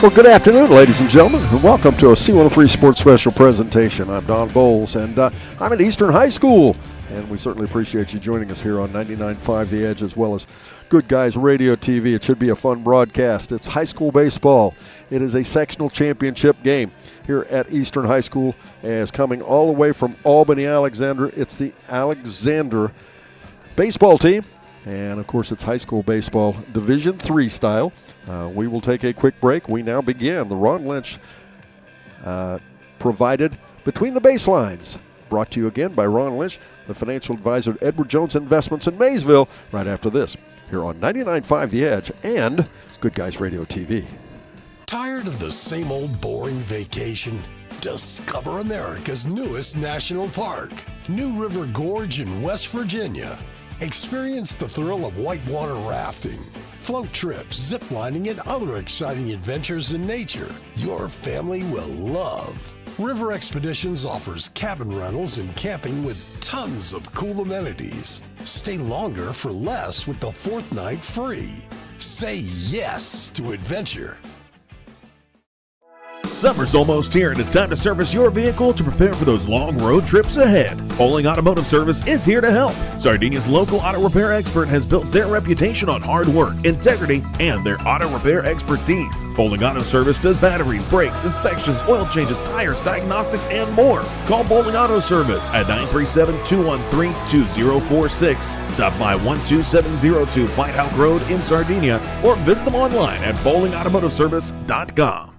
Well, good afternoon, ladies and gentlemen, and welcome to a C103 Sports Special presentation. I'm Don Bowles, and I'm at Eastern High School, and we certainly appreciate you joining us here on 99.5 The Edge, as well as Good Guys Radio TV. It should be a fun broadcast. It's high school baseball. It is a sectional championship game here at Eastern High School, as coming all the way from Albany, Alexander. It's the Alexander baseball team. And, of course, it's high school baseball Division III style. We will take a quick break. We now begin the Ron Lynch provided Between the Baselines. Brought to you again by Ron Lynch, the financial advisor at Edward Jones Investments in Maysville. Right after this, here on 99.5 The Edge and Good Guys Radio TV. Tired of the same old boring vacation? Discover America's newest national park, New River Gorge in West Virginia. Experience the thrill of whitewater rafting, float trips, zip lining, and other exciting adventures in nature your family will love. River Expeditions offers cabin rentals and camping with tons of cool amenities. Stay longer for less with the fourth night free. Say yes to adventure. Summer's almost here, and it's time to service your vehicle to prepare for those long road trips ahead. Bowling Automotive Service is here to help. Sardinia's local auto repair expert has built their reputation on hard work, integrity, and their auto repair expertise. Bowling Auto Service does batteries, brakes, inspections, oil changes, tires, diagnostics, and more. Call Bowling Auto Service at 937-213-2046. Stop by 12702 Whitehouse Road in Sardinia, or visit them online at bowlingautomotiveservice.com.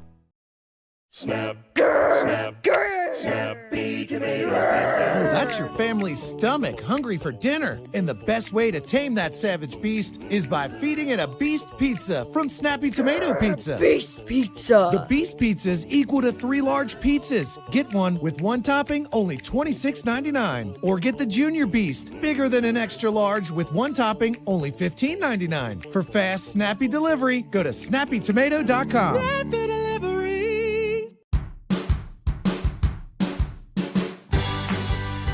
Snap, snap, snappy tomato pizza. Oh, that's your family's stomach hungry for dinner. And the best way to tame that savage beast is by feeding it a Beast Pizza from Snappy Tomato Pizza. Beast Pizza. The Beast Pizza is equal to 3 large pizzas. Get one with 1 topping, only $26.99. Or get the Junior Beast, bigger than an extra large with 1 topping, only $15.99. For fast, snappy delivery, go to snappytomato.com. Snappy delivery.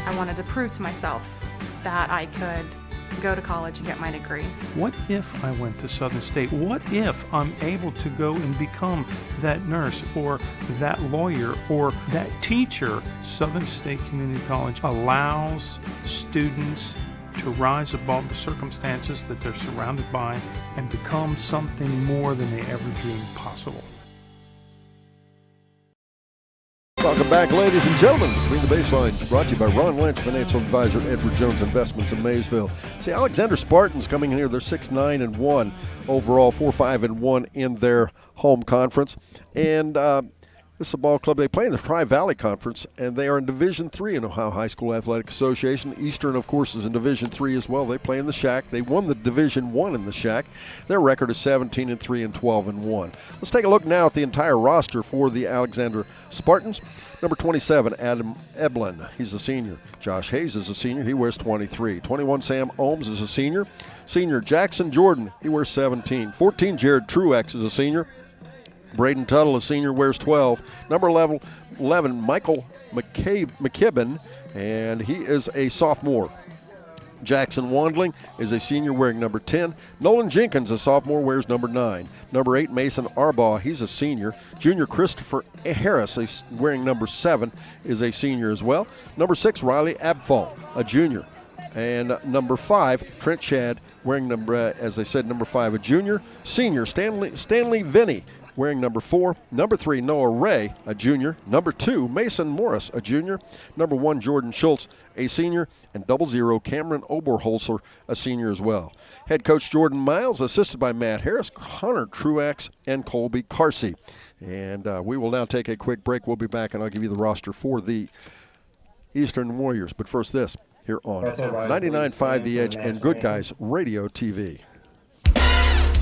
I wanted to prove to myself that I could go to college and get my degree. What if I went to Southern State? What if I'm able to go and become that nurse or that lawyer or that teacher? Southern State Community College allows students to rise above the circumstances that they're surrounded by and become something more than they ever dreamed possible. Welcome back, ladies and gentlemen. Between the Baselines, brought to you by Ron Lynch, financial advisor at Edward Jones Investments in Maysville. See, Alexander Spartans coming in here. They're 6-9-1 overall, 4-5-1 in their home conference. And this is a ball club. They play in the Tri-Valley Conference, and they are in Division III in Ohio High School Athletic Association. Eastern, of course, is in Division III as well. They play in the SHAC. They won the Division I in the SHAC. Their record is 17-3 and 12-1. Let's take a look now at the entire roster for the Alexander Spartans. Number 27, Adam Eblin. He's a senior. Josh Hayes is a senior. He wears 23. 21, Sam Ohms is a senior. Senior Jackson Jordan, he wears 17. 14, Jared Truex is a senior. Braden Tuttle, a senior, wears 12. Number 11, Michael McKibben, and he is a sophomore. Jackson Wandling is a senior, wearing number 10. Nolan Jenkins, a sophomore, wears number 9. Number 8, Mason Arbaugh, he's a senior. Junior Christopher Harris, wearing number 7, is a senior as well. Number 6, Riley Abfall, a junior. And number 5, Trent Shad, wearing number 5, a junior. Senior, Stanley Vinny, wearing number 4. Number 3, Noah Ray, a junior. Number 2, Mason Morris, a junior. Number 1, Jordan Schultz, a senior. And 00, Cameron Oberholzer, a senior as well. Head coach Jordan Miles, assisted by Matt Harris, Connor Truax, and Colby Carsey. And we will now take a quick break. We'll be back, and I'll give you the roster for the Eastern Warriors. But first this, here on 99.5 The Edge and Good Guys Radio TV.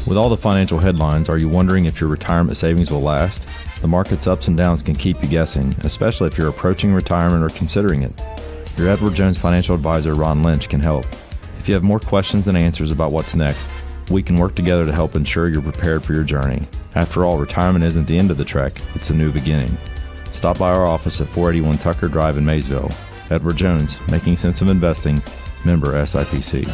With all the financial headlines, are you wondering if your retirement savings will last? The market's ups and downs can keep you guessing, especially if you're approaching retirement or considering it. Your Edward Jones financial advisor, Ron Lynch, can help. If you have more questions and answers about what's next, we can work together to help ensure you're prepared for your journey. After all, retirement isn't the end of the trek, it's a new beginning. Stop by our office at 481 Tucker Drive in Maysville. Edward Jones, making sense of investing, member SIPC.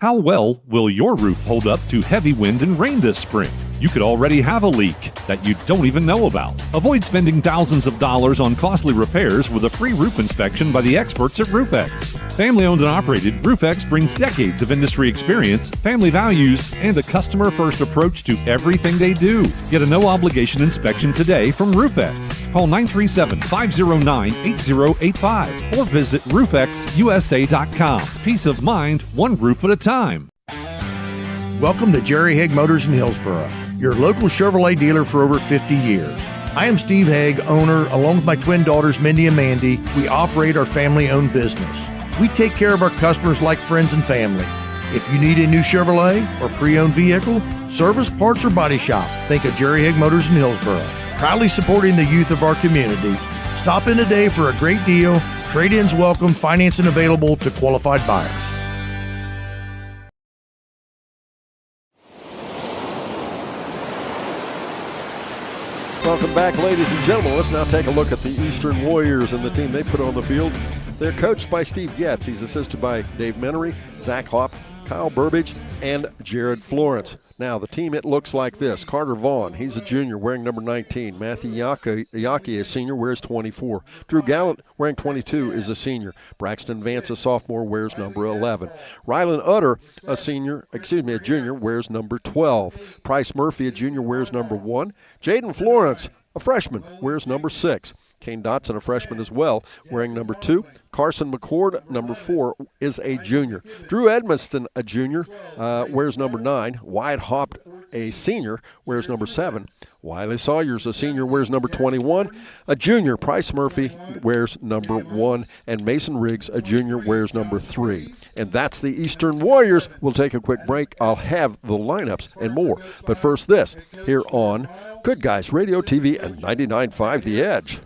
How well will your roof hold up to heavy wind and rain this spring? You could already have a leak that you don't even know about. Avoid spending thousands of dollars on costly repairs with a free roof inspection by the experts at RoofX. Family owned and operated, RoofX brings decades of industry experience, family values, and a customer-first approach to everything they do. Get a no-obligation inspection today from RoofX. Call 937-509-8085 or visit roofxusa.com. Peace of mind, one roof at a time. Welcome to Jerry Haig Motors in Hillsboro, your local Chevrolet dealer for over 50 years. I am Steve Haig, owner, along with my twin daughters Mindy and Mandy. We operate our family-owned business. We take care of our customers like friends and family. If you need a new Chevrolet or pre-owned vehicle, service, parts, or body shop, think of Jerry Haig Motors in Hillsboro. Proudly supporting the youth of our community. Stop in today for a great deal. Trade-ins welcome, financing available to qualified buyers. Welcome back, ladies and gentlemen. Let's now take a look at the Eastern Warriors and the team they put on the field. They're coached by Steve Getz. He's assisted by Dave Menery, Zach Hopp, Kyle Burbage, and Jared Florence. Now, the team, it looks like this. Carter Vaughn, he's a junior, wearing number 19. Matthew Yaki, a senior, wears 24. Drew Gallant, wearing 22, is a senior. Braxton Vance, a sophomore, wears number 11. Rylan Utter, a junior, wears number 12. Price Murphy, a junior, wears number 1. Jaden Florence, a freshman, wears number 6. Kane Dotson, a freshman as well, wearing number 2. Carson McCord, number 4, is a junior. Drew Edmiston, a junior, wears number 9. Wyatt Hopp, a senior, wears number 7. Wiley Sawyers, a senior, wears number 21. A junior, Price Murphy, wears number 1. And Mason Riggs, a junior, wears number 3. And that's the Eastern Warriors. We'll take a quick break. I'll have the lineups and more. But first this, here on Good Guys Radio, TV, and 99.5 The Edge.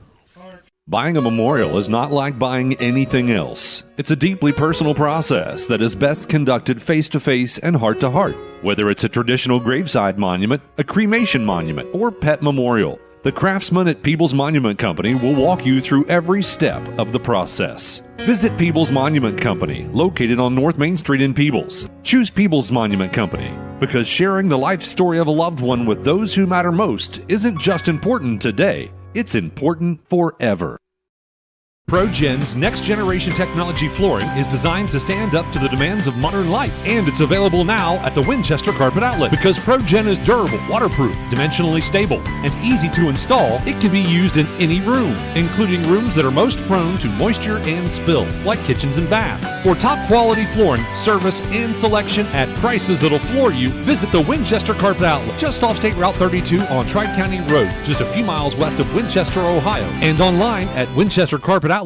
Buying a memorial is not like buying anything else. It's a deeply personal process that is best conducted face-to-face and heart-to-heart. Whether it's a traditional graveside monument, a cremation monument, or pet memorial, the craftsmen at Peebles Monument Company will walk you through every step of the process. Visit Peebles Monument Company, located on North Main Street in Peebles. Choose Peebles Monument Company because sharing the life story of a loved one with those who matter most isn't just important today, it's important forever. ProGen's next-generation technology flooring is designed to stand up to the demands of modern life, and it's available now at the Winchester Carpet Outlet. Because ProGen is durable, waterproof, dimensionally stable, and easy to install, it can be used in any room, including rooms that are most prone to moisture and spills, like kitchens and baths. For top-quality flooring, service, and selection at prices that'll floor you, visit the Winchester Carpet Outlet, just off State Route 32 on Tri-County Road, just a few miles west of Winchester, Ohio, and online at winchestercarpetoutlet.com.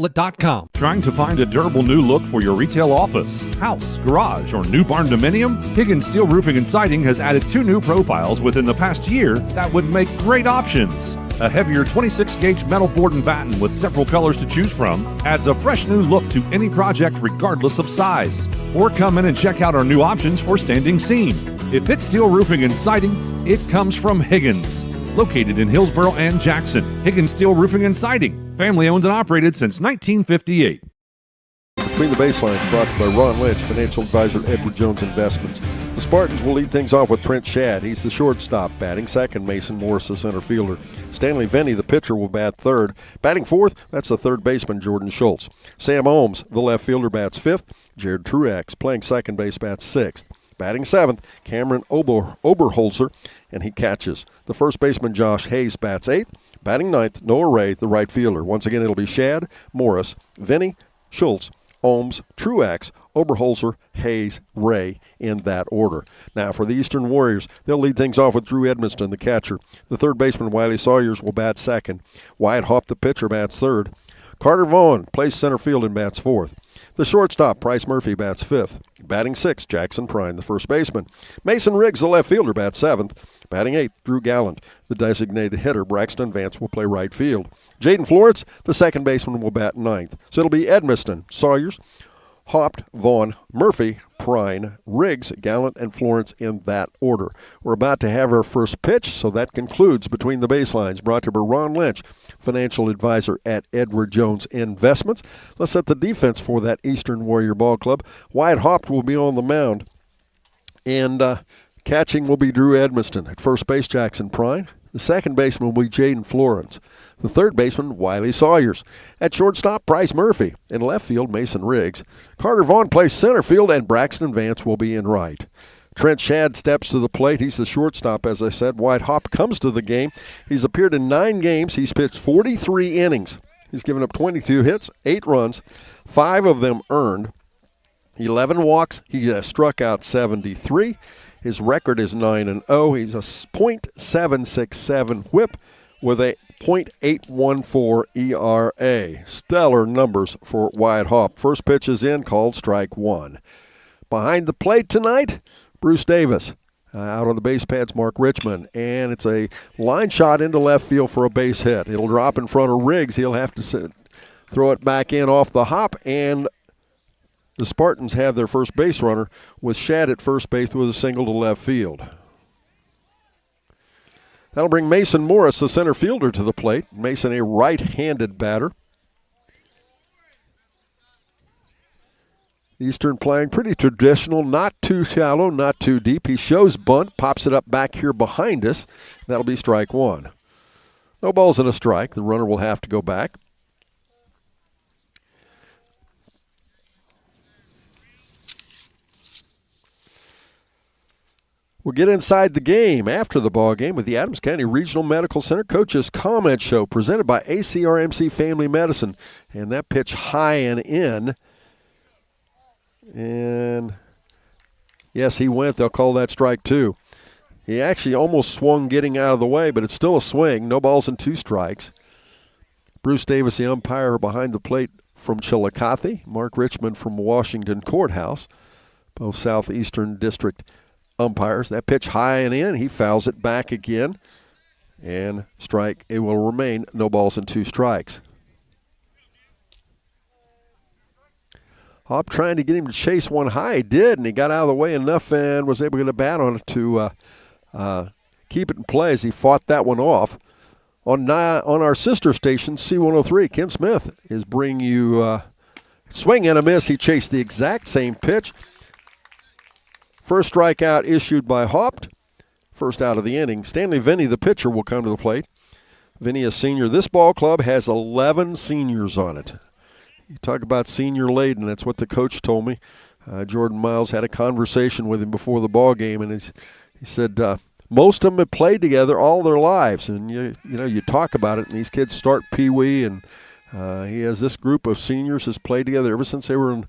Trying to find a durable new look for your retail office, house, garage, or new barn dominium? Higgins Steel Roofing and Siding has added 2 new profiles within the past year that would make great options. A heavier 26-gauge metal board and batten with several colors to choose from adds a fresh new look to any project regardless of size. Or come in and check out our new options for standing seam. If it's steel roofing and siding, it comes from Higgins. Located in Hillsboro and Jackson, Higgins Steel Roofing and Siding. Family owned and operated since 1958. Between the Baselines, brought to you by Ron Lynch, financial advisor, Edward Jones Investments. The Spartans will lead things off with Trent Shadd. He's the shortstop. Batting second, Mason Morris, the center fielder. Stanley Venny, the pitcher, will bat third. Batting fourth, that's the third baseman, Jordan Schultz. Sam Ohms, the left fielder, bats fifth. Jared Truax, playing second base, bats sixth. Batting seventh, Cameron Oberholzer, and he catches. The first baseman, Josh Hayes, bats eighth. Batting ninth, Noah Ray, the right fielder. Once again, it'll be Shadd, Morris, Venny, Schultz, Ohms, Truax, Oberholzer, Hayes, Ray, in that order. Now for the Eastern Warriors, they'll lead things off with Drew Edmiston, the catcher. The third baseman, Wiley Sawyers, will bat second. Wyatt Hopp, the pitcher, bats third. Carter Vaughn plays center field and bats fourth. The shortstop, Price Murphy, bats fifth. Batting sixth, Jackson Prine, the first baseman. Mason Riggs, the left fielder, bats seventh. Batting eighth, Drew Gallant, the designated hitter. Braxton Vance will play right field. Jaden Florence, the second baseman, will bat ninth. So it'll be Edmiston, Sawyers, Hopp, Vaughn, Murphy, Prine, Riggs, Gallant, and Florence in that order. We're about to have our first pitch, so that concludes Between the Baselines, brought to you by Ron Lynch, financial advisor at Edward Jones Investments. Let's set the defense for that Eastern Warrior Ball Club. Wyatt Hopp will be on the mound. And Catching will be Drew Edmiston. At first base, Jackson Prine. The second baseman will be Jaden Florence. The third baseman, Wiley Sawyers. At shortstop, Bryce Murphy. In left field, Mason Riggs. Carter Vaughn plays center field, and Braxton Vance will be in right. Trent Shadd steps to the plate. He's the shortstop, as I said. Wyatt Hopp comes to the game. He's appeared in 9 games. He's pitched 43 innings. He's given up 22 hits, 8 runs, 5 of them earned, 11 walks. He has struck out 73. His record is 9-0. He's a .767 whip with a .814 ERA. Stellar numbers for Wyatt Hopp. First pitch is in, called strike 1. Behind the plate tonight, Bruce Davis. Out on the base pads, Mark Richmond. And it's a line shot into left field for a base hit. It'll drop in front of Riggs. He'll have to throw it back in off the hop, and the Spartans have their first base runner with Shadd at first base with a single to left field. That'll bring Mason Morris, the center fielder, to the plate. Mason, a right-handed batter. Eastern playing pretty traditional, not too shallow, not too deep. He shows bunt, pops it up back here behind us. That'll be strike 1. No balls and a strike. The runner will have to go back. We'll get inside the game after the ball game with the Adams County Regional Medical Center Coaches Comment Show presented by ACRMC Family Medicine. And that pitch high and in. And yes, he went. They'll call that strike 2. He actually almost swung getting out of the way, but it's still a swing. No balls and 2 strikes. Bruce Davis, the umpire behind the plate from Chillicothe. Mark Richmond from Washington Courthouse. Both Southeastern District umpires. That pitch high and in. He fouls it back again. And strike. It will remain no balls and 2 strikes. Hopp trying to get him to chase one high. He did, and he got out of the way enough and was able to get a bat on it to keep it in play as he fought that one off. On our sister station, C103, Ken Smith is bringing you swing and a miss. He chased the exact same pitch. First strikeout issued by Hopp. First out of the inning. Stanley Vinny, the pitcher, will come to the plate. Vinny, a senior. This ball club has 11 seniors on it. You talk about senior laden. That's what the coach told me. Jordan Miles had a conversation with him before the ball game, and he said most of them have played together all their lives. And you talk about it, and these kids start Pee-wee, and he has this group of seniors has played together ever since they were in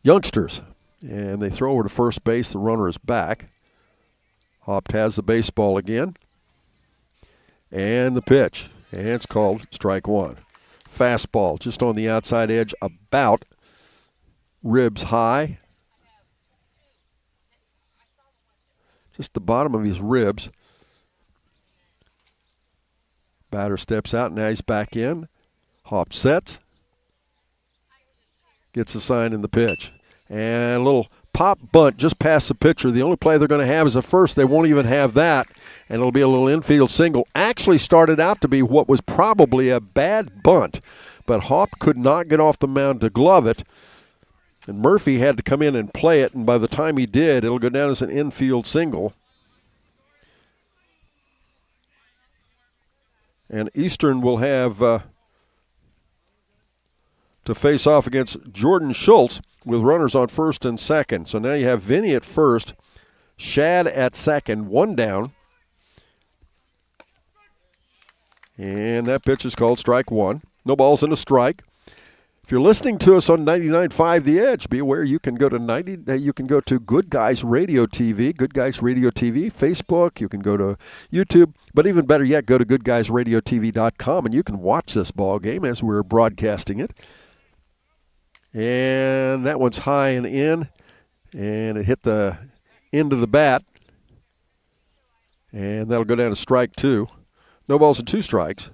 youngsters. And they throw over to first base. The runner is back. Hopp has the baseball again, and the pitch, and it's called strike 1. Fastball just on the outside edge, about ribs high. Just the bottom of his ribs. Batter steps out, now he's back in. Hopp sets. Gets a sign in the pitch. And a little pop bunt just past the pitcher. The only play they're going to have is a first. They won't even have that, and it'll be a little infield single. Actually started out to be what was probably a bad bunt, but Hopp could not get off the mound to glove it, and Murphy had to come in and play it, and by the time he did, it'll go down as an infield single. And Eastern will have to face off against Jordan Schultz with runners on first and second. So now you have Vinny at first, Shadd at second, 1 down. And that pitch is called strike 1. No balls and a strike. If you're listening to us on 99.5 The Edge, be aware you can go to Good Guys Radio TV, Good Guys Radio TV, Facebook. You can go to YouTube, but even better yet, go to goodguysradiotv.com, and you can watch this ball game as we're broadcasting it. And that one's high and in, and it hit the end of the bat, and that'll go down to strike 2. No balls and 2 strikes.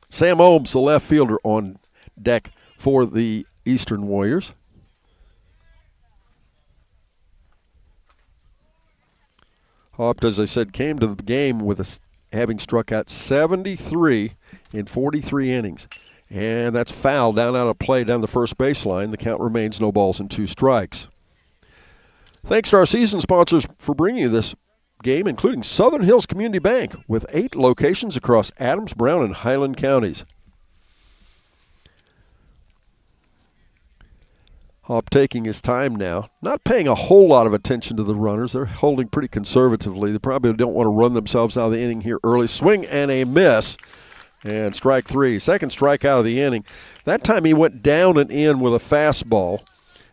Sam Ohms, the left fielder, on deck for the Eastern Warriors. Hopp, as I said, came to the game with having struck out 73 in 43 innings. And that's foul down out of play down the first baseline. The count remains no balls and 2 strikes. Thanks to our season sponsors for bringing you this game, including Southern Hills Community Bank, with 8 locations across Adams, Brown, and Highland counties. Hop taking his time now, not paying a whole lot of attention to the runners. They're holding pretty conservatively. They probably don't want to run themselves out of the inning here early. Swing and a miss, and strike 3. Second strikeout of the inning. That time he went down and in with a fastball,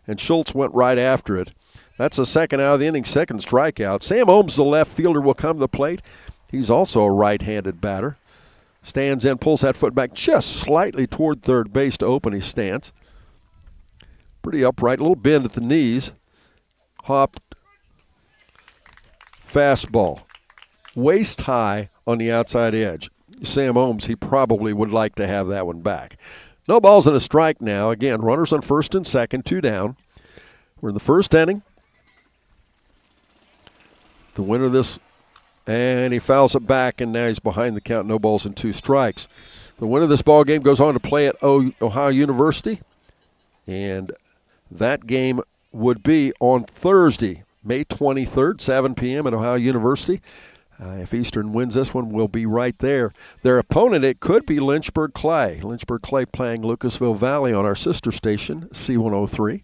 and Schultz went right after it. That's the second out of the inning, second strikeout. Sam Ohms, the left fielder, will come to the plate. He's also a right-handed batter. Stands in, pulls that foot back just slightly toward third base to open his stance. Pretty upright, a little bend at the knees. Hopped. Fastball. Waist high on the outside edge. Sam Ohms, he probably would like to have that one back. No balls and a strike now. Again, runners on first and second, 2 down. We're in the first inning. The winner of this, and he fouls it back, and now he's behind the count, no balls and 2 strikes. The winner of this ball game goes on to play at Ohio University, and that game would be on Thursday, May 23rd, 7 p.m. at Ohio University. If Eastern wins this one, we'll be right there. Their opponent, it could be Lynchburg Clay. Lynchburg Clay playing Lucasville Valley on our sister station, C103.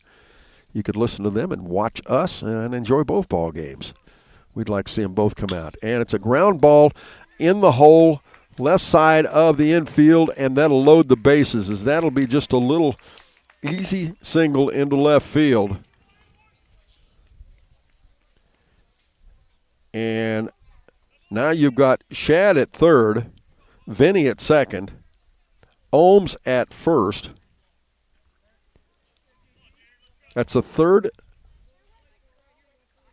You could listen to them and watch us and enjoy both ball games. We'd like to see them both come out. And it's a ground ball in the hole, left side of the infield, and that'll load the bases, as that'll be just a little easy single into left field. And now you've got Shad at third, Vinny at second, Ohms at first. That's the third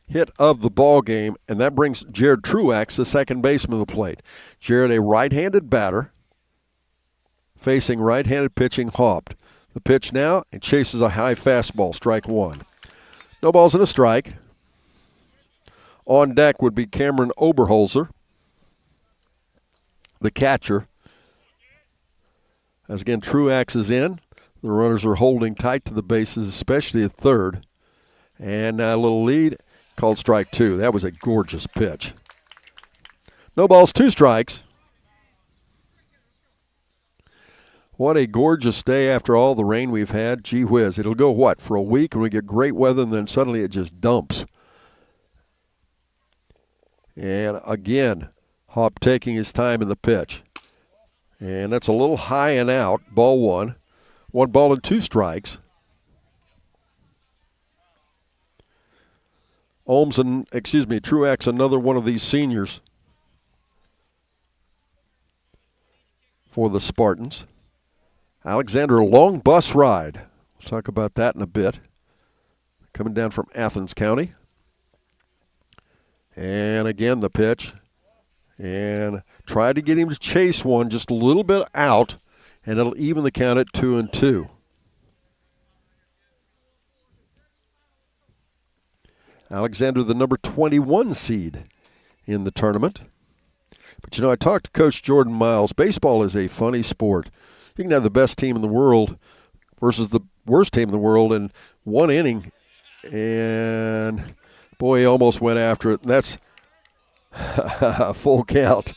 hit of the ball game, and that brings Jared Truax, the second baseman, to the plate. Jared, a right-handed batter, facing right-handed pitching, hopped. The pitch now, and chases a high fastball, strike 1. No balls and a strike. On deck would be Cameron Oberholzer, the catcher. As again, Truax is in. The runners are holding tight to the bases, especially at third. And now a little lead, called strike 2. That was a gorgeous pitch. No balls, 2 strikes. What a gorgeous day after all the rain we've had. Gee whiz, it'll go what, for a week, and we get great weather, and then suddenly it just dumps. And again, Hop taking his time in the pitch. And that's a little high and out, ball 1. 1 ball and 2 strikes. Truax, another one of these seniors for the Spartans. Alexander, a long bus ride. We'll talk about that in a bit. Coming down from Athens County. And again, the pitch. And tried to get him to chase one just a little bit out, and it'll even the count at 2-2. Alexander, the number 21 seed in the tournament. But, I talked to Coach Jordan Miles. Baseball is a funny sport. You can have the best team in the world versus the worst team in the world in one inning. And, boy, he almost went after it. And that's a full count.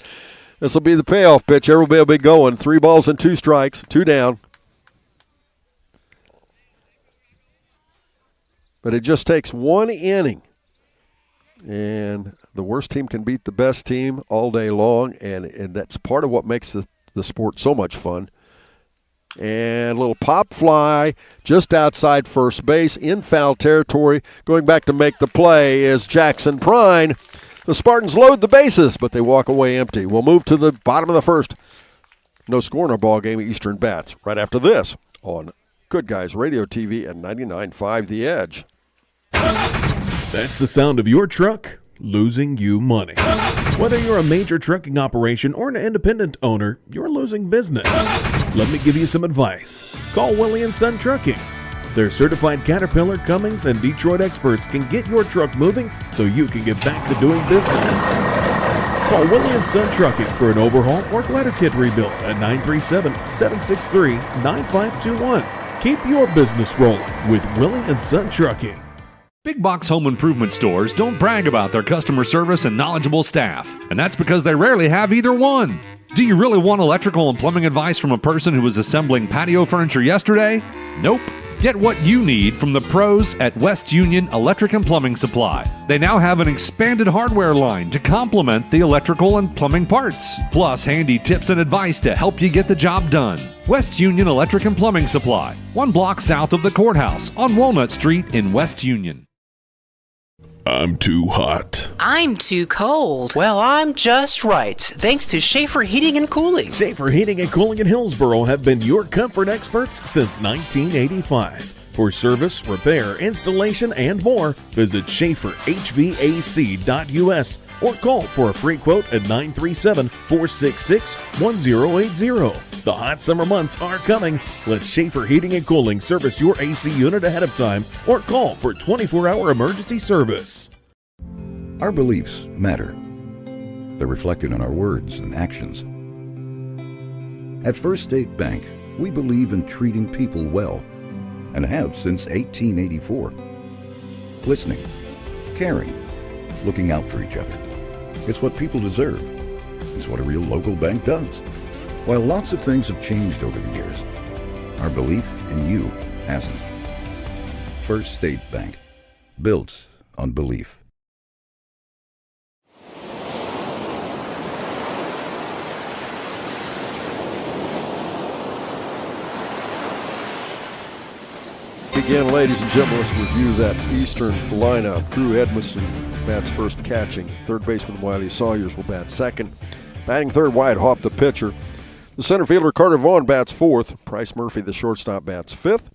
This will be the payoff pitch. Everybody will be going. 3 balls and 2 strikes, 2 down. But it just takes 1 inning. And the worst team can beat the best team all day long. And that's part of what makes the sport so much fun. And a little pop fly just outside first base in foul territory. Going back to make the play is Jackson Prine. The Spartans load the bases, but they walk away empty. We'll move to the bottom of the first. No score in our ball game. Eastern bats right after this on Good Guys Radio TV and 99.5 The Edge. That's the sound of your truck losing you money. Whether you're a major trucking operation or an independent owner, you're losing business. Let me give you some advice. Call Willie & Son Trucking. Their certified Caterpillar, Cummins, and Detroit experts can get your truck moving so you can get back to doing business. Call Willie & Son Trucking for an overhaul or glider kit rebuild at 937-763-9521. Keep your business rolling with Willie & Son Trucking. Big box home improvement stores don't brag about their customer service and knowledgeable staff, and that's because they rarely have either one. Do you really want electrical and plumbing advice from a person who was assembling patio furniture yesterday? Nope. Get what you need from the pros at West Union Electric and Plumbing Supply. They now have an expanded hardware line to complement the electrical and plumbing parts, plus handy tips and advice to help you get the job done. West Union Electric and Plumbing Supply, 1 block south of the courthouse on Walnut Street in West Union. I'm too hot. I'm too cold. Well, I'm just right, thanks to Schaefer Heating and Cooling. Schaefer Heating and Cooling in Hillsboro have been your comfort experts since 1985. For service, repair, installation, and more, visit SchaeferHVAC.us or call for a free quote at 937-466-1080. The hot summer months are coming. Let Schaefer Heating and Cooling service your AC unit ahead of time or call for 24-hour emergency service. Our beliefs matter. They're reflected in our words and actions. At First State Bank, we believe in treating people well and have since 1884. Listening, caring, looking out for each other. It's what people deserve. It's what a real local bank does. While lots of things have changed over the years, our belief in you hasn't. First State Bank, built on belief. Again, ladies and gentlemen, let's review that Eastern lineup. Drew Edmiston bats first, catching. Third baseman Wiley Sawyers will bat second. Batting third, Wyatt Hopp, the pitcher. The center fielder Carter Vaughn bats fourth. Bryce Murphy, the shortstop, bats fifth.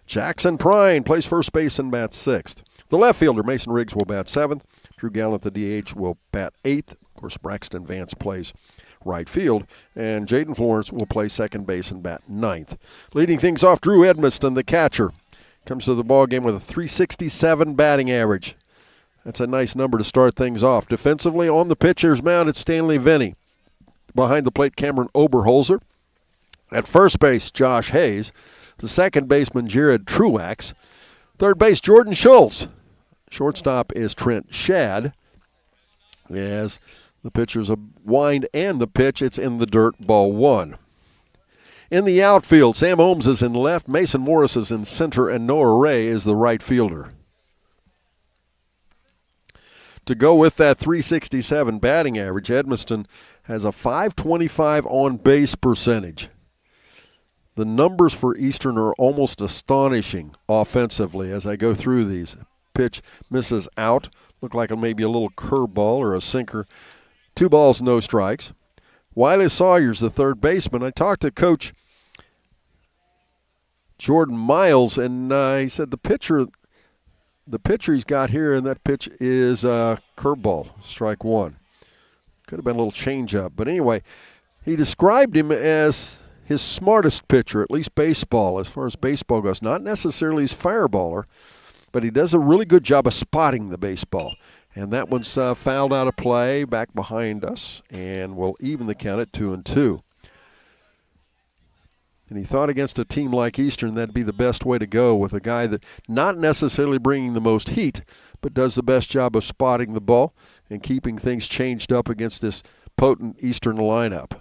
Jackson Prine plays first base and bats sixth. The left fielder Mason Riggs will bat seventh. Drew Gallant, the DH, will bat eighth. Of course, Braxton Vance plays right field, and Jaden Florence will play second base and bat ninth. Leading things off, Drew Edmiston, the catcher, comes to the ball game with a .367 batting average. That's a nice number to start things off. Defensively, on the pitcher's mound, it's Stanley Vinny. Behind the plate, Cameron Oberholzer. At first base, Josh Hayes. The second baseman, Jared Truax. Third base, Jordan Schultz. Shortstop is Trent Shad. As the pitcher's a wind and the pitch, it's in the dirt, ball one. In the outfield, Sam Holmes is in left, Mason Morris is in center, and Noah Ray is the right fielder. To go with that .367 batting average, Edmiston has a .525 on-base percentage. The numbers for Eastern are almost astonishing offensively as I go through these. Pitch misses out, look like maybe a little curveball or a sinker. 2 balls, no strikes. Wiley Sawyers, the third baseman. I talked to Coach Jordan Miles, and he said the pitcher he's got here, and that pitch is a curveball, strike one. Could have been a little changeup. But anyway, he described him as his smartest pitcher, at least baseball, as far as baseball goes. Not necessarily his fireballer, but he does a really good job of spotting the baseball. And that one's fouled out of play back behind us, and we'll even the count at 2-2. And he thought against a team like Eastern that'd be the best way to go, with a guy that not necessarily bringing the most heat, but does the best job of spotting the ball and keeping things changed up against this potent Eastern lineup.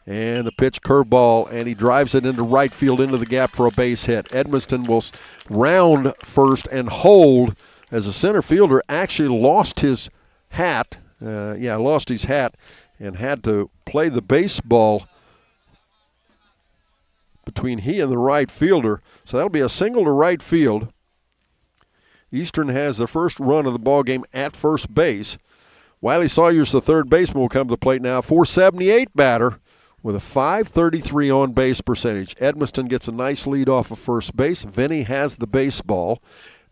And the pitch, curveball, and he drives it into right field into the gap for a base hit. Edmiston will round first and hold, as a center fielder actually lost his hat. Lost his hat and had to play the baseball between he and the right fielder. So that'll be a single to right field. Eastern has the first run of the ball game at first base. Wiley Sawyers, the third baseman, will come to the plate now. .478 batter with a .533 on-base percentage. Edmiston gets a nice lead off of first base. Vinny has the baseball.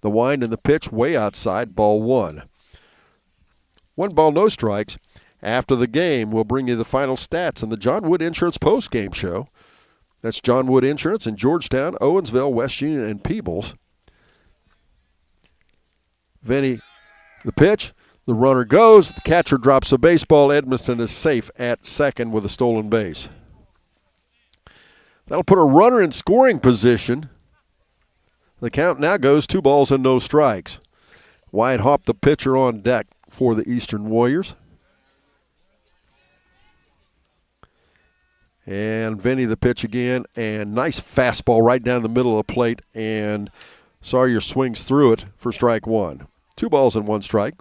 The wind and the pitch way outside, ball one. 1 ball, no strikes. After the game, we'll bring you the final stats in the John Wood Insurance post-game show. That's John Wood Insurance in Georgetown, Owensville, West Union, and Peebles. Vinny, the pitch. The runner goes. The catcher drops a baseball. Edmiston is safe at second with a stolen base. That'll put a runner in scoring position. The count now goes 2 balls and no strikes. Wyatt Hopp, the pitcher, on deck for the Eastern Warriors. And Vinny the pitch again, and nice fastball right down the middle of the plate, and Sawyer swings through it for strike one. 2 balls and 1 strike.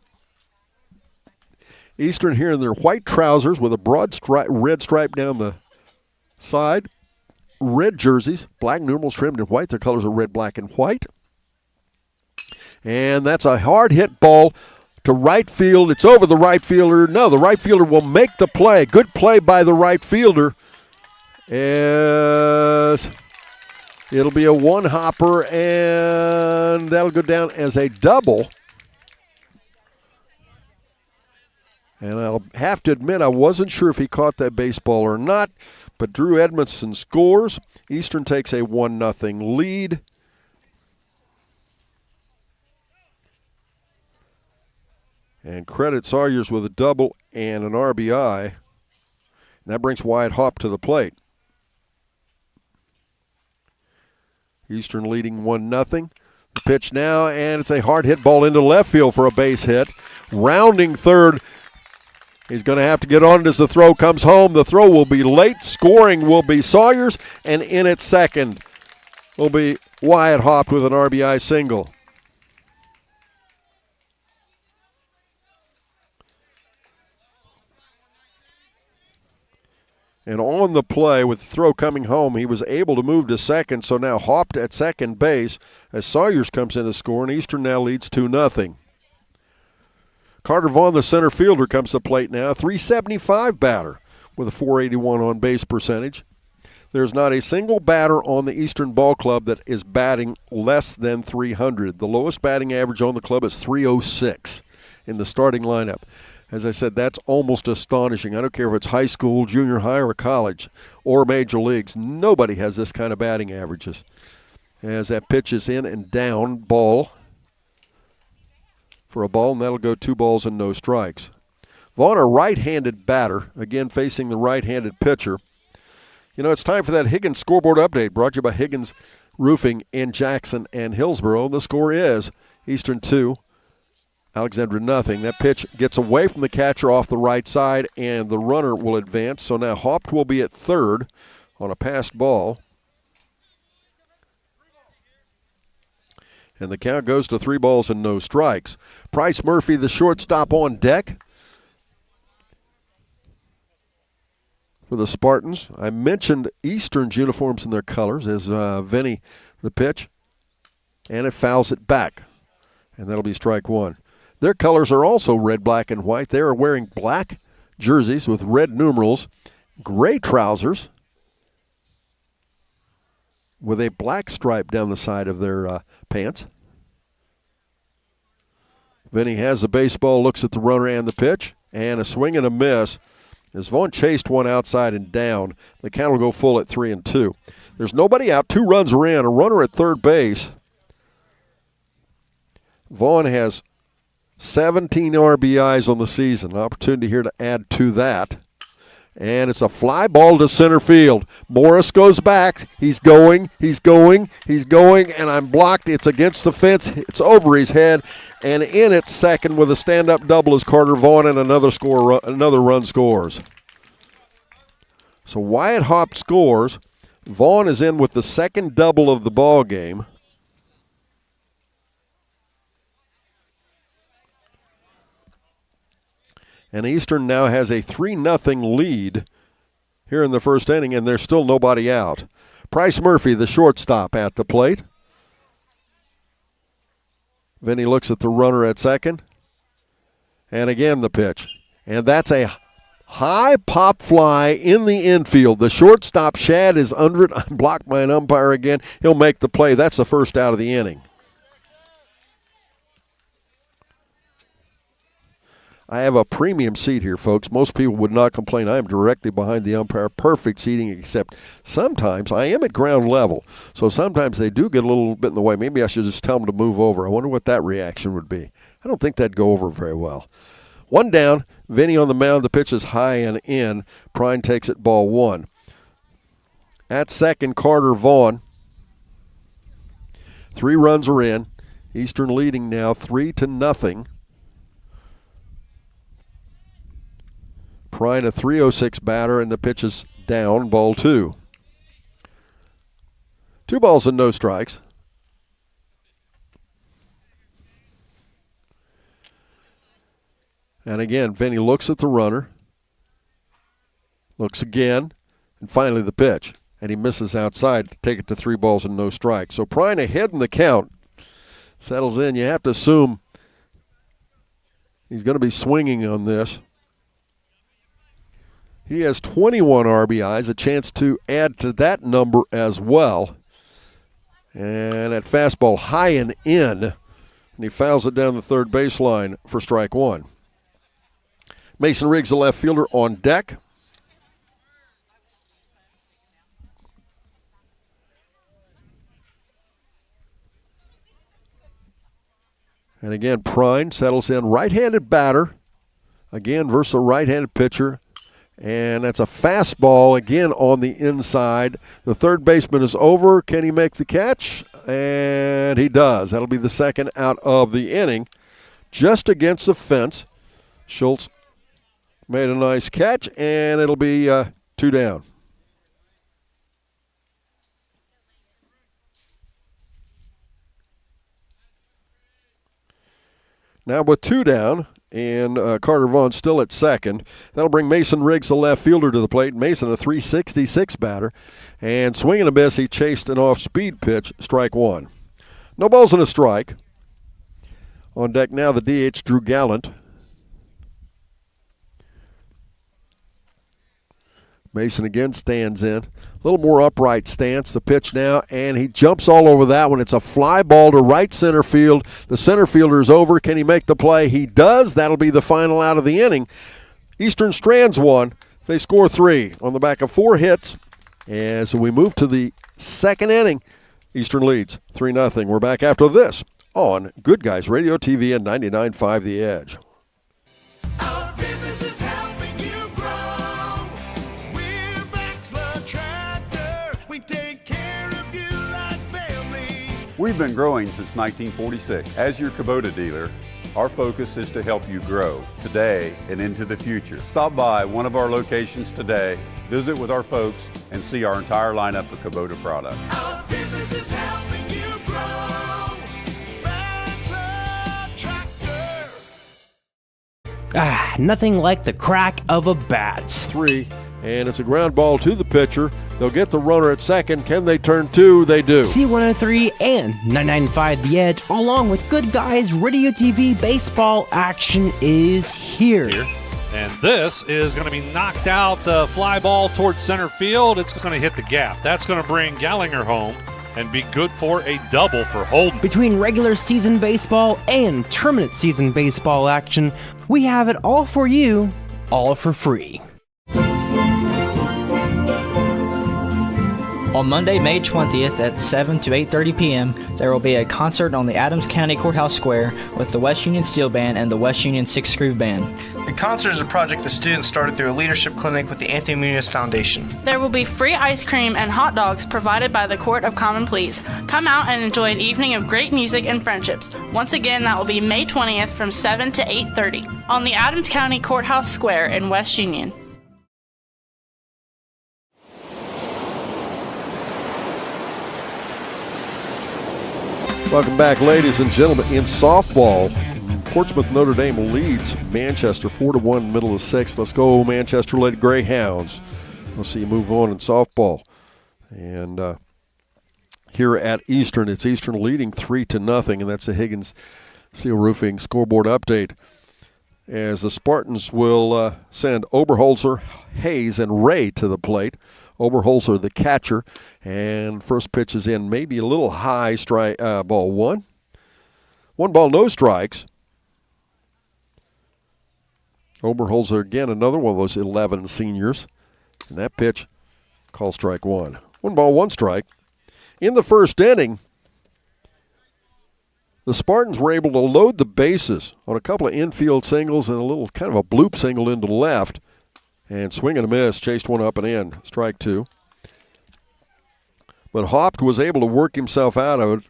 Eastern here in their white trousers with a broad red stripe down the side. Red jerseys, black numerals trimmed in white. Their colors are red, black, and white. And that's a hard hit ball to right field. It's over the right fielder. No, the right fielder will make the play. Good play by the right fielder. As it'll be a one-hopper, and that'll go down as a double. And I'll have to admit I wasn't sure if he caught that baseball or not, but Drew Edmondson scores. Eastern takes a 1-0 lead. And credit Sawyers with a double and an RBI. And that brings Wyatt Hopp to the plate. Eastern leading 1-0. The pitch now, and it's a hard hit ball into left field for a base hit. Rounding third. He's going to have to get on it as the throw comes home. The throw will be late. Scoring will be Sawyers, and in at second will be Wyatt Hopp with an RBI single. And on the play, with the throw coming home, he was able to move to second, so now Hopped at second base as Sawyers comes in to score, and Eastern now leads 2-0. Carter Vaughn, the center fielder, comes to the plate now. 375 batter with a 481 on-base percentage. There's not a single batter on the Eastern Ball Club that is batting less than 300. The lowest batting average on the club is 306 in the starting lineup. As I said, that's almost astonishing. I don't care if it's high school, junior high, or college, or major leagues. Nobody has this kind of batting averages. As that pitch is in and down, ball for a ball, and that'll go 2 balls and no strikes. Vaughn, a right-handed batter, again facing the right-handed pitcher. You know, it's time for that Higgins scoreboard update, brought to you by Higgins Roofing in Jackson and Hillsboro. The score is Eastern 2, Alexandra nothing. That pitch gets away from the catcher off the right side, and the runner will advance. So now Hopt will be at third on a passed ball. And the count goes to 3 balls and no strikes. Bryce Murphy, the shortstop, on deck for the Spartans. I mentioned Eastern's uniforms and their colors as Vinny the pitch, and it fouls it back, and that'll be strike one. Their colors are also red, black, and white. They are wearing black jerseys with red numerals, gray trousers with a black stripe down the side of their pants. Vinny has the baseball, looks at the runner and the pitch, and a swing and a miss. As Vaughn chased one outside and down, the count will go full at 3-2. There's nobody out. 2 runs are in. A runner at third base. Vaughn has 17 RBIs on the season. An opportunity here to add to that. And it's a fly ball to center field. Morris goes back. He's going, and I'm blocked. It's against the fence. It's over his head. And in at second with a stand-up double is Carter Vaughn, and another run scores. So Wyatt Hopp scores. Vaughn is in with the second double of the ball game. And Eastern now has a 3-0 lead here in the first inning, and there's still nobody out. Bryce Murphy, the shortstop, at the plate. Vinny looks at the runner at second. And again the pitch. And that's a high pop fly in the infield. The shortstop, Shad, is under it. I'm blocked by an umpire again. He'll make the play. That's the first out of the inning. I have a premium seat here, folks. Most people would not complain. I am directly behind the umpire. Perfect seating, except sometimes I am at ground level. So sometimes they do get a little bit in the way. Maybe I should just tell them to move over. I wonder what that reaction would be. I don't think that'd go over very well. 1 down. Vinny on the mound. The pitch is high and in. Prine takes it, ball 1. At second, Carter Vaughn. 3 runs are in. Eastern leading now 3-0. Prine a .306 batter, and the pitch is down, ball 2. 2 balls and no strikes. And again, Vinny looks at the runner, looks again, and finally the pitch. And he misses outside to take it to 3 balls and no strikes. So Prine ahead in the count. Settles in. You have to assume he's going to be swinging on this. He has 21 RBIs, a chance to add to that number as well. And that fastball high and in, and he fouls it down the third baseline for strike 1. Mason Riggs, the left fielder, on deck. And again, Prine settles in, right-handed batter, again versus a right-handed pitcher. And that's a fastball again on the inside. The third baseman is over. Can he make the catch? And he does. That'll be the second out of the inning. Just against the fence. Schultz made a nice catch, and it'll be 2 down. Now with 2 down, and Carter Vaughn still at second. That'll bring Mason Riggs, the left fielder, to the plate. Mason, a .366 batter. And swinging a miss, he chased an off-speed pitch, strike 1. No balls and a strike. On deck now, the DH, Drew Gallant. Mason again stands in. A little more upright stance, the pitch now, and he jumps all over that one. It's a fly ball to right center field. The center fielder is over. Can he make the play? He does. That'll be the final out of the inning. Eastern strands 1. They score 3 on the back of 4 hits. As we move to the second inning, Eastern leads 3-0. We're back after this on Good Guys Radio TV and 99.5 The Edge. Our business is helping you grow. We're Baxter Tractor. We take care of you like family. We've been growing since 1946. As your Kubota dealer, our focus is to help you grow today and into the future. Stop by one of our locations today, visit with our folks, and see our entire lineup of Kubota products. Our business is helping you grow. Baxter Tractor. Nothing like the crack of a bat. 3, and it's a ground ball to the pitcher. They'll get the runner at second. Can they turn 2? They do. C103 and 995 The Edge, along with Good Guys Radio TV baseball action is here. And this is going to be knocked out, fly ball towards center field. It's going to hit the gap. That's going to bring Gallinger home and be good for a double for Holden. Between regular season baseball and tournament season baseball action, we have it all for you, all for free. On Monday, May 20th at 7 to 8:30 p.m., there will be a concert on the Adams County Courthouse Square with the West Union Steel Band and the West Union Six Groove Band. The concert is a project the students started through a leadership clinic with the Anthony Muniz Foundation. There will be free ice cream and hot dogs provided by the Court of Common Pleas. Come out and enjoy an evening of great music and friendships. Once again, that will be May 20th from 7 to 8:30 on the Adams County Courthouse Square in West Union. Welcome back, ladies and gentlemen. In softball, Portsmouth Notre Dame leads Manchester 4-1, middle of 6th. Let's go, Manchester Lady Greyhounds. We'll see you move on in softball. And here at Eastern, it's Eastern leading 3-0, and that's the Higgins Steel Roofing scoreboard update. As the Spartans will send Oberholzer, Hayes, and Ray to the plate. Oberholzer, the catcher, and first pitch is in, maybe a little high, strike, ball 1. 1 ball, no strikes. Oberholzer again, another one of those 11 seniors. And that pitch, call strike 1. 1 ball, 1 strike. In the first inning, the Spartans were able to load the bases on a couple of infield singles and a little kind of a bloop single into left. And swing and a miss, chased one up and in, strike 2. But Haupt was able to work himself out of it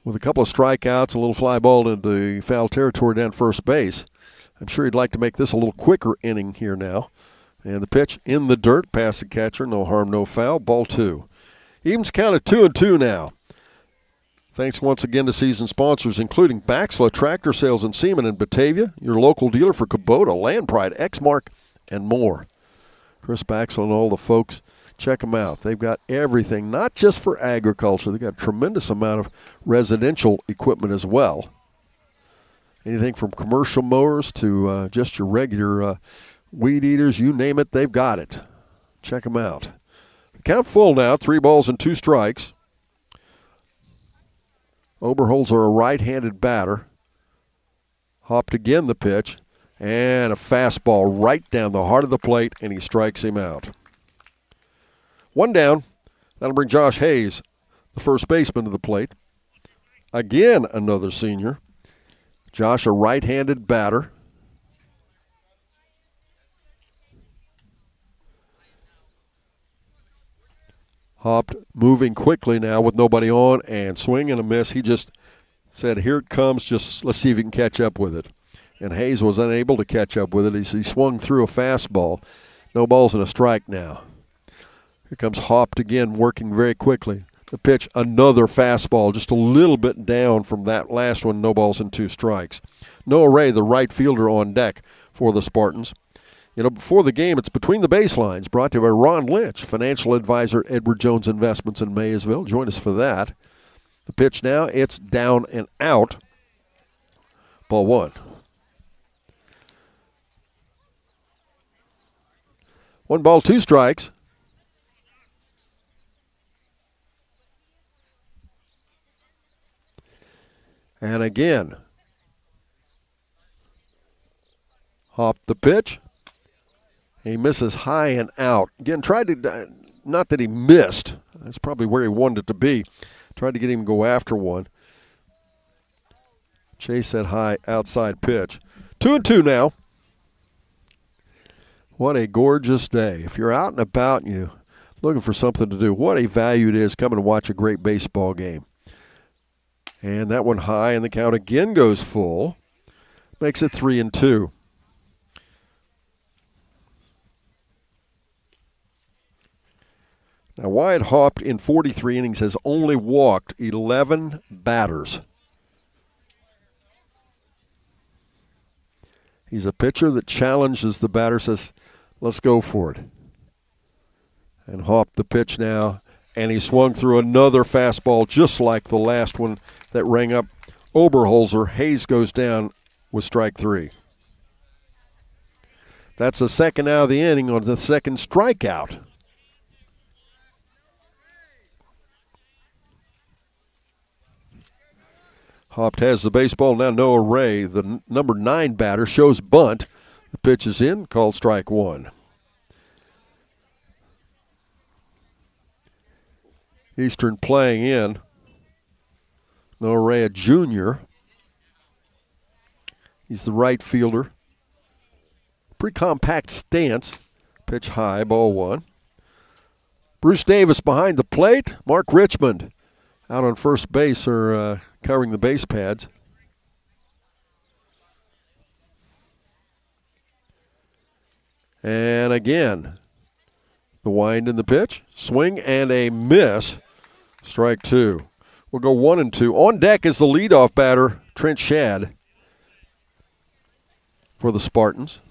with a couple of strikeouts, a little fly ball into foul territory down first base. I'm sure he'd like to make this a little quicker inning here now. And the pitch in the dirt, past the catcher, no harm, no foul, ball 2. Evens count at 2-2 now. Thanks once again to season sponsors, including Baxla Tractor Sales and Seaman in Batavia, your local dealer for Kubota, Land Pride, Exmark, and more. Chris Baxla and all the folks, check them out. They've got everything, not just for agriculture. They've got a tremendous amount of residential equipment as well. Anything from commercial mowers to just your regular weed eaters, you name it, they've got it. Check them out. Count full now, 3 balls and 2 strikes. Oberholzer, a right-handed batter. Hopped again the pitch, and a fastball right down the heart of the plate, and he strikes him out. 1 down. That'll bring Josh Hayes, the first baseman, to the plate. Again, another senior. Josh, a right-handed batter. Hopped moving quickly now with nobody on, and swing and a miss. He just said, here it comes, just let's see if he can catch up with it. And Hayes was unable to catch up with it as he swung through a fastball. No balls and a strike now. Here comes Hopped again, working very quickly. The pitch, another fastball, just a little bit down from that last one, no balls and 2 strikes. Noah Ray, the right fielder, on deck for the Spartans. You know, before the game, it's Between the Baselines, brought to you by Ron Lynch, financial advisor, Edward Jones Investments in Maysville. Join us for that. The pitch now, it's down and out. Ball 1. 1 ball, 2 strikes. And again, Hopped the pitch. He misses high and out. Again, tried to, not that he missed. That's probably where he wanted it to be. Tried to get him to go after one. Chase that high outside pitch. 2-2 now. What a gorgeous day. If you're out and about and you're looking for something to do, what a value it is coming to watch a great baseball game. And that one high, and the count again goes full. Makes it 3-2. Now, Wyatt Hopped in 43 innings has only walked 11 batters. He's a pitcher that challenges the batter, says, let's go for it. And Hopped the pitch now, and he swung through another fastball just like the last one that rang up Oberholzer. Hayes goes down with strike 3. That's the second out of the inning on the second strikeout. Hopped has the baseball. Now Noah Ray, the number 9 batter, shows bunt. The pitch is in, called strike 1. Eastern playing in. Noah Ray, a junior. He's the right fielder. Pretty compact stance. Pitch high, ball 1. Bruce Davis behind the plate. Mark Richmond out on first base, or covering the base pads. And again, the wind in the pitch. Swing and a miss. Strike 2. We'll go 1-2. On deck is the leadoff batter, Trent Shad, for the Spartans.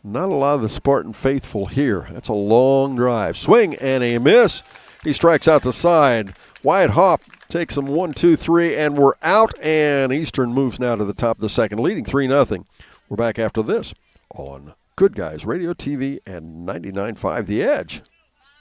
Not a lot of the Spartan faithful here. That's a long drive. Swing and a miss. He strikes out the side. Wyatt Hopp takes him 1-2-3, and we're out. And Eastern moves now to the top of the second, leading 3-0. We're back after this on Good Guys Radio, TV, and 99.5 The Edge.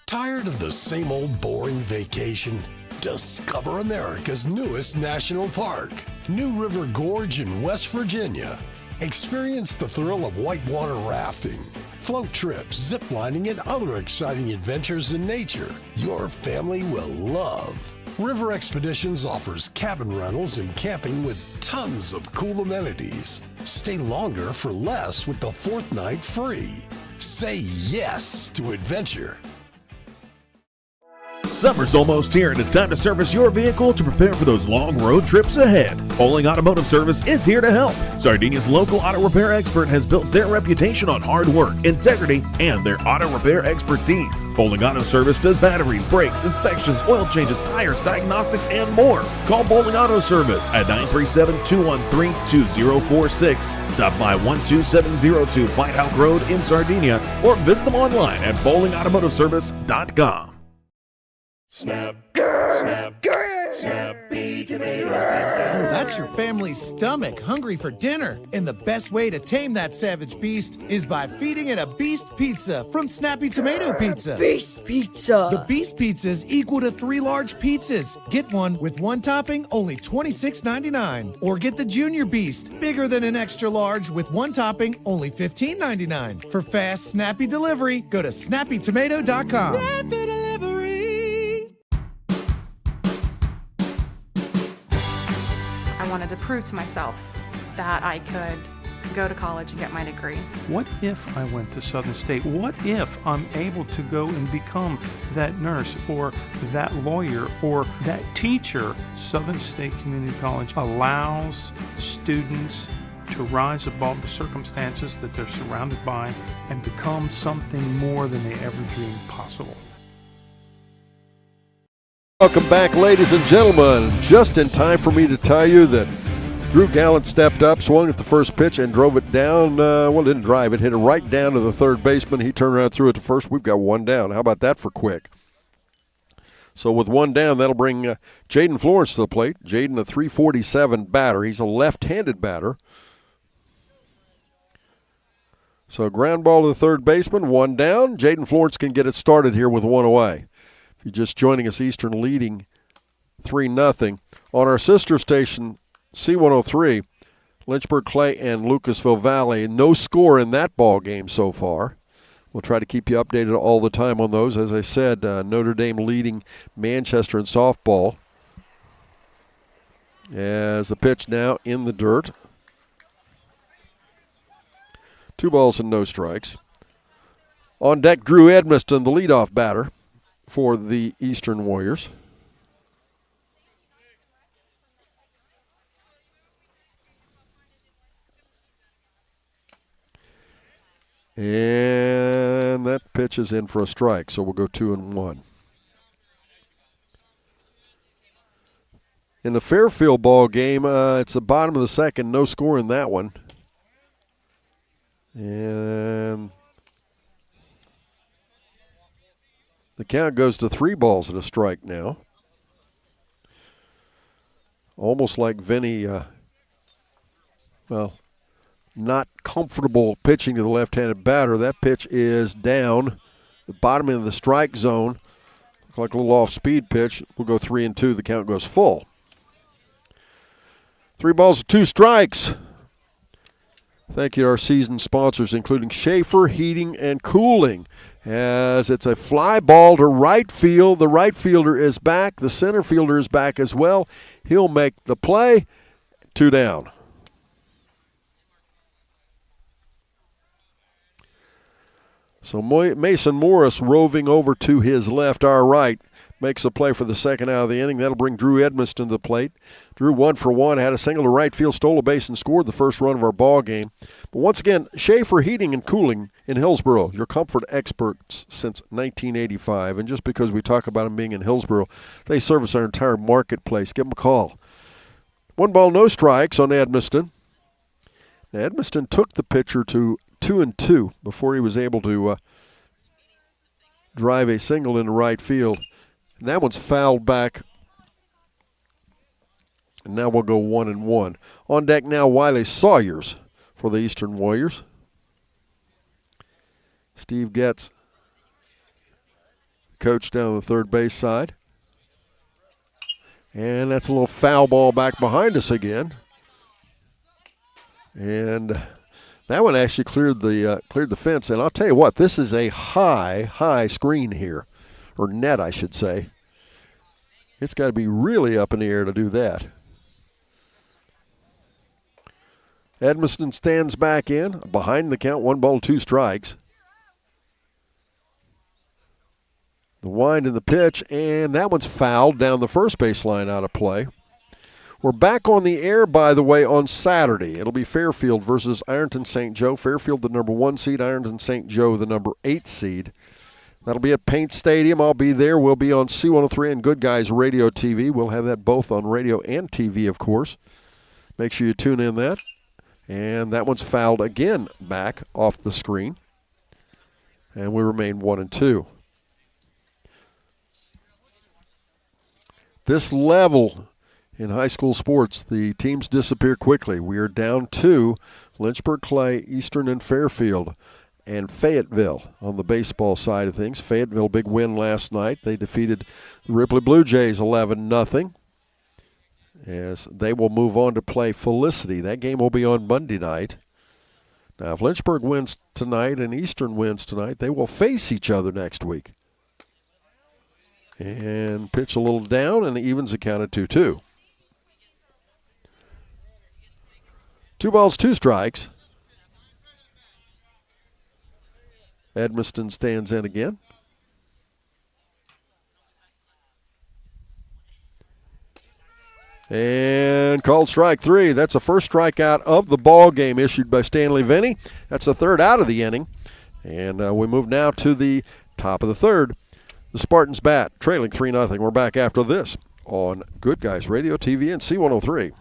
Tired of the same old boring vacation? Discover America's newest national park, New River Gorge in West Virginia. Experience the thrill of whitewater rafting, float trips, zip lining, and other exciting adventures in nature your family will love. River Expeditions offers cabin rentals and camping with tons of cool amenities. Stay longer for less with the 4th night free. Say yes to adventure. Summer's almost here, and it's time to service your vehicle to prepare for those long road trips ahead. Bowling Automotive Service is here to help. Sardinia's local auto repair expert has built their reputation on hard work, integrity, and their auto repair expertise. Bowling Auto Service does batteries, brakes, inspections, oil changes, tires, diagnostics, and more. Call Bowling Auto Service at 937-213-2046. Stop by 12702 White House Road in Sardinia, or visit them online at bowlingautomotiveservice.com. Snap, snap, Snappy Tomato Pizza. Oh, that's your family's stomach hungry for dinner. And the best way to tame that savage beast is by feeding it a Beast Pizza from Snappy Tomato Pizza. Beast Pizza. The Beast Pizza is equal to 3 large pizzas. Get one with 1 topping, only $26.99. Or get the Junior Beast, bigger than an extra large with 1 topping, only $15.99. For fast, snappy delivery, go to snappytomato.com. Snappy Delivery. I wanted to prove to myself that I could go to college and get my degree. What if I went to Southern State? What if I'm able to go and become that nurse or that lawyer or that teacher? Southern State Community College allows students to rise above the circumstances that they're surrounded by and become something more than they ever dreamed possible. Welcome back, ladies and gentlemen. Just in time for me to tell you that Drew Gallant stepped up, swung at the first pitch, and drove it down. Didn't drive it, hit it right down to the third baseman. He turned around and threw it to first. We've got 1 down. How about that for quick? So with 1 down, that'll bring Jaden Florence to the plate. Jaden, a .347 batter. He's a left-handed batter. So ground ball to the third baseman, 1 down. Jaden Florence can get it started here with 1 away. If you're just joining us, Eastern leading 3-0. On our sister station, C103, Lynchburg Clay and Lucasville Valley. No score in that ball game so far. We'll try to keep you updated all the time on those. As I said, Notre Dame leading Manchester in softball. As the pitch now in the dirt. 2 balls and no strikes. On deck, Drew Edmiston, the leadoff batter for the Eastern Warriors. And that pitch is in for a strike, so we'll go 2-1. In the Fairfield ball game, it's the bottom of the second, no score in that one. And the count goes to 3 balls and a strike now. Almost like Vinny, not comfortable pitching to the left-handed batter. That pitch is down, the bottom end of the strike zone. Looks like a little off-speed pitch. We'll go 3-2. The count goes full. 3 balls and 2 strikes. Thank you to our season sponsors, including Schaefer Heating and Cooling. As it's a fly ball to right field. The right fielder is back. The center fielder is back as well. He'll make the play. 2 down. So Mason Morris roving over to his left, our right, makes a play for the second out of the inning. That'll bring Drew Edmiston to the plate. Drew 1 for 1, had a single to right field, stole a base, and scored the first run of our ball game. But once again, Schaefer Heating and Cooling in Hillsboro, your comfort experts since 1985. And just because we talk about them being in Hillsboro, they service our entire marketplace. Give them a call. 1 ball, no strikes on Edmiston. Now, Edmiston took the pitcher to 2-2 before he was able to drive a single into right field. And that one's fouled back. And now we'll go 1-1. On deck now, Wiley Sawyers for the Eastern Warriors. Steve Getz, coach down the third base side. And that's a little foul ball back behind us again. And that one actually cleared the fence. And I'll tell you what, this is a high screen here. Or net, I should say. It's got to be really up in the air to do that. Edmiston stands back in, behind the count, 1 ball, 2 strikes. The wind in the pitch, and that one's fouled down the first baseline, out of play. We're back on the air, by the way, on Saturday. It'll be Fairfield versus Ironton St. Joe. Fairfield, the number 1 seed. Ironton St. Joe, the number 8 seed. That'll be at Paint Stadium. I'll be there. We'll be on C103 and Good Guys Radio TV. We'll have that both on radio and TV, of course. Make sure you tune in that. And that one's fouled again back off the screen. And we remain 1-2. This level in high school sports, the teams disappear quickly. We are down to Lynchburg Clay, Eastern, and Fairfield, and Fayetteville on the baseball side of things. Fayetteville, big win last night. They defeated the Ripley Blue Jays 11-0. As they will move on to play Felicity. That game will be on Monday night. Now, if Lynchburg wins tonight and Eastern wins tonight, they will face each other next week. And pitch a little down, and evens the count at 2-2. 2 balls, 2 strikes. Edmiston stands in again. And called strike 3. That's the first strikeout of the ball game issued by Stanley Vinny. That's the third out of the inning. And we move now to the top of the third. The Spartans bat, trailing 3-0. We're back after this on Good Guys Radio TV and C103.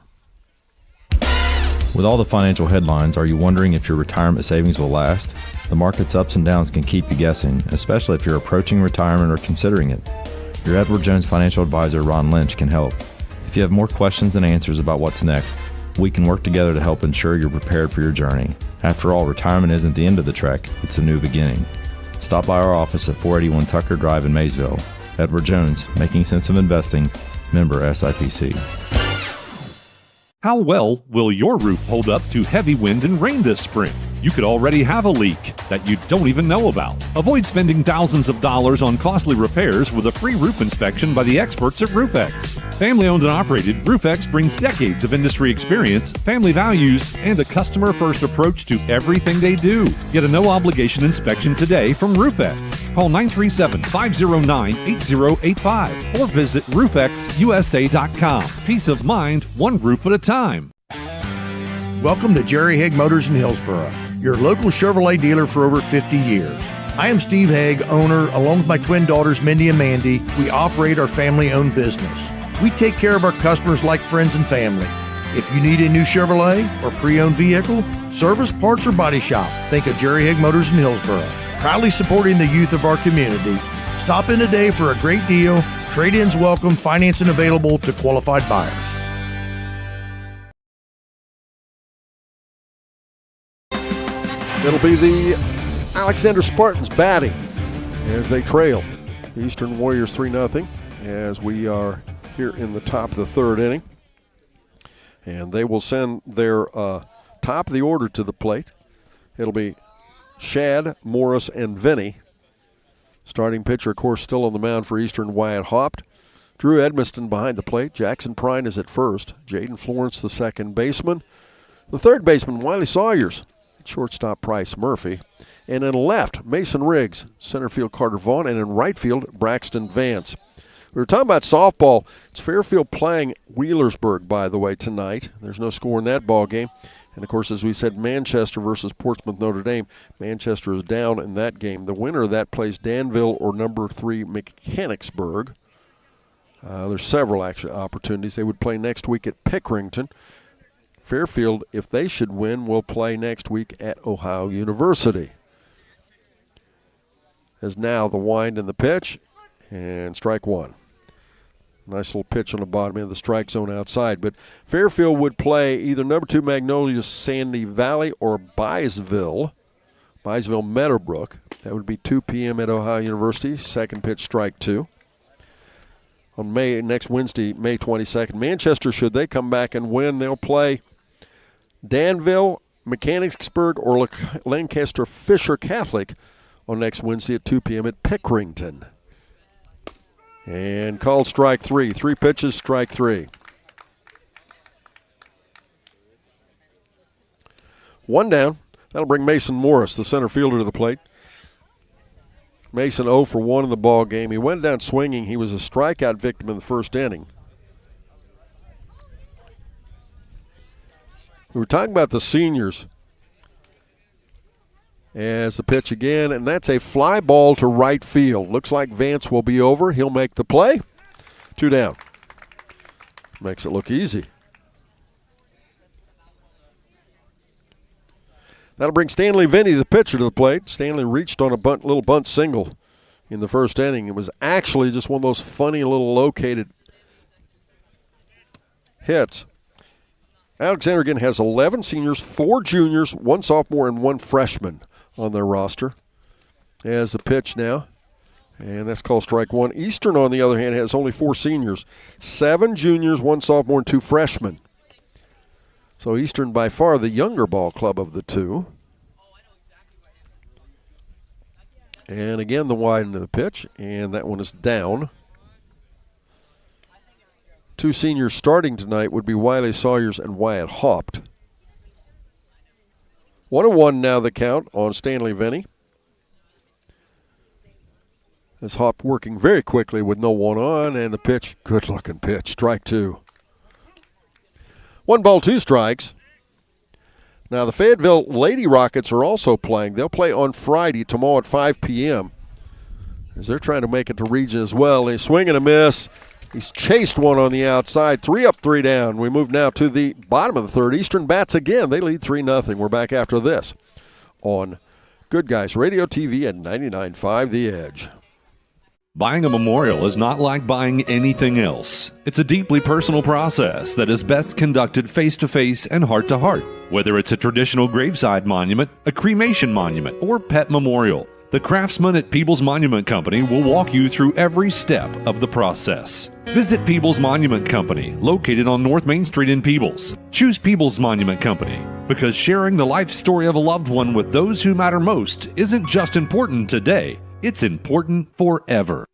With all the financial headlines, are you wondering if your retirement savings will last? The market's ups and downs can keep you guessing, especially if you're approaching retirement or considering it. Your Edward Jones financial advisor, Ron Lynch, can help. If you have more questions and answers about what's next, we can work together to help ensure you're prepared for your journey. After all, retirement isn't the end of the trek, it's a new beginning. Stop by our office at 481 Tucker Drive in Maysville. Edward Jones, making sense of investing, member SIPC. How well will your roof hold up to heavy wind and rain this spring? You could already have a leak that you don't even know about. Avoid spending thousands of dollars on costly repairs with a free roof inspection by the experts at RoofX. Family owned and operated, RoofX brings decades of industry experience, family values, and a customer-first approach to everything they do. Get a no-obligation inspection today from RoofX. Call 937-509-8085 or visit roofxusa.com. Peace of mind, one roof at a time. Welcome to Jerry Haig Motors in Hillsboro, your local Chevrolet dealer for over 50 years. I am Steve Haig, owner, along with my twin daughters, Mindy and Mandy. We operate our family-owned business. We take care of our customers like friends and family. If you need a new Chevrolet or pre-owned vehicle, service, parts, or body shop, think of Jerry Haig Motors in Hillsboro. Proudly supporting the youth of our community. Stop in today for a great deal. Trade-ins welcome, financing available to qualified buyers. It'll be the Alexander Spartans batting as they trail the Eastern Warriors 3-0 as we are here in the top of the third inning. And they will send their top of the order to the plate. It'll be Shad, Morris, and Vinny. Starting pitcher, of course, still on the mound for Eastern, Wyatt Haupt. Drew Edmiston behind the plate. Jackson Prine is at first. Jaden Florence, the second baseman. The third baseman, Wiley Sawyers. Shortstop, Price Murphy. And in left, Mason Riggs. Center field, Carter Vaughn. And in right field, Braxton Vance. We were talking about softball. It's Fairfield playing Wheelersburg, by the way, tonight. There's no score in that ball game. And, of course, as we said, Manchester versus Portsmouth Notre Dame. Manchester is down in that game. The winner of that plays Danville or number 3 Mechanicsburg. There's several actually opportunities. They would play next week at Pickerington. Fairfield, if they should win, will play next week at Ohio University. As now the wind and the pitch, and strike one. Nice little pitch on the bottom end of the strike zone outside. But Fairfield would play either number 2 Magnolia Sandy Valley or Byesville Meadowbrook. That would be 2 p.m. at Ohio University. Second pitch, strike 2. On next Wednesday, May 22nd, Manchester, should they come back and win, they'll play Danville, Mechanicsburg, or Lancaster Fisher Catholic on next Wednesday at 2 p.m. at Pickerington. And called strike 3. 3 pitches, strike 3. One down. That'll bring Mason Morris, the center fielder, to the plate. Mason 0 for 1 in the ball game. He went down swinging. He was a strikeout victim in the first inning. We were talking about the seniors. As the pitch again, and that's a fly ball to right field. Looks like Vance will be over. He'll make the play. 2 down. Makes it look easy. That'll bring Stanley Vinny, the pitcher, to the plate. Stanley reached on a little bunt single in the first inning. It was actually just one of those funny little located hits. Alexander again has 11 seniors, 4 juniors, 1 sophomore, and 1 freshman on their roster. As the pitch now, and that's called strike 1. Eastern, on the other hand, has only 4 seniors, 7 juniors, 1 sophomore, and 2 freshmen. So Eastern by far the younger ball club of the two. And again, the wide into the pitch, and that one is down. 2 seniors starting tonight would be Wiley Sawyers and Wyatt Haupt. 1-1 now the count on Stanley Vinny. As Haupt working very quickly with no one on, and the pitch, good looking pitch, strike 2. 1 ball, 2 strikes. Now the Fayetteville Lady Rockets are also playing. They'll play on Friday, tomorrow at 5 p.m. as they're trying to make it to region as well. They swing and a miss. He's chased one on the outside. 3 up, 3 down. We move now to the bottom of the third. Eastern bats again. They lead 3-0. We're back after this on Good Guys Radio TV at 99.5 The Edge. Buying a memorial is not like buying anything else. It's a deeply personal process that is best conducted face-to-face and heart-to-heart. Whether it's a traditional graveside monument, a cremation monument, or pet memorial, the craftsmen at Peebles Monument Company will walk you through every step of the process. Visit Peebles Monument Company, located on North Main Street in Peebles. Choose Peebles Monument Company because sharing the life story of a loved one with those who matter most isn't just important today, it's important forever.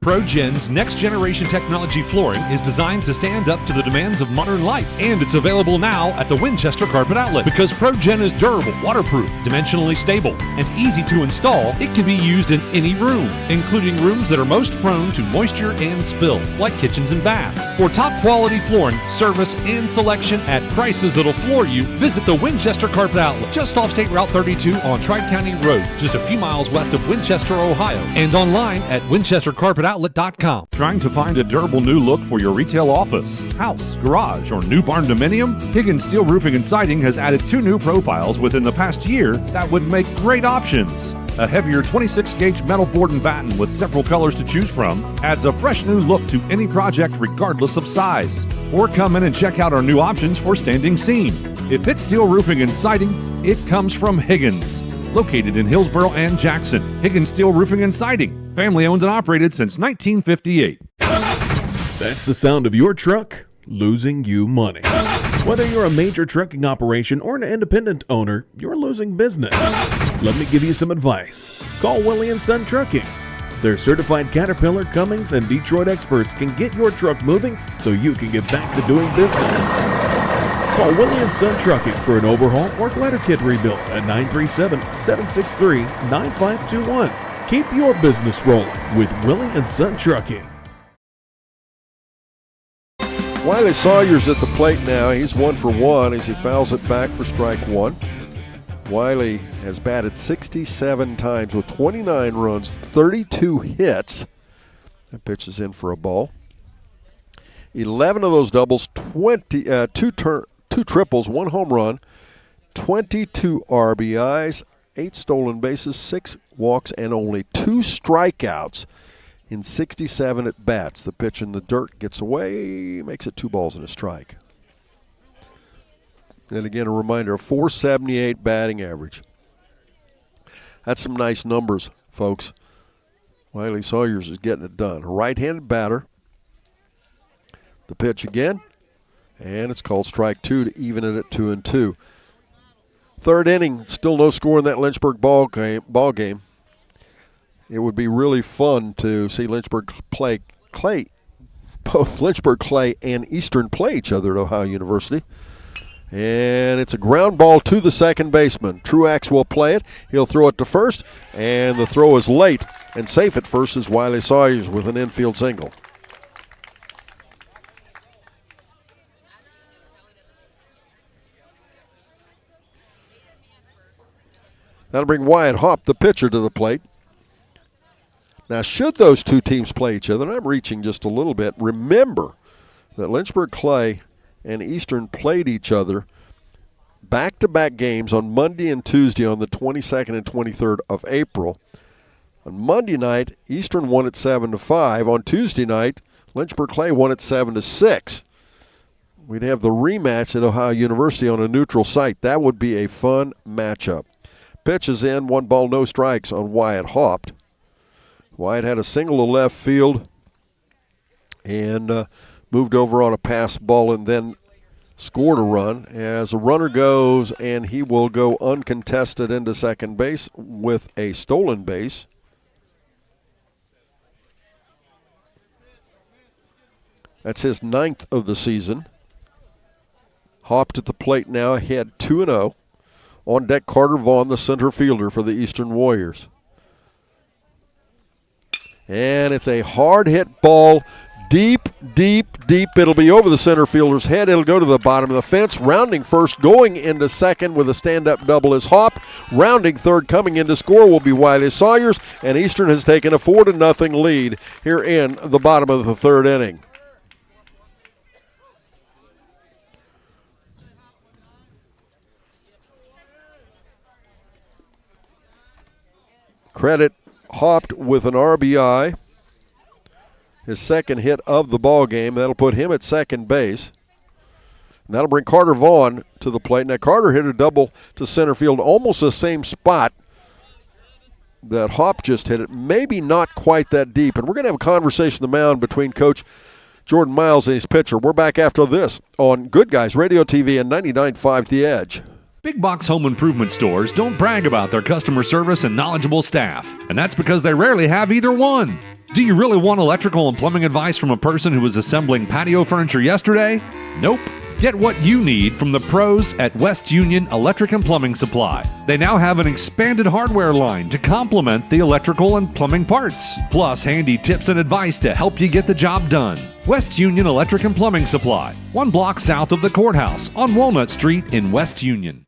ProGen's next-generation technology flooring is designed to stand up to the demands of modern life, and it's available now at the Winchester Carpet Outlet. Because ProGen is durable, waterproof, dimensionally stable, and easy to install, it can be used in any room, including rooms that are most prone to moisture and spills, like kitchens and baths. For top-quality flooring, service, and selection at prices that'll floor you, visit the Winchester Carpet Outlet, just off State Route 32 on Tri-County Road, just a few miles west of Winchester, Ohio, and online at winchestercarpetoutlet.com. Trying to find a durable new look for your retail office, house, garage, or new barn dominium? Higgins Steel Roofing and Siding has added 2 new profiles within the past year that would make great options. A heavier 26-gauge metal board and batten with several colors to choose from adds a fresh new look to any project regardless of size. Or come in and check out our new options for standing seam. If it's steel roofing and siding, it comes from Higgins. Located in Hillsboro and Jackson, Higgins Steel Roofing and Siding. Family owned and operated since 1958. That's the sound of your truck losing you money. Whether you're a major trucking operation or an independent owner, you're losing business. Let me give you some advice. Call Willie & Son Trucking. Their certified Caterpillar, Cummins, and Detroit experts can get your truck moving so you can get back to doing business. Call Willie & Son Trucking for an overhaul or glider kit rebuild at 937-763-9521. Keep your business rolling with Willie & Son Trucking. Wiley Sawyer's at the plate now. He's 1 for 1 as he fouls it back for strike 1. Wiley has batted 67 times with 29 runs, 32 hits. That pitch is in for a ball. 11 of those doubles, 2 triples, 1 home run, 22 RBIs, 8 stolen bases, 6 walks, and only 2 strikeouts in 67 at bats. The pitch in the dirt gets away, makes it 2 balls and a strike. And again, a reminder, a .478 batting average. That's some nice numbers, folks. Wiley Sawyers is getting it done. A right-handed batter. The pitch again, and it's called strike 2 to even it at 2-2. Third inning, still no score in that Lynchburg ball game. It would be really fun to see Lynchburg play Clay, both Lynchburg Clay and Eastern play each other at Ohio University. And it's a ground ball to the second baseman. Truax will play it. He'll throw it to first, and the throw is late. And safe at first is Wiley Sawyers with an infield single. That'll bring Wyatt Hopp, the pitcher, to the plate. Now, should those two teams play each other, and I'm reaching just a little bit, remember that Lynchburg Clay and Eastern played each other back-to-back games on Monday and Tuesday on the 22nd and 23rd of April. On Monday night, Eastern won at 7-5. On Tuesday night, Lynchburg Clay won at 7-6. We'd have the rematch at Ohio University on a neutral site. That would be a fun matchup. Pitch is in, 1 ball, no strikes on Wyatt Hopp. Wyatt had a single to left field and moved over on a pass ball and then scored a run as a runner goes, and he will go uncontested into second base with a stolen base. That's his 9th of the season. Hopped at the plate now, ahead 2-0. On deck, Carter Vaughn, the center fielder for the Eastern Warriors. And it's a hard hit ball, deep, deep, deep. It'll be over the center fielder's head. It'll go to the bottom of the fence. Rounding first, going into second with a stand-up double is Hopp. Rounding third, coming in to score will be Wiley Sawyers. And Eastern has taken a 4-0 lead here in the bottom of the third inning. Credit Hopped with an RBI, his second hit of the ball game. That'll put him at second base. And that'll bring Carter Vaughn to the plate. Now, Carter hit a double to center field, almost the same spot that Hopp just hit it. Maybe not quite that deep. And we're going to have a conversation on the mound between Coach Jordan Miles and his pitcher. We're back after this on Good Guys Radio TV and 99.5 The Edge. Big box home improvement stores don't brag about their customer service and knowledgeable staff, and that's because they rarely have either one. Do you really want electrical and plumbing advice from a person who was assembling patio furniture yesterday? Nope. Get what you need from the pros at West Union Electric and Plumbing Supply. They now have an expanded hardware line to complement the electrical and plumbing parts, plus handy tips and advice to help you get the job done. West Union Electric and Plumbing Supply, 1 block south of the courthouse on Walnut Street in West Union.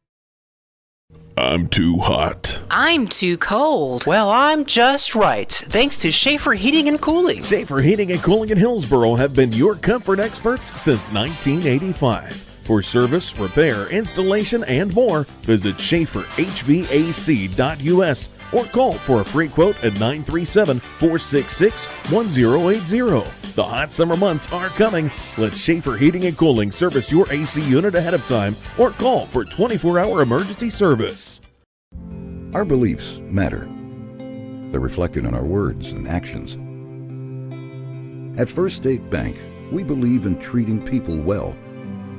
I'm too hot. I'm too cold. Well, I'm just right, thanks to Schaefer Heating and Cooling. Schaefer Heating and Cooling in Hillsboro have been your comfort experts since 1985. For service, repair, installation, and more, visit SchaeferHVAC.us or call for a free quote at 937-466-1080. The hot summer months are coming. Let Schaefer Heating and Cooling service your AC unit ahead of time or call for 24-hour emergency service. Our beliefs matter. They're reflected in our words and actions. At First State Bank, we believe in treating people well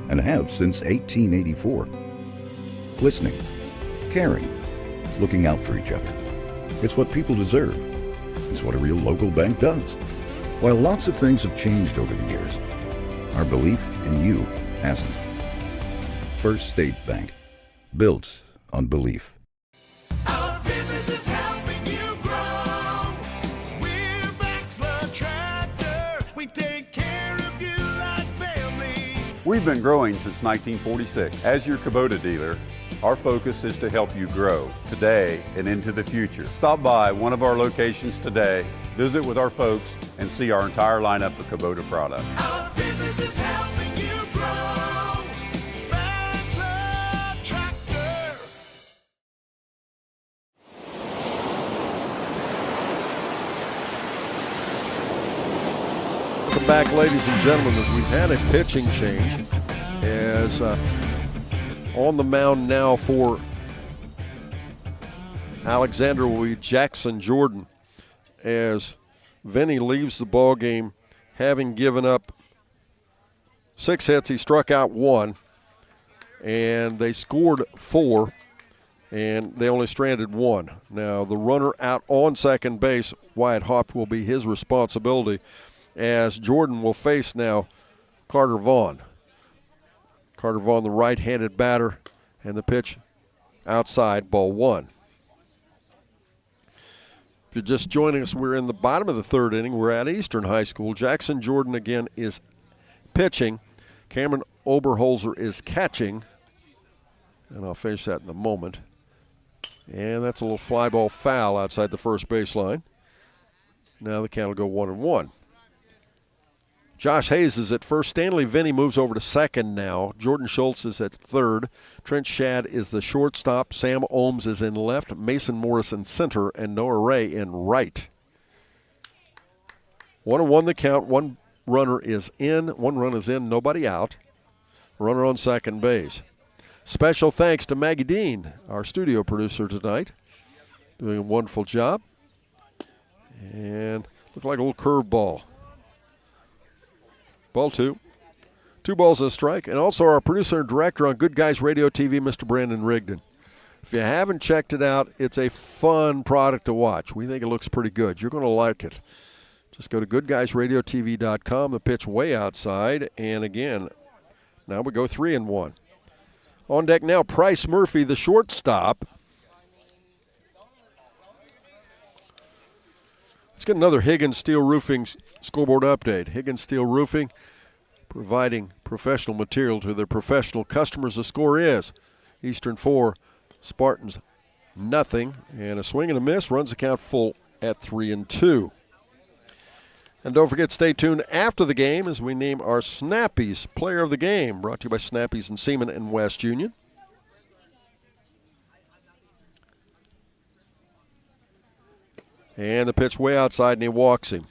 and have since 1884. Listening, caring, looking out for each other. It's what people deserve. It's what a real local bank does. While lots of things have changed over the years, our belief in you hasn't. First State Bank, built on belief. Our business is helping you grow. We're Baxler Tractor. We take care of you like family. We've been growing since 1946. As your Kubota dealer, our focus is to help you grow today and into the future. Stop by one of our locations today, visit with our folks, and see our entire lineup of Kubota products. Our business is helping you grow. Baxter Tractor. Welcome back, ladies and gentlemen, as we've had a pitching change. As on the mound now for Alexander will be Jackson Jordan, as Vinny leaves the ball game having given up 6 hits. He struck out 1, and they scored 4, and they only stranded 1. Now the runner out on second base, Wyatt Hopp, will be his responsibility, as Jordan will face now Carter Vaughn. Carter Vaughn, the right-handed batter, and the pitch outside, ball one. If you're just joining us, we're in the bottom of the third inning. We're at Eastern High School. Jackson Jordan again is pitching. Cameron Oberholzer is catching. And I'll finish that in a moment. And that's a little fly ball foul outside the first baseline. Now the count will go 1-1. Josh Hayes is at first. Stanley Vinny moves over to second now. Jordan Schultz is at third. Trent Shad is the shortstop. Sam Ohms is in left. Mason Morris in center. And Noah Ray in right. 1-1 the count. One runner is in. One run is in. Nobody out. Runner on second base. Special thanks to Maggie Dean, our studio producer tonight. Doing a wonderful job. And looked like a little curveball. Ball two. 2 balls and a strike. And also our producer and director on Good Guys Radio TV, Mr. Brandon Rigdon. If you haven't checked it out, it's a fun product to watch. We think it looks pretty good. You're going to like it. Just go to goodguysradiotv.com. The pitch way outside. And again, now we go 3-1. On deck now, Price Murphy, the shortstop. Let's get another Higgins Steel Roofing scoreboard update. Higgins Steel Roofing providing professional material to their professional customers. The score is Eastern 4, Spartans nothing. And a swing and a miss runs the count full at 3-2. And don't forget, stay tuned after the game as we name our Snappies Player of the Game, brought to you by Snappies and Seaman and West Union. And the pitch way outside, and he walks him.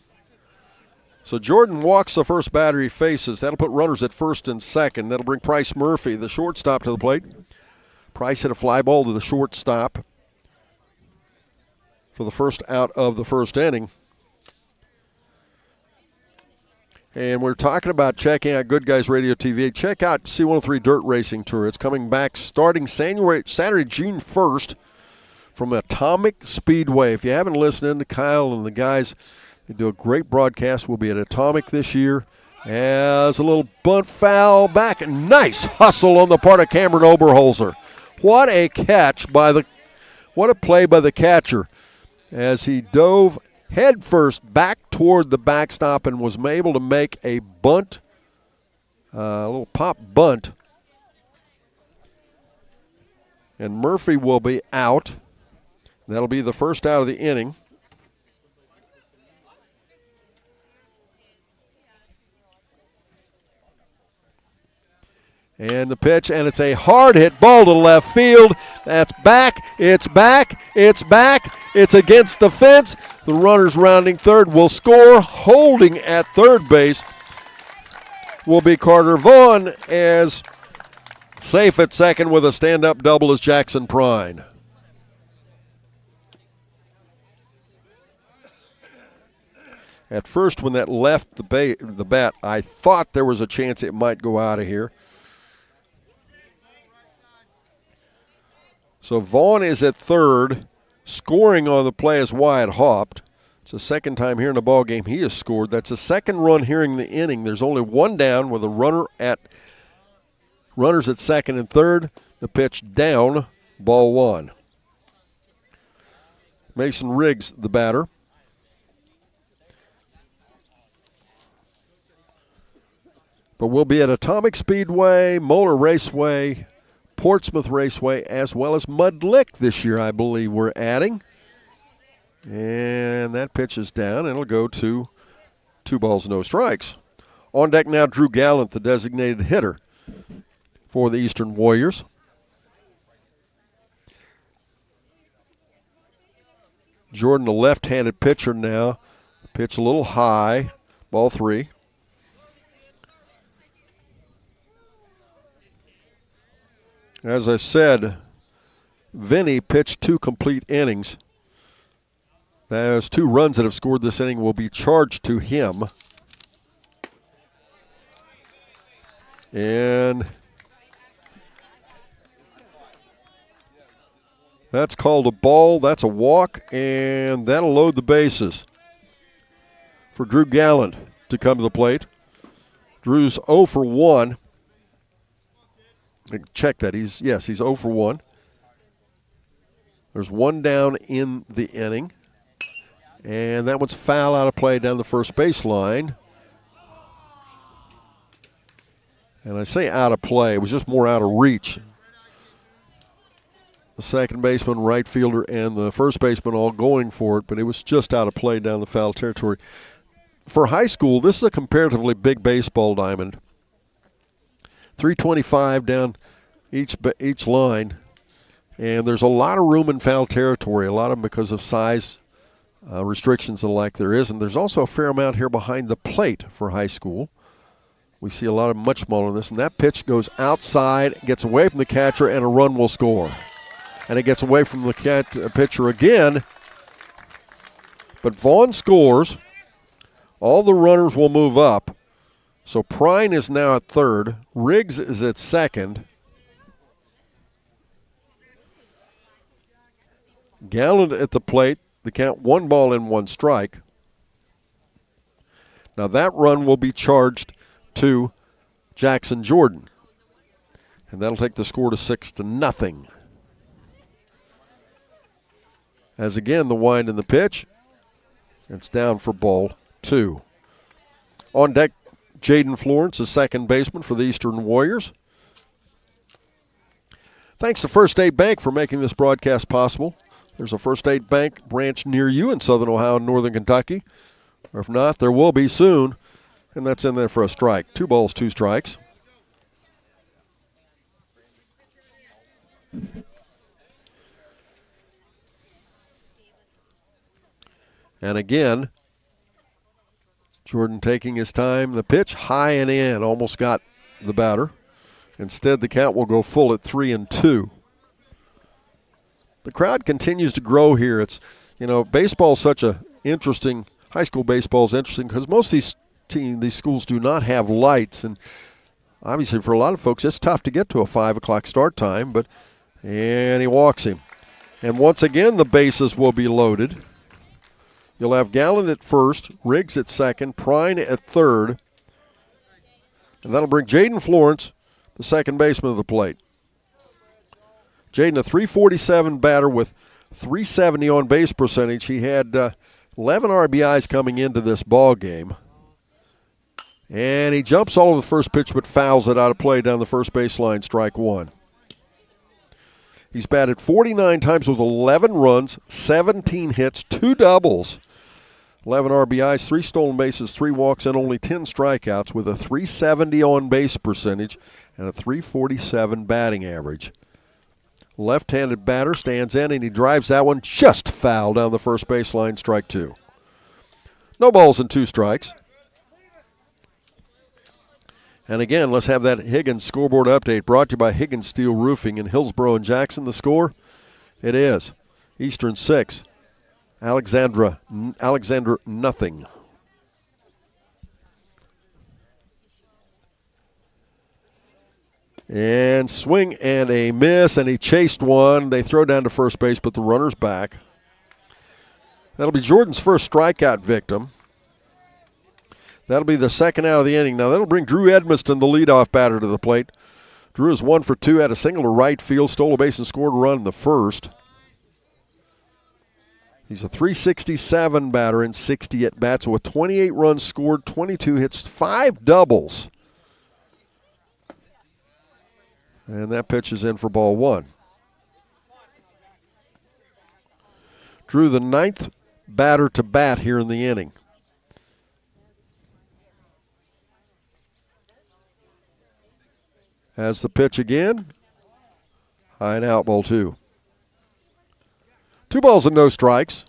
So Jordan walks the first batter he faces. That'll put runners at first and second. That'll bring Price Murphy, the shortstop, to the plate. Price hit a fly ball to the shortstop for the first out of the first inning. And we're talking about checking out Good Guys Radio TV. Check out C103 Dirt Racing Tour. It's coming back starting Saturday, June 1st from Atomic Speedway. If you haven't listened to Kyle and the guys, they do a great broadcast. We'll be at Atomic this year. As a little bunt foul back. And nice hustle on the part of Cameron Oberholzer. What a catch what a play by the catcher as he dove head first back toward the backstop and was able to make a bunt, a little pop bunt. And Murphy will be out. That'll be the first out of the inning. And the pitch, and it's a hard hit ball to left field. That's back, it's back, it's back. It's against the fence. The runners rounding third will score. Holding at third base will be Carter Vaughn, as safe at second with a stand-up double is Jackson Prine. At first, when that left the bat, I thought there was a chance it might go out of here. So Vaughn is at third. Scoring on the play is Wyatt Haupt. It's the second time here in the ball game he has scored. That's the second run here in the inning. There's only one down with a runners at second and third. The pitch down, ball one. Mason Riggs, the batter. But we'll be at Atomic Speedway, Moeller Raceway, Portsmouth Raceway, as well as Mud Lick this year, I believe we're adding. And that pitch is down, and it'll go to 2 balls, no strikes. On deck now, Drew Gallant, the designated hitter for the Eastern Warriors. Jordan, the left-handed pitcher now. Pitch a little high, ball 3. As I said, Vinny pitched 2 complete innings. Those 2 runs that have scored this inning will be charged to him. And that's called a ball. That's a walk, and that'll load the bases for Drew Gallant to come to the plate. Drew's 0 for 1. Check that. He's 0 for 1. There's one down in the inning. And that one's foul out of play down the first baseline. And I say out of play, it was just more out of reach. The second baseman, right fielder, and the first baseman all going for it, but it was just out of play down the foul territory. For high school, this is a comparatively big baseball diamond. 325 down each line. And there's a lot of room in foul territory, a lot of them because of size restrictions and the like there is. And there's also a fair amount here behind the plate for high school. We see a lot of much smaller than this. And that pitch goes outside, gets away from the catcher, and a run will score. And it gets away from the pitcher again. But Vaughn scores. All the runners will move up. So Prine is now at third. Riggs is at second. Gallant at the plate. The count 1 ball and 1 strike. Now that run will be charged to Jackson Jordan. And that'll take the score to 6-0. As again, the wind in the pitch. It's down for ball 2. On deck, Jaden Florence, the second baseman for the Eastern Warriors. Thanks to First State Bank for making this broadcast possible. There's a First State Bank branch near you in Southern Ohio and Northern Kentucky. Or if not, there will be soon. And that's in there for a strike. 2 balls, 2 strikes. And again, Jordan taking his time. The pitch high and in, almost got the batter. Instead, the count will go full at 3-2. The crowd continues to grow here. It's, baseball is such a interesting, high school baseball is interesting because most of these schools do not have lights. And obviously for a lot of folks, it's tough to get to a 5 o'clock start time. And he walks him. And once again, the bases will be loaded. You'll have Gallant at first, Riggs at second, Prine at third. And that'll bring Jaden Florence, the second baseman, to the plate. Jaden, a .347 batter with .370 on base percentage. He had 11 RBIs coming into this ball game. And he jumps all over the first pitch but fouls it out of play down the first baseline, strike 1. He's batted 49 times with 11 runs, 17 hits, 2 doubles. 11 RBIs, 3 stolen bases, 3 walks, and only 10 strikeouts with a .370 on-base percentage and a .347 batting average. Left-handed batter stands in, and he drives that one just foul down the first baseline, strike 2. No balls and 2 strikes. And again, let's have that Higgins scoreboard update brought to you by Higgins Steel Roofing in Hillsboro and Jackson. The score, it is Eastern 6. Alexander nothing. And swing and a miss, and he chased one. They throw down to first base, but the runner's back. That'll be Jordan's first strikeout victim. That'll be the second out of the inning. Now that'll bring Drew Edmiston, the leadoff batter, to the plate. Drew is 1 for 2, had a single to right field, stole a base and scored a run in the first. He's a .367 batter in 60 at-bats with 28 runs scored, 22 hits, 5 doubles. And that pitch is in for ball 1. Drew, the 9th batter to bat here in the inning. Has the pitch again. High and out, ball 2. 2 balls and no strikes.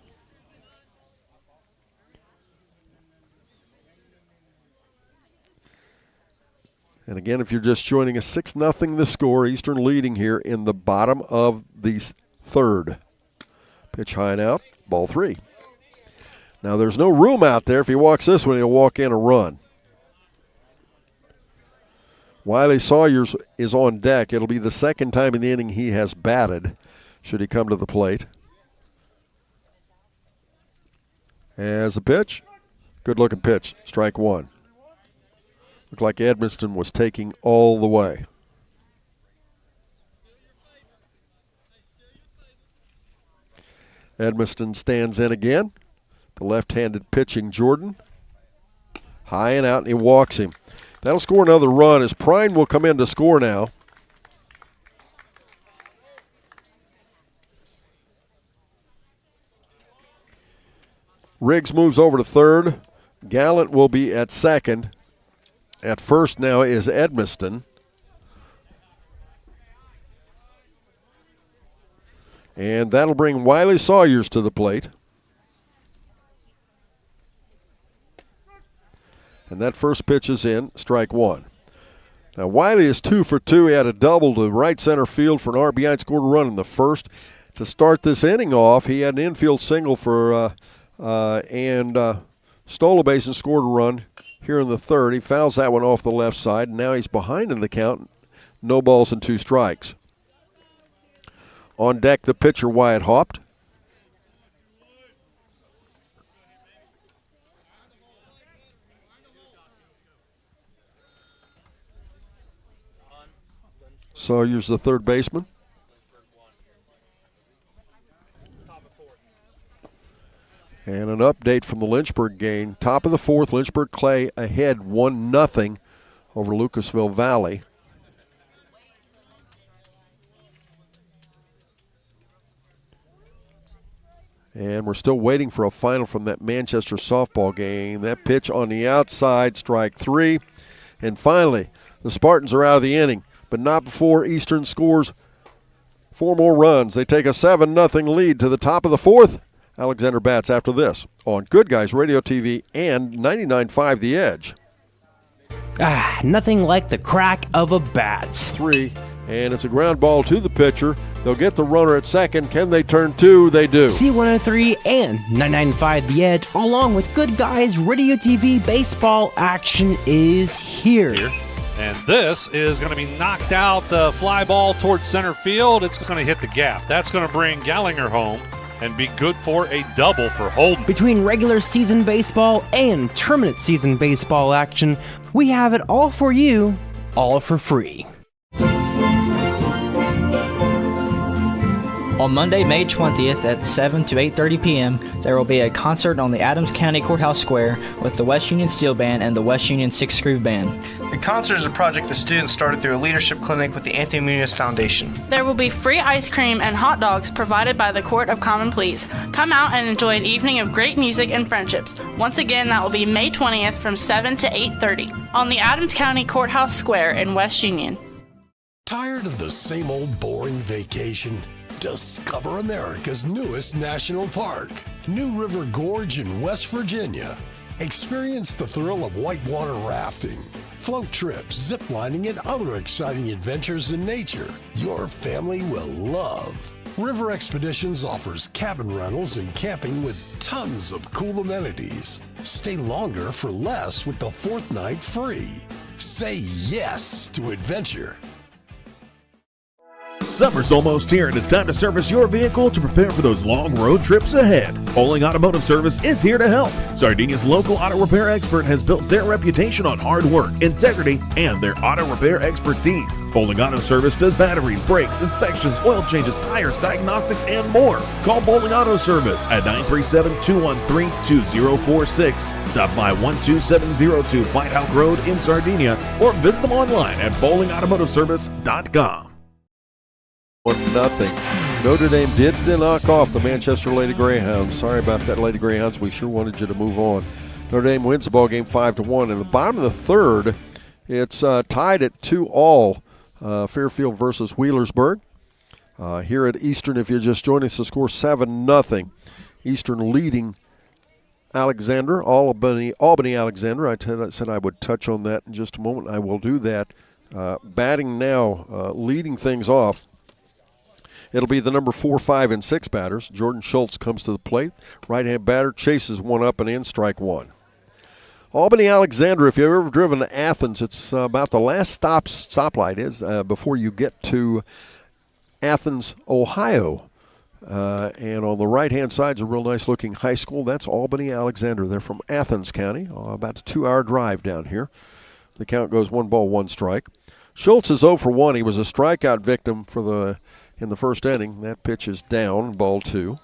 And again, if you're just joining us, 6-0 the score. Eastern leading here in the bottom of the third. Pitch high and out, ball 3. Now there's no room out there. If he walks this one, he'll walk in a run. Wiley Sawyers is on deck. It'll be the second time in the inning he has batted, should he come to the plate. As a pitch, good-looking pitch, strike 1. Looked like Edmiston was taking all the way. Edmiston stands in again. The left-handed pitching Jordan. High and out, and he walks him. That'll score another run as Prine will come in to score now. Riggs moves over to third. Gallant will be at second. At first now is Edmiston. And that'll bring Wiley Sawyers to the plate. And that first pitch is in, strike one. Now Wiley is 2 for 2. He had a double to right center field for an RBI and scored a run in the first. To start this inning off, he had an infield single for stole a base and scored a run here in the third. He fouls that one off the left side, and now he's behind in the count. No balls and 2 strikes. On deck, the pitcher, Wyatt Haupt. Sawyer's the third baseman. And an update from the Lynchburg game. Top of the fourth, Lynchburg Clay ahead 1-0 over Lucasville Valley. And we're still waiting for a final from that Manchester softball game. That pitch on the outside, strike 3. And finally, the Spartans are out of the inning, but not before Eastern scores 4 more runs. They take a 7-0 lead to the top of the fourth. Alexander bats after this on Good Guys Radio TV and 99.5 The Edge. Nothing like the crack of a bat. 3, and it's a ground ball to the pitcher. They'll get the runner at second. Can they turn 2? They do. C103 and 995 The Edge, along with Good Guys Radio TV baseball action is here. And this is going to be knocked out, fly ball towards center field. It's going to hit the gap. That's going to bring Gallinger home and be good for a double for Holden. Between regular season baseball and tournament season baseball action, we have it all for you, all for free. On Monday, May 20th at 7 to 8:30 p.m., there will be a concert on the Adams County Courthouse Square with the West Union Steel Band and the West Union Six Groove Band. The concert is a project the students started through a leadership clinic with the Anthony Muniz Foundation. There will be free ice cream and hot dogs provided by the Court of Common Pleas. Come out and enjoy an evening of great music and friendships. Once again, that will be May 20th from 7 to 8:30 on the Adams County Courthouse Square in West Union. Tired of the same old boring vacation? Discover America's newest national park, New River Gorge in West Virginia. Experience the thrill of whitewater rafting, float trips, zip lining, and other exciting adventures in nature your family will love. River Expeditions offers cabin rentals and camping with tons of cool amenities. Stay longer for less with the 4th night free. Say yes to adventure. Summer's almost here, and it's time to service your vehicle to prepare for those long road trips ahead. Bowling Automotive Service is here to help. Sardinia's local auto repair expert has built their reputation on hard work, integrity, and their auto repair expertise. Bowling Auto Service does batteries, brakes, inspections, oil changes, tires, diagnostics, and more. Call Bowling Auto Service at 937-213-2046. Stop by 12702 White House Road in Sardinia, or visit them online at bowlingautomotiveservice.com. 1-0. Notre Dame did knock off the Manchester Lady Greyhounds. Sorry about that, Lady Greyhounds. We sure wanted you to move on. Notre Dame wins the ball game 5-1. In the bottom of the third, it's tied at 2-all. Fairfield versus Wheelersburg. Here at Eastern, if you just joined us, the score 7-0. Eastern leading Alexander, Albany Alexander. I said I would touch on that in just a moment. I will do that. Batting now, leading things off. It'll be the number 4, 5, and 6 batters. Jordan Schultz comes to the plate. Right-hand batter chases one up and in, strike 1. Albany Alexander, if you've ever driven to Athens, it's about the last stoplight is before you get to Athens, Ohio. And on the right-hand side is a real nice-looking high school. That's Albany Alexander. They're from Athens County, about a 2-hour drive down here. The count goes 1 ball, 1 strike. Schultz is 0 for 1. He was a strikeout victim in the first inning. That pitch is down, ball 2.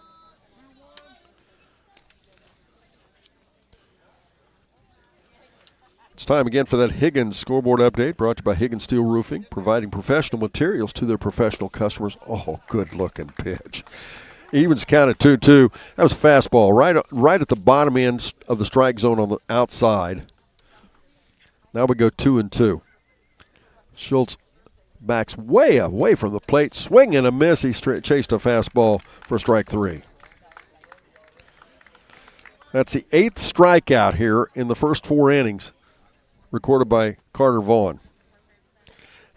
time again for that Higgins scoreboard update, brought to you by Higgins Steel Roofing, providing professional materials to their professional customers. Oh, good-looking pitch. Evens count at 2-2. That was a fastball right at the bottom end of the strike zone on the outside. Now we go 2-2. Schultz backs way away from the plate. Swing and a miss. He chased a fastball for strike 3. That's the 8th strikeout here in the first 4 innings, recorded by Carter Vaughn.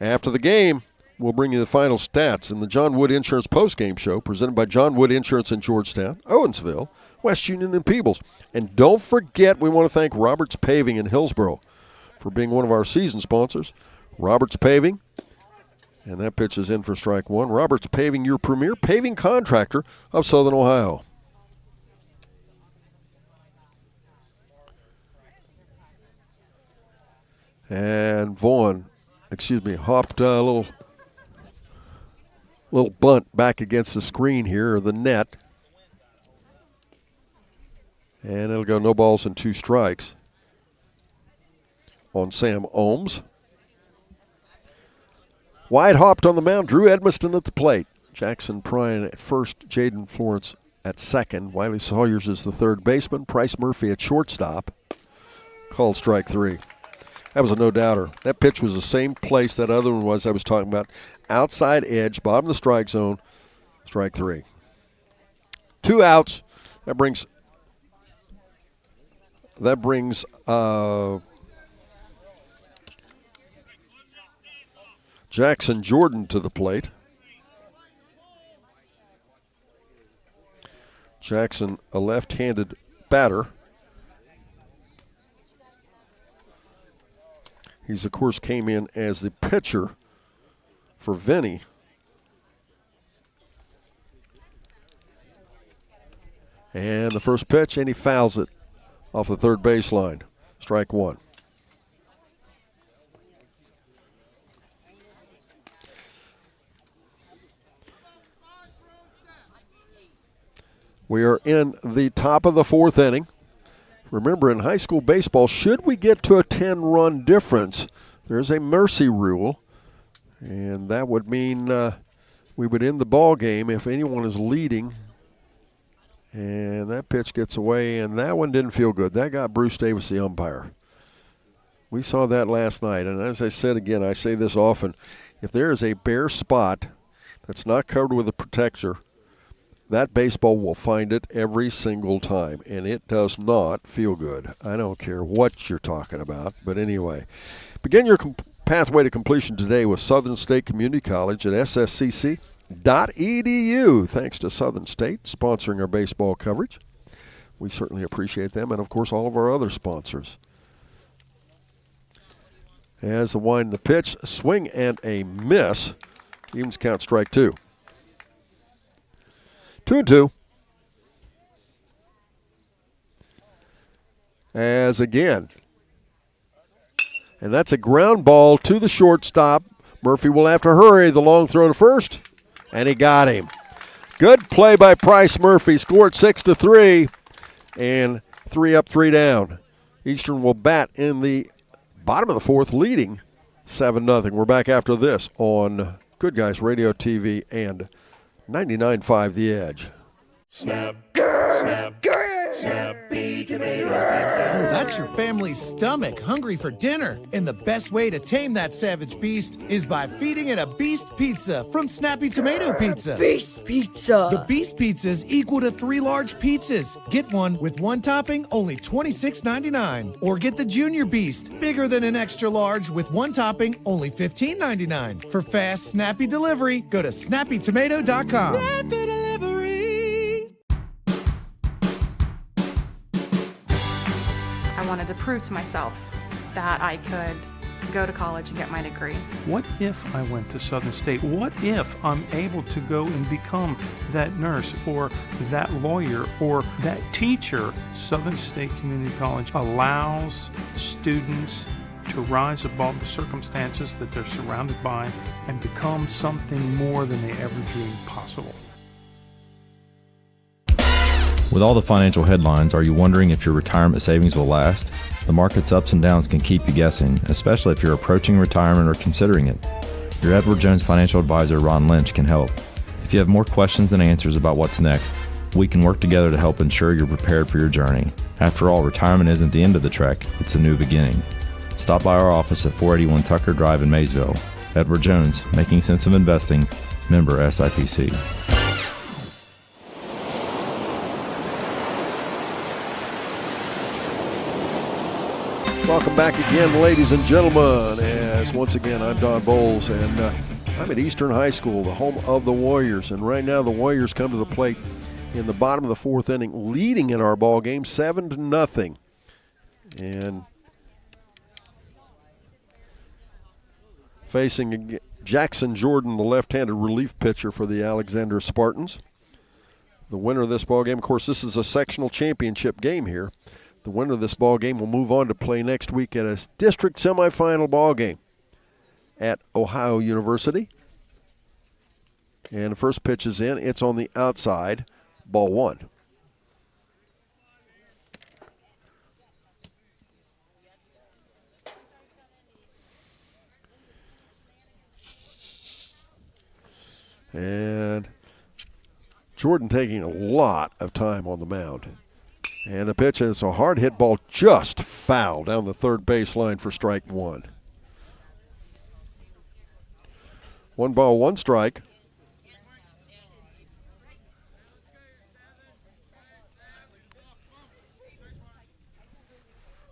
After the game, we'll bring you the final stats in the John Wood Insurance postgame show, presented by John Wood Insurance in Georgetown, Owensville, West Union, and Peebles. And don't forget, we want to thank Roberts Paving in Hillsboro for being one of our season sponsors. Roberts Paving, and that pitch is in for strike 1. Roberts Paving, your premier paving contractor of Southern Ohio. And Vaughn, hopped a little bunt back against the screen here, or the net. And it'll go no balls and 2 strikes on Sam Ohms. Wide hopped on the mound, Drew Edmiston at the plate. Jackson Prine at first, Jaden Florence at second. Wiley Sawyers is the third baseman. Price Murphy at shortstop. Called strike 3. That was a no-doubter. That pitch was the same place that other one was I was talking about. Outside edge, bottom of the strike zone, strike 3. 2 outs. That brings Jackson Jordan to the plate. Jackson, a left-handed batter. He's, of course, came in as the pitcher for Vinny. And the first pitch, and he fouls it off the third baseline. Strike 1. We are in the top of the 4th inning. Remember, in high school baseball, should we get to a 10-run difference, there's a mercy rule, and that would mean we would end the ball game if anyone is leading. And that pitch gets away, and that one didn't feel good. That got Bruce Davis, the umpire. We saw that last night, and as I said again, I say this often, if there is a bare spot that's not covered with a protector, that baseball will find it every single time, and it does not feel good. I don't care what you're talking about, but anyway. Begin your pathway to completion today with Southern State Community College at sscc.edu. Thanks to Southern State sponsoring our baseball coverage. We certainly appreciate them, and, of course, all of our other sponsors. As the wind, the pitch, swing and a miss. Evens count, strike 2. 2-2. As again. And that's a ground ball to the shortstop. Murphy will have to hurry. The long throw to first. And he got him. Good play by Price Murphy. Scored 6-3. And 3 up, 3 down. Eastern will bat in the bottom of the 4th, leading 7-0. We're back after this on Good Guys Radio TV and 99.5 The Edge. Snap, snap, Snappy Tomato Pizza. Oh, that's your family's stomach hungry for dinner. And the best way to tame that savage beast is by feeding it a Beast Pizza from Snappy Tomato Pizza. Beast Pizza. The Beast Pizza is equal to 3 large pizzas. Get one with 1 topping, only $26.99. Or get the Junior Beast, bigger than an extra large with 1 topping, only $15.99. For fast, snappy delivery, go to snappytomato.com. Snappy delivery. I wanted to prove to myself that I could go to college and get my degree. What if I went to Southern State? What if I'm able to go and become that nurse or that lawyer or that teacher? Southern State Community College allows students to rise above the circumstances that they're surrounded by and become something more than they ever dreamed possible. With all the financial headlines, are you wondering if your retirement savings will last? The market's ups and downs can keep you guessing, especially if you're approaching retirement or considering it. Your Edward Jones financial advisor, Ron Lynch, can help. If you have more questions than answers about what's next, we can work together to help ensure you're prepared for your journey. After all, retirement isn't the end of the trek, it's a new beginning. Stop by our office at 481 Tucker Drive in Maysville. Edward Jones, Making Sense of Investing, member SIPC. Welcome back again, ladies and gentlemen, as once again I'm Don Bowles, and I'm at Eastern High School, the home of the Warriors, and right now the Warriors come to the plate in the bottom of the fourth inning, leading in our ball game 7-0. And facing Jackson Jordan, the left-handed relief pitcher for the Alexander Spartans. The winner of this ball game, of course, this is a sectional championship game here. The winner of this ball game will move on to play next week at a district semifinal ball game at Ohio University. And the first pitch is in. It's on the outside, ball one. And Jordan taking a lot of time on the mound. And the pitch is a hard hit ball, just foul down the third baseline for strike one. 1 ball, 1 strike.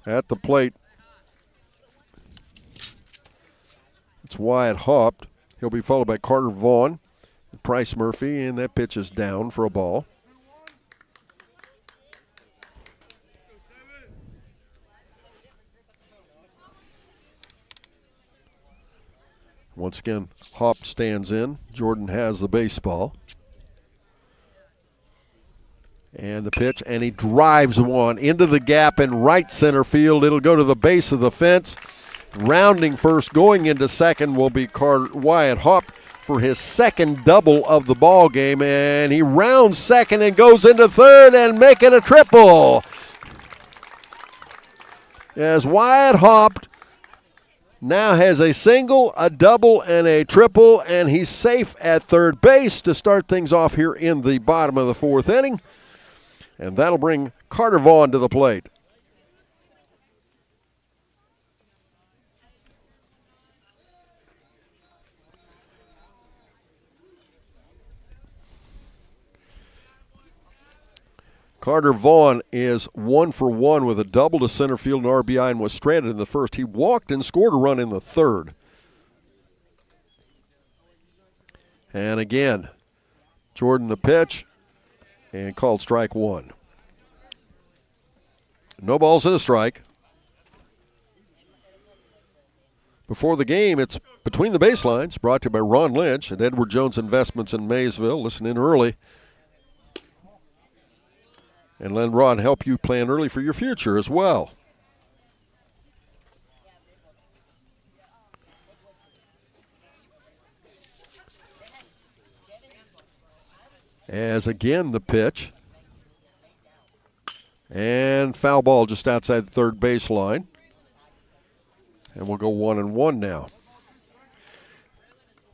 At the plate, it's Wyatt Haupt. He'll be followed by Carter Vaughn and Price Murphy, and that pitch is down for a ball. Once again, Haupt stands in. Jordan has the baseball. And the pitch, and he drives one into the gap in right center field. It'll go to the base of the fence. Rounding first, going into second will be Wyatt Haupt for his second double of the ball game. And he rounds second and goes into third and making a triple. As Wyatt Haupt now has a single, a double, and a triple, and he's safe at third base to start things off here in the bottom of the fourth inning. And that'll bring Carter Vaughn to the plate. Carter Vaughn is 1 for 1 with a double to center field and RBI and was stranded in the first. He walked and scored a run in the third. And again, Jordan the pitch and called strike one. No balls and a strike. Before the game, it's Between the Baselines, brought to you by Ron Lynch at Edward Jones Investments in Maysville. Listen in early. And let Ron help you plan early for your future as well. As again the pitch. And foul ball just outside the third baseline. And we'll go 1-1 now.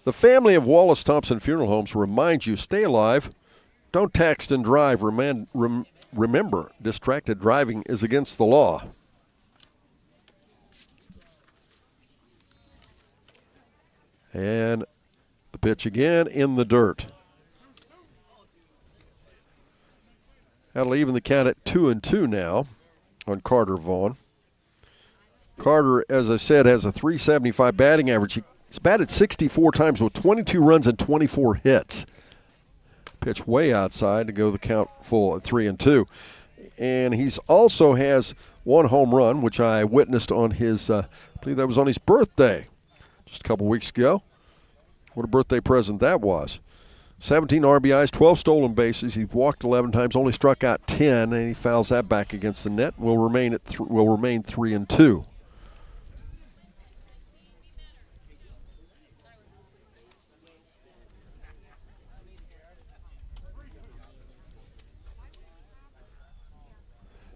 The family of Wallace Thompson Funeral Homes reminds you, stay alive. Don't text and drive. Remember, distracted driving is against the law. And the pitch again in the dirt. That'll even the count at 2-2 now on Carter Vaughn. Carter, as I said, has a .375 batting average. He's batted 64 times with 22 runs and 24 hits. Pitch way outside to go the count full at 3-2. And he's also has 1 home run, which I witnessed on his, I believe that was on his birthday just a couple weeks ago. What a birthday present that was. 17 RBIs, 12 stolen bases. He walked 11 times, only struck out 10, and he fouls that back against the net. Will remain 3-2.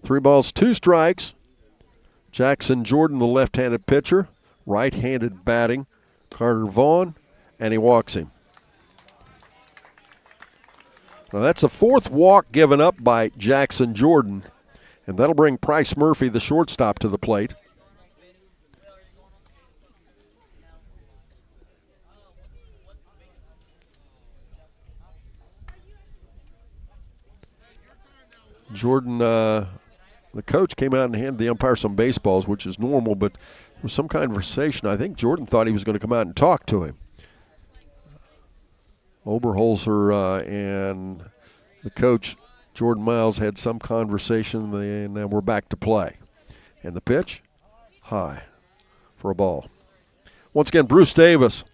3 balls, 2 strikes. Jackson Jordan, the left-handed pitcher, right-handed batting, Carter Vaughn, and he walks him. Now that's the 4th walk given up by Jackson Jordan, and that'll bring Price Murphy, the shortstop, to the plate. Jordan, the coach, came out and handed the umpire some baseballs, which is normal, but there was some conversation. I think Jordan thought he was going to come out and talk to him. Oberholzer and the coach, Jordan Miles, had some conversation, and now we're back to play. And the pitch, high for a ball. Once again, Bruce Davis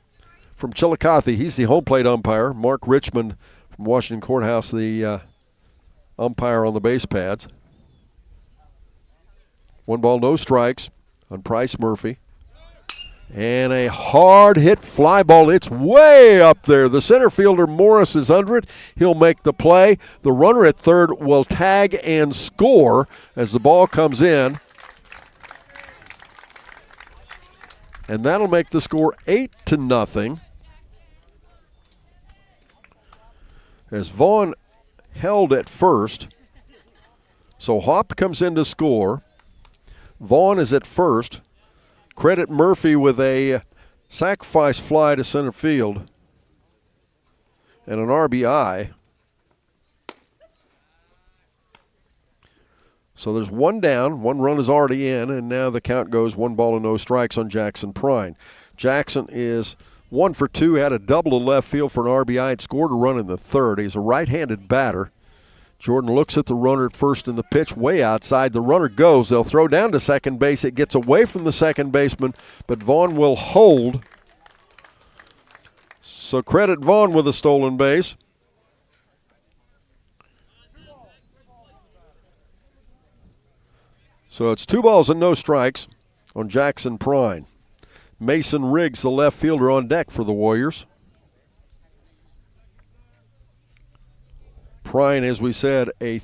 from Chillicothe. He's the home plate umpire. Mark Richmond from Washington Courthouse, the umpire on the base pads. 1 ball, no strikes on Price Murphy. And a hard hit fly ball. It's way up there. The center fielder Morris is under it. He'll make the play. The runner at third will tag and score as the ball comes in. And that'll make the score 8-0. As Vaughn held at first. So Hop comes in to score. Vaughn is at first. Credit Murphy with a sacrifice fly to center field and an RBI. So there's 1 down, 1 run is already in, and now the count goes 1 ball and no strikes on Jackson Prine. Jackson is 1 for 2, had a double to left field for an RBI and scored a run in the 3rd. He's a right-handed batter. Jordan looks at the runner at first in the pitch, way outside. The runner goes. They'll throw down to second base. It gets away from the second baseman, but Vaughn will hold. So credit Vaughn with a stolen base. So it's 2 balls and no strikes on Jackson Prine. Mason Riggs, the left fielder, on deck for the Warriors. Prine, as we said, a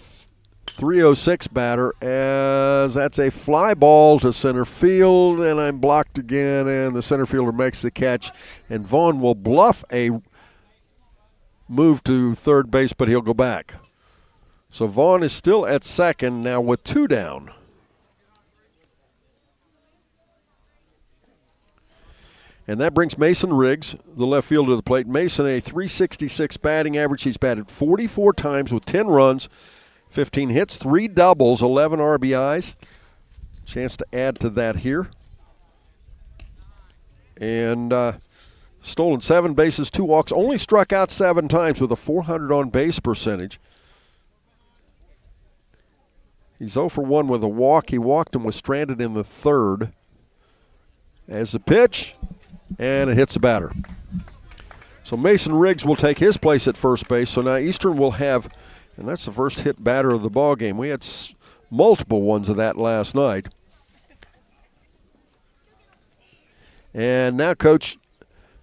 306 batter, as that's a fly ball to center field, and I'm blocked again, and the center fielder makes the catch, and Vaughn will bluff a move to third base, but he'll go back. So Vaughn is still at second now with 2 down. And that brings Mason Riggs, the left fielder, to the plate. Mason, a 366 batting average. He's batted 44 times with 10 runs, 15 hits, 3 doubles, 11 RBIs. Chance to add to that here. And stolen 7 bases, 2 walks. Only struck out 7 times with a 400 on-base percentage. He's 0 for 1 with a walk. He walked and was stranded in the 3rd. As the pitch, and it hits the batter. So Mason Riggs will take his place at first base. So now Eastern will have, and that's the first hit batter of the ball game. We had multiple ones of that last night. And now Coach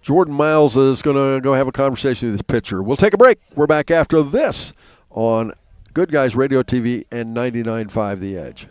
Jordan Miles is going to go have a conversation with his pitcher. We'll take a break. We're back after this on Good Guys Radio TV and 99.5 The Edge.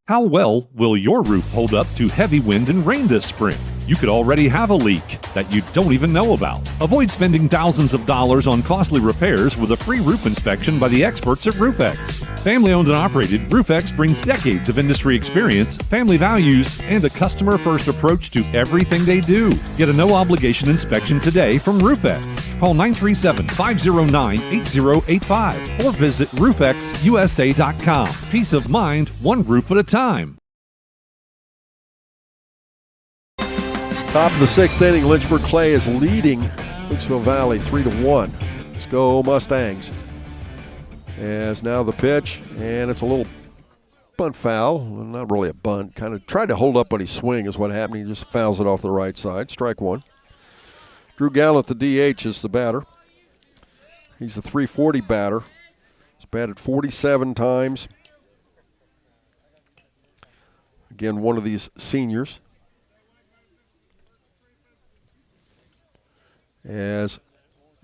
How well will your roof hold up to heavy wind and rain this spring? You could already have a leak that you don't even know about. Avoid spending thousands of dollars on costly repairs with a free roof inspection by the experts at RoofX. Family owned and operated, RoofX brings decades of industry experience, family values, and a customer-first approach to everything they do. Get a no-obligation inspection today from RoofX. Call 937-509-8085 or visit roofxusa.com. Peace of mind, one roof at a time. Top of the 6th inning, Lynchburg Clay is leading Hicksville Valley 3-1. Let's go Mustangs. As now the pitch, and it's a little bunt foul. Well, not really a bunt. Kind of tried to hold up on his swing is what happened. He just fouls it off the right side. Strike 1. Drew Gallant, the DH, is the batter. He's the 340 batter. He's batted 47 times. Again, one of these seniors. As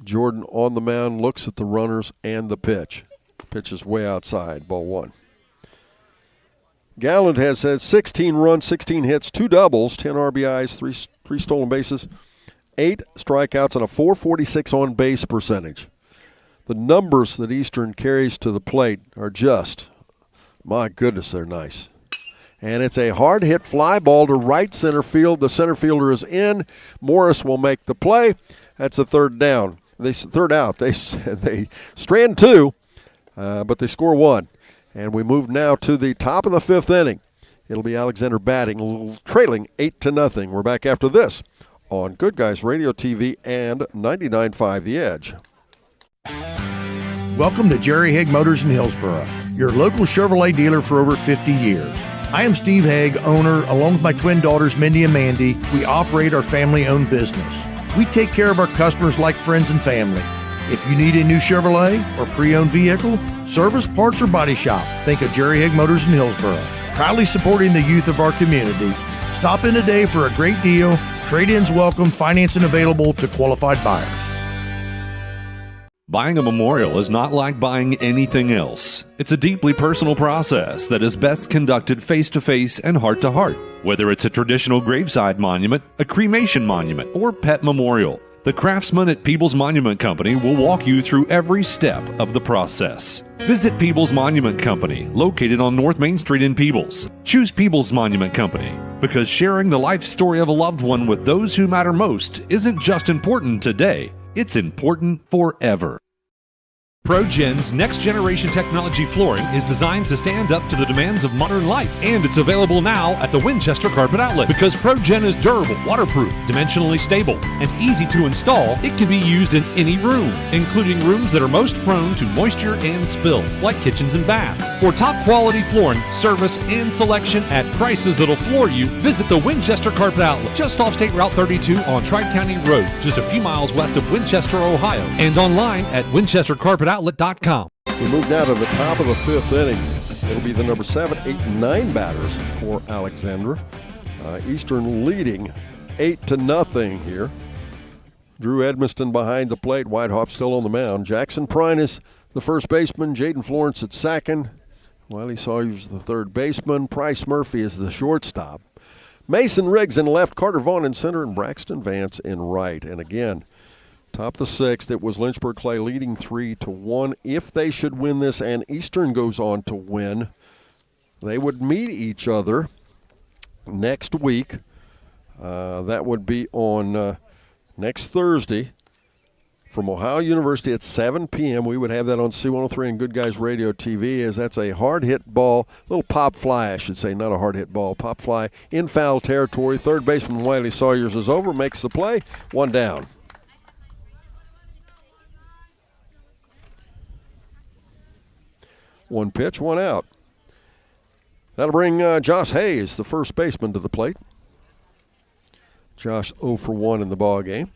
Jordan on the mound looks at the runners and the pitch. Pitch is way outside, ball 1. Gallant has had 16 runs, 16 hits, 2 doubles, 10 RBIs, 3 stolen bases, 8 strikeouts, and a .446 on-base percentage. The numbers that Eastern carries to the plate are just, my goodness, they're nice. And it's a hard hit fly ball to right center field. The center fielder is in. Morris will make the play. That's a third down. Third out. They strand 2, but they score 1. And we move now to the top of the 5th inning. It'll be Alexander batting, trailing 8-0. We're back after this on Good Guys Radio TV and 99.5 The Edge. Welcome to Jerry Haig Motors in Hillsboro, your local Chevrolet dealer for over 50 years. I am Steve Haig, owner, along with my twin daughters, Mindy and Mandy. We operate our family-owned business. We take care of our customers like friends and family. If you need a new Chevrolet or pre-owned vehicle, service, parts, or body shop, think of Jerry Haig Motors in Hillsboro. Proudly supporting the youth of our community. Stop in today for a great deal. Trade-ins welcome, financing available to qualified buyers. Buying a memorial is not like buying anything else. It's a deeply personal process that is best conducted face-to-face and heart-to-heart. Whether it's a traditional graveside monument, a cremation monument, or pet memorial, the craftsmen at Peebles Monument Company will walk you through every step of the process. Visit Peebles Monument Company, located on North Main Street in Peebles. Choose Peebles Monument Company because sharing the life story of a loved one with those who matter most isn't just important today, it's important forever. ProGen's next-generation technology flooring is designed to stand up to the demands of modern life, and it's available now at the Winchester Carpet Outlet. Because ProGen is durable, waterproof, dimensionally stable, and easy to install, it can be used in any room, including rooms that are most prone to moisture and spills, like kitchens and baths. For top-quality flooring, service, and selection at prices that'll floor you, visit the Winchester Carpet Outlet, just off State Route 32 on Tri-County Road, just a few miles west of Winchester, Ohio, and online at winchestercarpetoutlet.com. We move now to the top of the 5th inning. It'll be the number 7, 8, and 9 batters for Alexandra. Eastern leading 8-0 here. Drew Edmiston behind the plate. Whitehop still on the mound. Jackson Prine is the first baseman. Jaden Florence at second. Wiley Sawyer's the third baseman. Price Murphy is the shortstop. Mason Riggs in left. Carter Vaughn in center. And Braxton Vance in right. And again, top of the 6th, it was Lynchburg Clay leading 3-1. If they should win this and Eastern goes on to win, they would meet each other next week. That would be on next Thursday from Ohio University at 7 p.m. We would have that on C103 and Good Guys Radio TV, as that's a hard hit ball, little pop fly, I should say, not a hard hit ball, pop fly in foul territory. Third baseman Wiley Sawyers is over, makes the play, 1 down. One pitch, 1 out. That'll bring Josh Hayes, the first baseman, to the plate. Josh 0 for 1 in the ball game.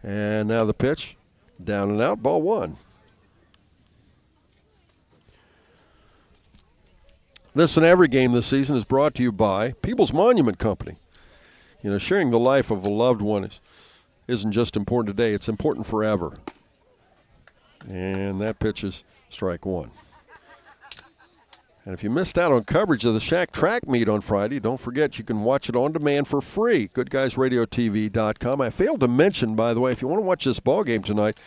And now the pitch, down and out, ball 1. This and every game this season is brought to you by Peebles Monument Company. You know, sharing the life of a loved one isn't just important today, it's important forever. And that pitch is strike 1. And if you missed out on coverage of the Shack Track Meet on Friday, don't forget you can watch it on demand for free. GoodGuysRadioTV.com. I failed to mention, by the way, if you want to watch this ball game tonight,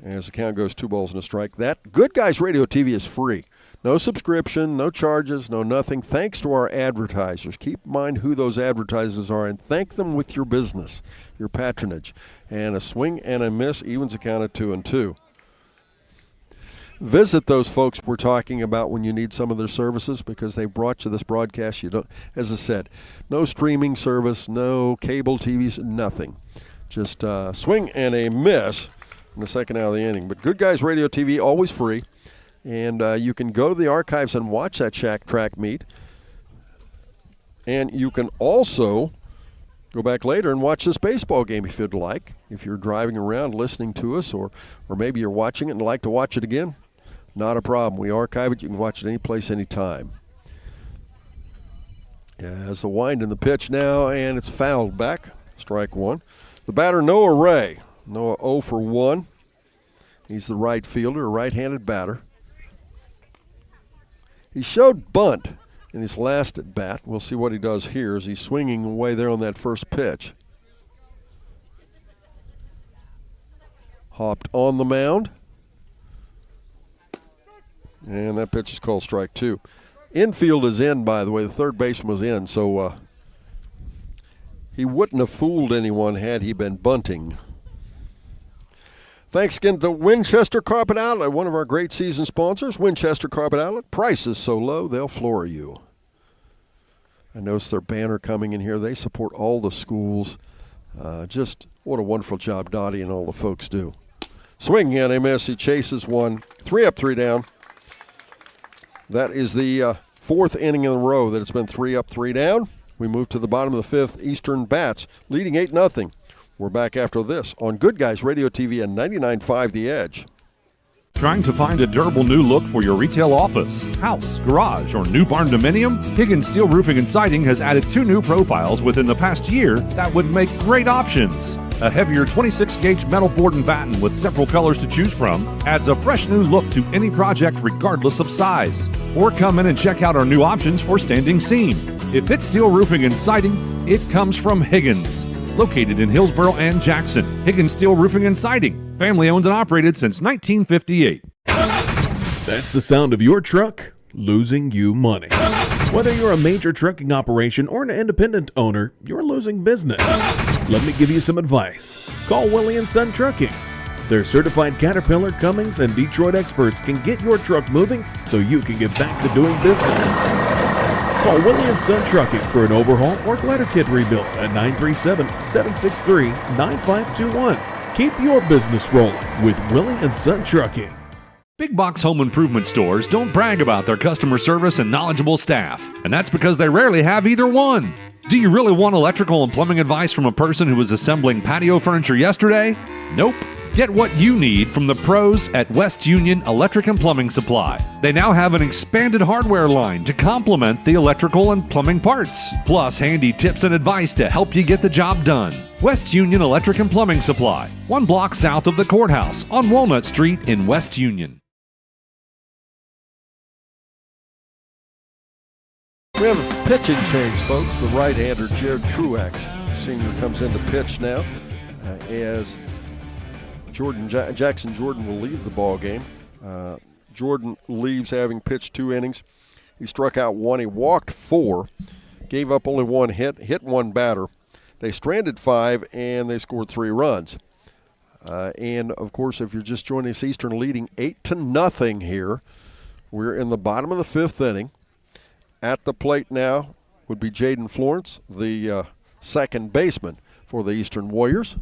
as the count goes 2 balls and a strike, that Good Guys Radio TV is free. No subscription, no charges, no nothing. Thanks to our advertisers. Keep in mind who those advertisers are and thank them with your business, your patronage. And a swing and a miss evens a count of 2-2. Visit those folks we're talking about when you need some of their services, because they brought you this broadcast. You don't, as I said, no streaming service, no cable TVs, nothing. Just swing and a miss in the second out of the inning. But Good Guys Radio TV, always free. And you can go to the archives and watch that Shack Track Meet. And you can also go back later and watch this baseball game if you'd like. If you're driving around listening to us, or maybe you're watching it and like to watch it again, not a problem. We archive it. You can watch it any place, anytime. As the wind in the pitch now, and it's fouled back. Strike 1. The batter, Noah Ray. Noah 0 for 1. He's the right fielder, a right-handed batter. He showed bunt in his last at bat. We'll see what he does here as he's swinging away there on that first pitch. Hopped on the mound. And that pitch is called strike 2. Infield is in, by the way. The third baseman was in, so he wouldn't have fooled anyone had he been bunting. Thanks again to Winchester Carpet Outlet, one of our great season sponsors. Winchester Carpet Outlet, prices so low they'll floor you. I noticed their banner coming in here. They support all the schools. Just what a wonderful job Dottie and all the folks do. Swinging at him as he chases one. 3 up, 3 down. That is the fourth inning in a row that it's been 3 up, 3 down. We move to the bottom of the fifth. Eastern Bats leading 8-0. We're back after this on Good Guys Radio TV and 99.5 The Edge. Trying to find a durable new look for your retail office, house, garage, or new barn dominium? Higgins Steel Roofing and Siding has added 2 new profiles within the past year that would make great options. A heavier 26-gauge metal board and batten with several colors to choose from adds a fresh new look to any project regardless of size. Or come in and check out our new options for standing seam. If it's steel roofing and siding, it comes from Higgins. Located in Hillsboro and Jackson, Higgins Steel Roofing and Siding. Family owned and operated since 1958. That's the sound of your truck losing you money. Whether you're a major trucking operation or an independent owner, you're losing business. Let me give you some advice. Call Willie & Son Trucking. Their certified Caterpillar, Cummins, and Detroit experts can get your truck moving so you can get back to doing business. Call Willie & Son Trucking for an overhaul or glider kit rebuild at 937-763-9521. Keep your business rolling with Willie & Son Trucking. Big box home improvement stores don't brag about their customer service and knowledgeable staff, and that's because they rarely have either one. Do you really want electrical and plumbing advice from a person who was assembling patio furniture yesterday? Nope. Get what you need from the pros at West Union Electric and Plumbing Supply. They now have an expanded hardware line to complement the electrical and plumbing parts, plus handy tips and advice to help you get the job done. West Union Electric and Plumbing Supply, 1 block south of the courthouse on Walnut Street in West Union. We have a pitching change, folks. The right-hander, Jared Truax, senior, comes into pitch now as Jackson Jordan will leave the ball game. Jordan leaves having pitched 2 innings. He struck out 1. He walked 4, gave up only 1 hit, hit 1 batter. They stranded 5, and they scored 3 runs. And, of course, if you're just joining us, Eastern leading 8-0 here. We're in the bottom of the 5th inning. At the plate now would be Jaden Florence, the second baseman for the Eastern Warriors.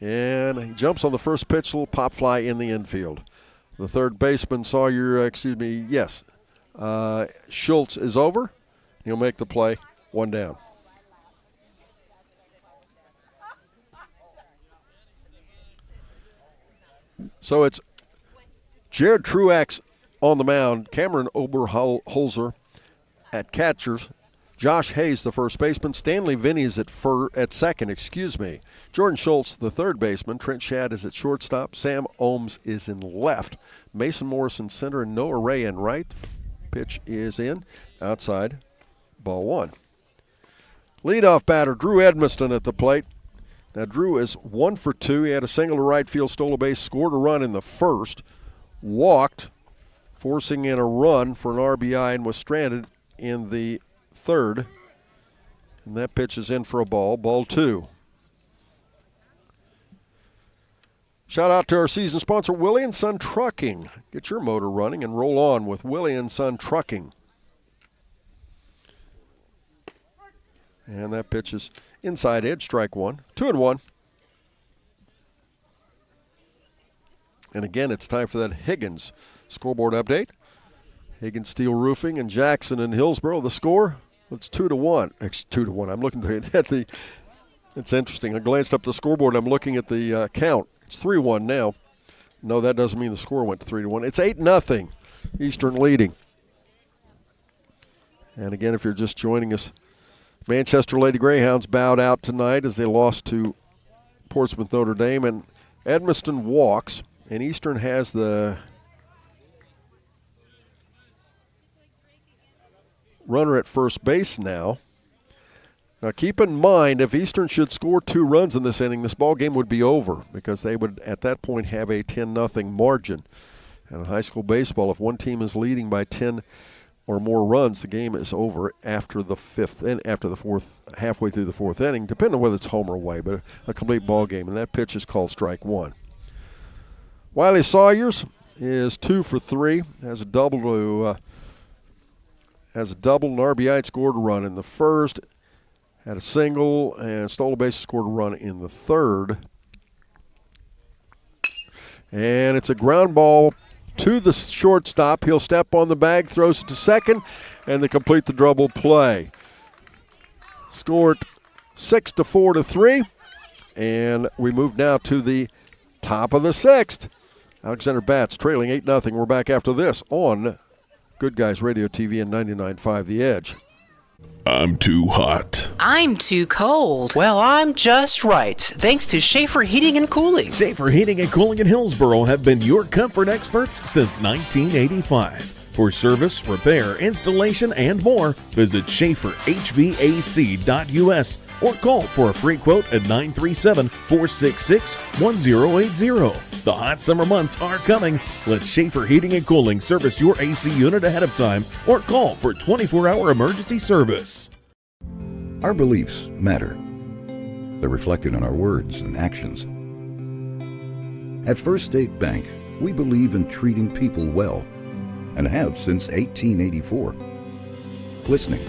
And he jumps on the first pitch, little pop fly in the infield. The third baseman, Schultz is over. He'll make the play, 1 down. So it's Jared Truax on the mound, Cameron Oberholzer at catchers, Josh Hayes, the first baseman. Stanley Vinny is at second. Jordan Schultz, the third baseman. Trent Shadd is at shortstop. Sam Ohms is in left. Mason Morrison center and Noah Ray in right. Pitch is in. Outside. Ball 1. Leadoff batter, Drew Edmiston at the plate. Now, Drew is 1 for 2. He had a single to right field, stole a base, scored a run in the first, walked, forcing in a run for an RBI, and was stranded in the third. And that pitch is in for a ball, ball 2. Shout out to our season sponsor, Willie & Son Trucking. Get your motor running and roll on with Willie & Son Trucking. And that pitch is inside edge, strike 1. 2-1. And again, it's time for that Higgins scoreboard update. Higgins Steel Roofing and Jackson and Hillsboro. The score, it's 2-1. It's 2-1. I'm looking at the, it's interesting. I glanced up the scoreboard. I'm looking at the count. It's 3-1 now. No, that doesn't mean the score went to 3-1. It's 8-0. Eastern leading. And again, if you're just joining us, Manchester Lady Greyhounds bowed out tonight as they lost to Portsmouth Notre Dame, and Edmiston walks, And Eastern has the runner at first base now. Now keep in mind, if Eastern should score 2 runs in this inning, this ball game would be over because they would at that point have a 10-0 margin. And in high school baseball, if one team is leading by 10 or more runs, the game is over after the fifth and after the fourth, halfway through the fourth inning, depending on whether it's home or away, but a complete ball game. And that pitch is called strike 1. Wiley Sawyers is 2 for 3, has a double, an RBI, and scored a run in the first. Had a single and stole a base, scored a run in the third. And it's a ground ball to the shortstop. He'll step on the bag, throws it to second, and they complete the double play. Scored 6-4 to 3. And we move now to the top of the 6th. Alexander Bats trailing 8-0. We're back after this on Good Guys Radio TV and 99.5 The Edge. I'm too hot. I'm too cold. Well, I'm just right, thanks to Schaefer Heating and Cooling. Schaefer Heating and Cooling in Hillsboro have been your comfort experts since 1985. For service, repair, installation, and more, visit SchaeferHVAC.us or call for a free quote at 937-466-1080. The hot summer months are coming. Let Schaefer Heating and Cooling service your AC unit ahead of time or call for 24-hour emergency service. Our beliefs matter. They're reflected in our words and actions. At First State Bank, we believe in treating people well and have since 1884. Listening,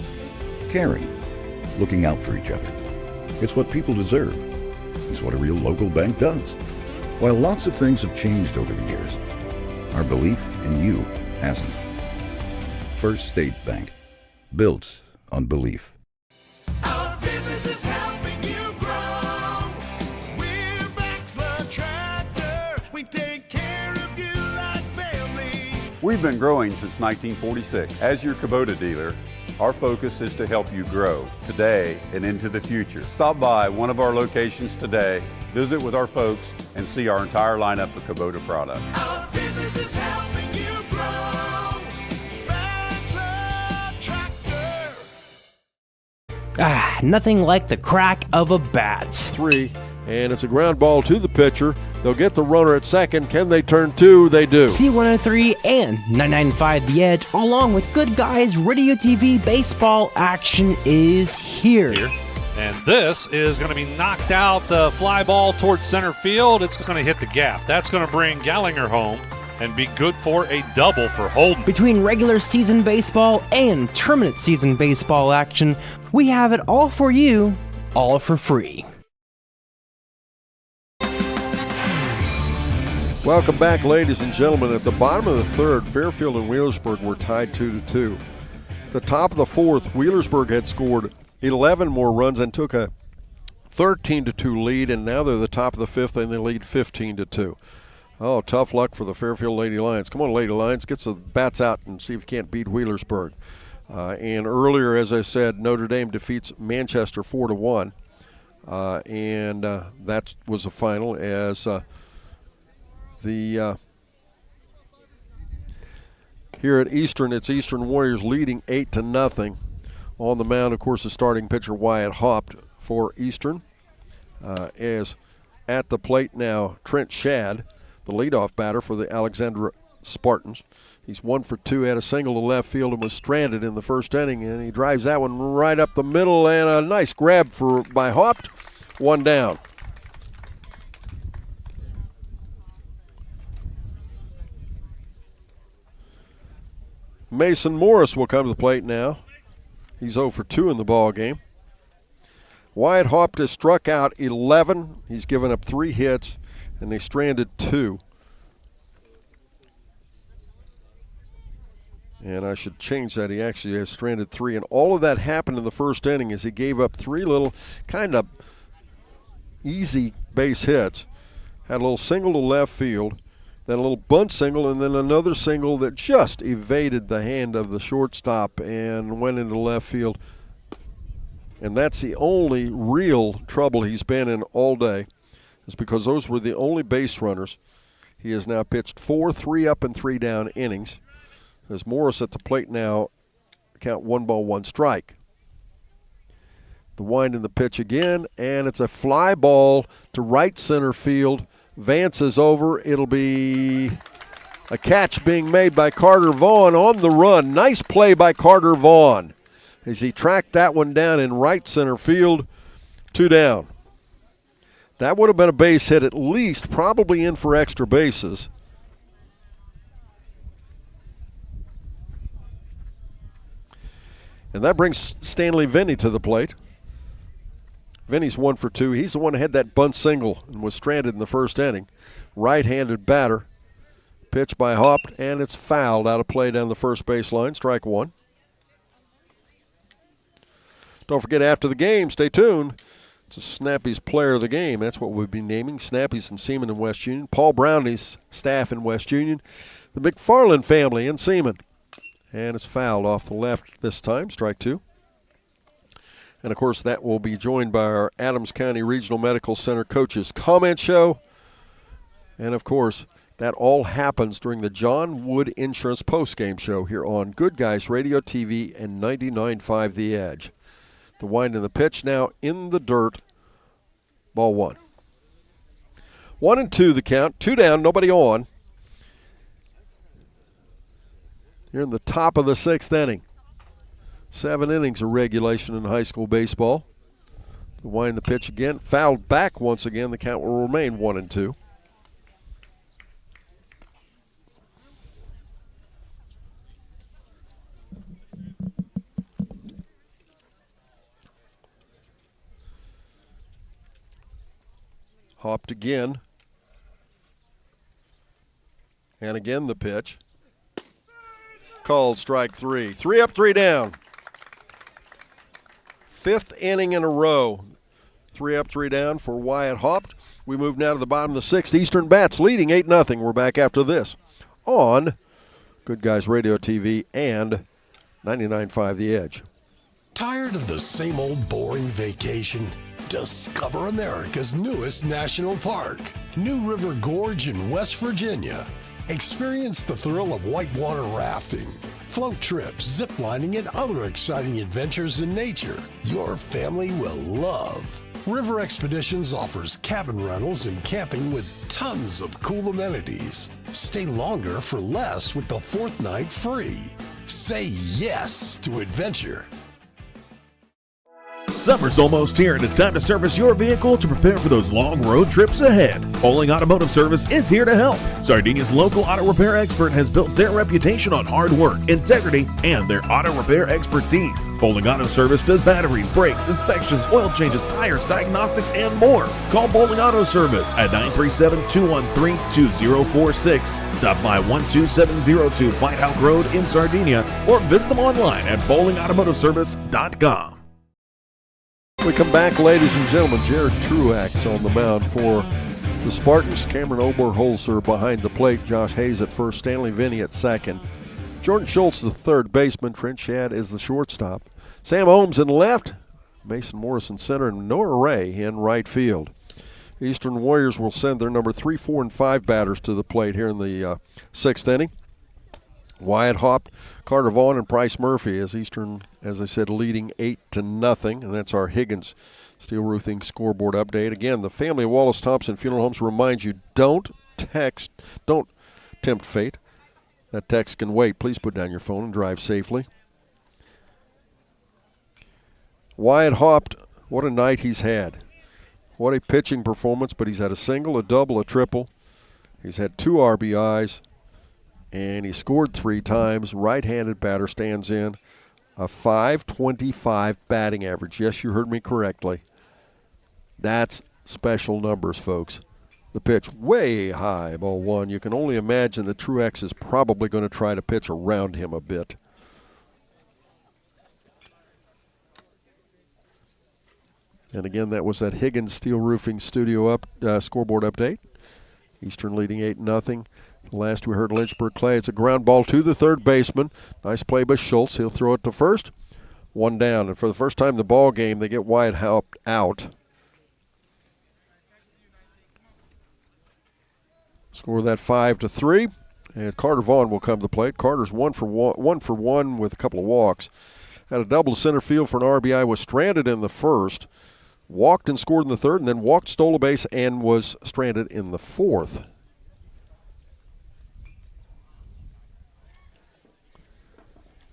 caring, looking out for each other. It's what people deserve. It's what a real local bank does. While lots of things have changed over the years, our belief in you hasn't. First State Bank, built on belief. Our business is helping you grow. We're Baxter Tractor. We take care of you like family. We've been growing since 1946. As your Kubota dealer, our focus is to help you grow today and into the future. Stop by one of our locations today, visit with our folks, and see our entire lineup of Kubota products. Our business is helping you grow. Baxter Tractor. Nothing like the crack of a bat. 3, and it's a ground ball to the pitcher. They'll get the runner at second. Can they turn 2? They do. C103 and 995 The Edge, along with Good Guys Radio TV baseball action is here. And this is going to be knocked out, fly ball towards center field. It's going to hit the gap. That's going to bring Gallinger home and be good for a double for Holden. Between regular season baseball and tournament season baseball action, we have it all for you, all for free. Welcome back, ladies and gentlemen. At the bottom of the third, Fairfield and Wheelersburg were tied 2-2. The top of the fourth, Wheelersburg had scored 11 more runs and took a 13-2 lead, and now they're the top of the fifth and they lead 15-2. Oh, tough luck for the Fairfield Lady Lions. Come on, Lady Lions, get some bats out and see if you can't beat Wheelersburg. And earlier, as I said, Notre Dame defeats Manchester 4-1, and that was the final as here at Eastern, it's Eastern Warriors leading 8-0. On the mound, of course, the starting pitcher Wyatt Haupt for Eastern. As at the plate now, Trent Shad, the leadoff batter for the Alexandra Spartans. He's 1 for 2, had a single to left field and was stranded in the first inning, and he drives that one right up the middle, and a nice grab by Haupt. 1 down. Mason Morris will come to the plate now. He's 0 for 2 in the ball game. Wyatt Haupt has struck out 11. He's given up 3 hits, and they stranded 2. And I should change that. He actually has stranded 3. And all of that happened in the first inning as he gave up 3 little kind of easy base hits. Had a little single to left field, then a little bunt single, and then another single that just evaded the hand of the shortstop and went into left field. And that's the only real trouble he's been in all day, is because those were the only base runners. He has now pitched 4 3-up and 3-down innings. As Morris at the plate now, count 1 ball, 1 strike. The wind in the pitch again, and it's a fly ball to right center field. Vance is over. It'll be a catch being made by Carter Vaughn on the run. Nice play by Carter Vaughn as he tracked that one down in right center field. 2 down. That would have been a base hit at least, probably in for extra bases. And that brings Stanley Vinny to the plate. Vinny's 1 for 2. He's the one who had that bunt single and was stranded in the first inning. Right-handed batter. Pitch by Haupt, and it's fouled out of play down the first baseline. Strike 1. Don't forget, after the game, stay tuned. It's a Snappy's Player of the Game. That's what we'll be naming. Snappy's and Seaman in West Union. Paul Brownlee's staff in West Union. The McFarland family in Seaman. And it's fouled off the left this time. Strike 2. And, of course, that will be joined by our Adams County Regional Medical Center Coaches Comment Show. And, of course, that all happens during the John Wood Insurance Postgame Show here on Good Guys Radio, TV, and 99.5 The Edge. The wind in the pitch now in the dirt. Ball 1. 1 and 2 the count. 2 down, nobody on. Here in the top of the 6th inning. 7 innings of regulation in high school baseball. The wind the pitch again. Fouled back once again. The count will remain 1 and 2. Hopped again. And again the pitch. Called strike 3. 3 up, 3 down. 5th inning in a row. 3 up, 3 down for Wyatt Haupt. We move now to the bottom of the 6th. Eastern Bats leading 8-0. We're back after this on Good Guys Radio, TV, and 99.5 The Edge. Tired of the same old boring vacation? Discover America's newest national park, New River Gorge in West Virginia. Experience the thrill of whitewater rafting, float trips, zip lining, and other exciting adventures in nature your family will love. River Expeditions offers cabin rentals and camping with tons of cool amenities. Stay longer for less with the 4th night free. Say yes to adventure. Summer's almost here, and it's time to service your vehicle to prepare for those long road trips ahead. Bowling Automotive Service is here to help. Sardinia's local auto repair expert has built their reputation on hard work, integrity, and their auto repair expertise. Bowling Auto Service does batteries, brakes, inspections, oil changes, tires, diagnostics, and more. Call Bowling Auto Service at 937-213-2046. Stop by 12702 Whitehouse Road in Sardinia, or visit them online at bowlingautomotiveservice.com. We come back, ladies and gentlemen. Jared Truax on the mound for the Spartans. Cameron Oberholzer behind the plate. Josh Hayes at first. Stanley Vinny at second. Jordan Schultz, the third baseman. Trent Shad is the shortstop. Sam Ohms in left. Mason Morris in center. And Noah Ray in right field. Eastern Warriors will send their number 3, 4, and 5 batters to the plate here in the 6th inning. Wyatt Haupt, Carter Vaughn, and Bryce Murphy as Eastern, as I said, leading 8-0. And that's our Higgins Steel Roofing scoreboard update. Again, the family of Wallace Thompson Funeral Homes reminds you, don't tempt fate. That text can wait. Please put down your phone and drive safely. Wyatt Haupt, what a night he's had. What a pitching performance, but he's had a single, a double, a triple. He's had 2 RBIs. And he scored 3 times. Right-handed batter, stands in a .525 batting average. Yes, you heard me correctly. That's special numbers, folks. The pitch way high, ball 1. You can only imagine that Truex is probably going to try to pitch around him a bit. And again, that was that Higgins Steel Roofing Studio scoreboard update. Eastern leading 8-0. Last we heard Lynchburg Clay. It's a ground ball to the third baseman. Nice play by Schultz. He'll throw it to first. 1 down. And for the first time in the ball game, they get Wyatt Haupt out. Score that 5-3. And Carter Vaughn will come to the plate. Carter's one for one with a couple of walks. Had a double to center field for an RBI, was stranded in the first, walked and scored in the third, and then walked, stole a base, and was stranded in the fourth.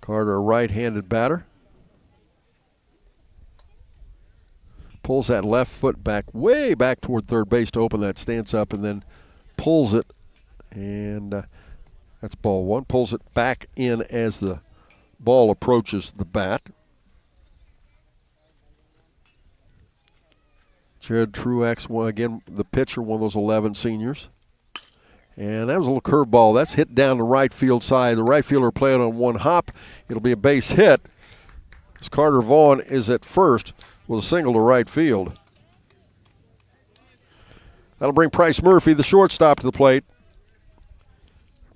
Carter, a right-handed batter. Pulls that left foot back, way back toward third base to open that stance up, and then pulls it, and that's ball one. Pulls it back in as the ball approaches the bat. Jared Truex, again, the pitcher, one of those 11 seniors. And that was a little curveball. That's hit down the right field side. The right fielder played on one hop. It'll be a base hit, as Carter Vaughn is at first with a single to right field. That'll bring Price Murphy, the shortstop, to the plate.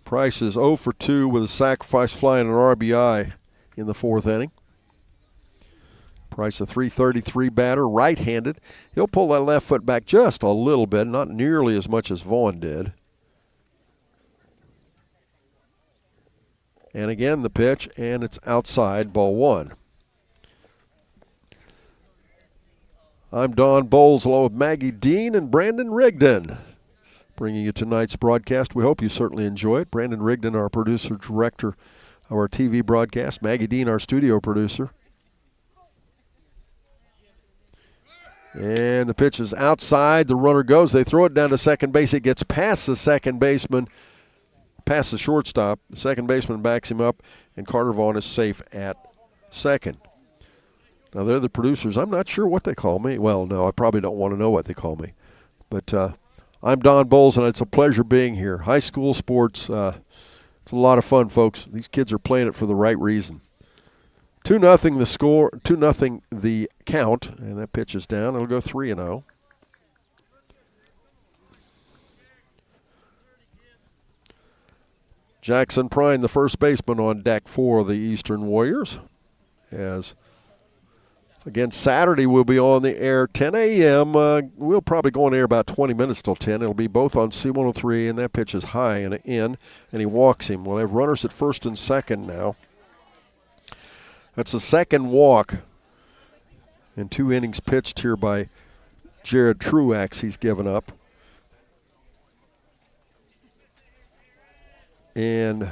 Price is 0 for 2 with a sacrifice fly and an RBI in the fourth inning. Price, a .333 batter, right-handed. He'll pull that left foot back just a little bit, not nearly as much as Vaughn did. And again, the pitch, and it's outside, ball one. I'm Don Bowles, along with Maggie Dean and Brandon Rigdon, bringing you tonight's broadcast. We hope you certainly enjoy it. Brandon Rigdon, our producer, director of our TV broadcast. Maggie Dean, our studio producer. And the pitch is outside. The runner goes. They throw it down to second base. It gets past the second baseman, past the shortstop. The second baseman backs him up, and Carter Vaughn is safe at second. Now, they're the producers. I'm not sure what they call me. Well, no, I probably don't want to know what they call me. But I'm Don Bowles, and it's a pleasure being here. High school sports, it's a lot of fun, folks. These kids are playing it for the right reason. 2-0 the score, 2-0 the count, and that pitch is down. It'll go 3-0. Jackson Prine, the first baseman, on deck for the Eastern Warriors. As, again, Saturday we'll be on the air 10 a.m. We'll probably go on air about 20 minutes till 10. It'll be both on C103, and that pitch is high and in, and he walks him. We'll have runners at first and second now. That's the second walk in 2 innings pitched here by Jared Truex he's given up. And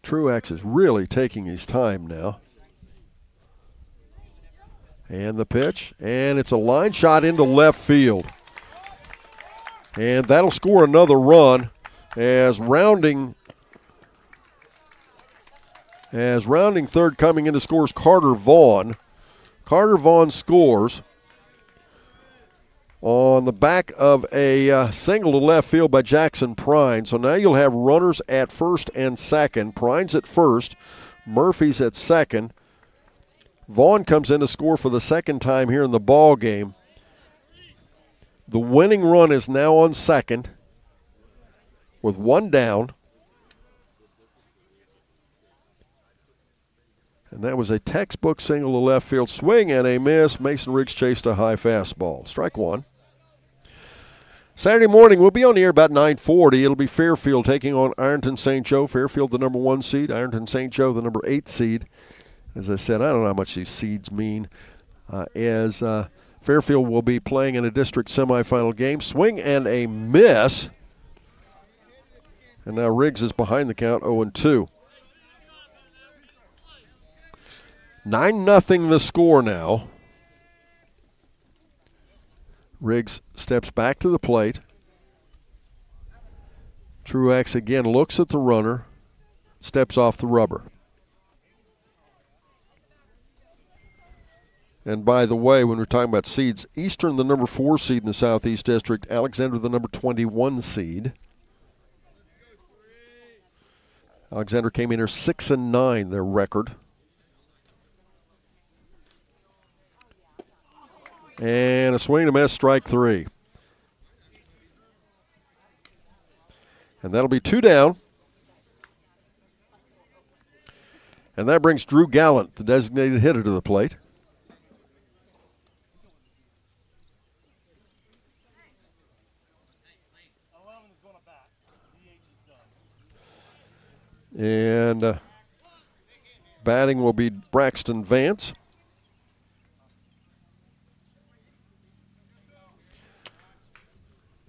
Truex is really taking his time now. And the pitch, and it's a line shot into left field. And that'll score another run as rounding third coming in to score is Carter Vaughn. Carter Vaughn scores on the back of a single to left field by Jackson Prine. So now you'll have runners at first and second. Prine's at first, Murphy's at second. Vaughn comes in to score for the second time here in the ball game. The winning run is now on second with one down. And that was a textbook single to left field. Swing and a miss. Mason Riggs chased a high fastball. Strike one. Saturday morning, we'll be on the air about 9:40. It'll be Fairfield taking on Ironton St. Joe. Fairfield, the number 1 seed. Ironton St. Joe, the number 8 seed. As I said, I don't know how much these seeds mean. As Fairfield will be playing in a district semifinal game. Swing and a miss. And now Riggs is behind the count, 0-2. 9-0 the score now. Riggs steps back to the plate. Truex again looks at the runner, steps off the rubber. And by the way, when we're talking about seeds, Eastern, the number 4 seed in the Southeast District, Alexander, the number 21 seed. Alexander came in here 6-9, their record. And a swing and a miss, strike 3. And that'll be 2 down. And that brings Drew Gallant, the designated hitter, to the plate. And batting will be Braxton Vance.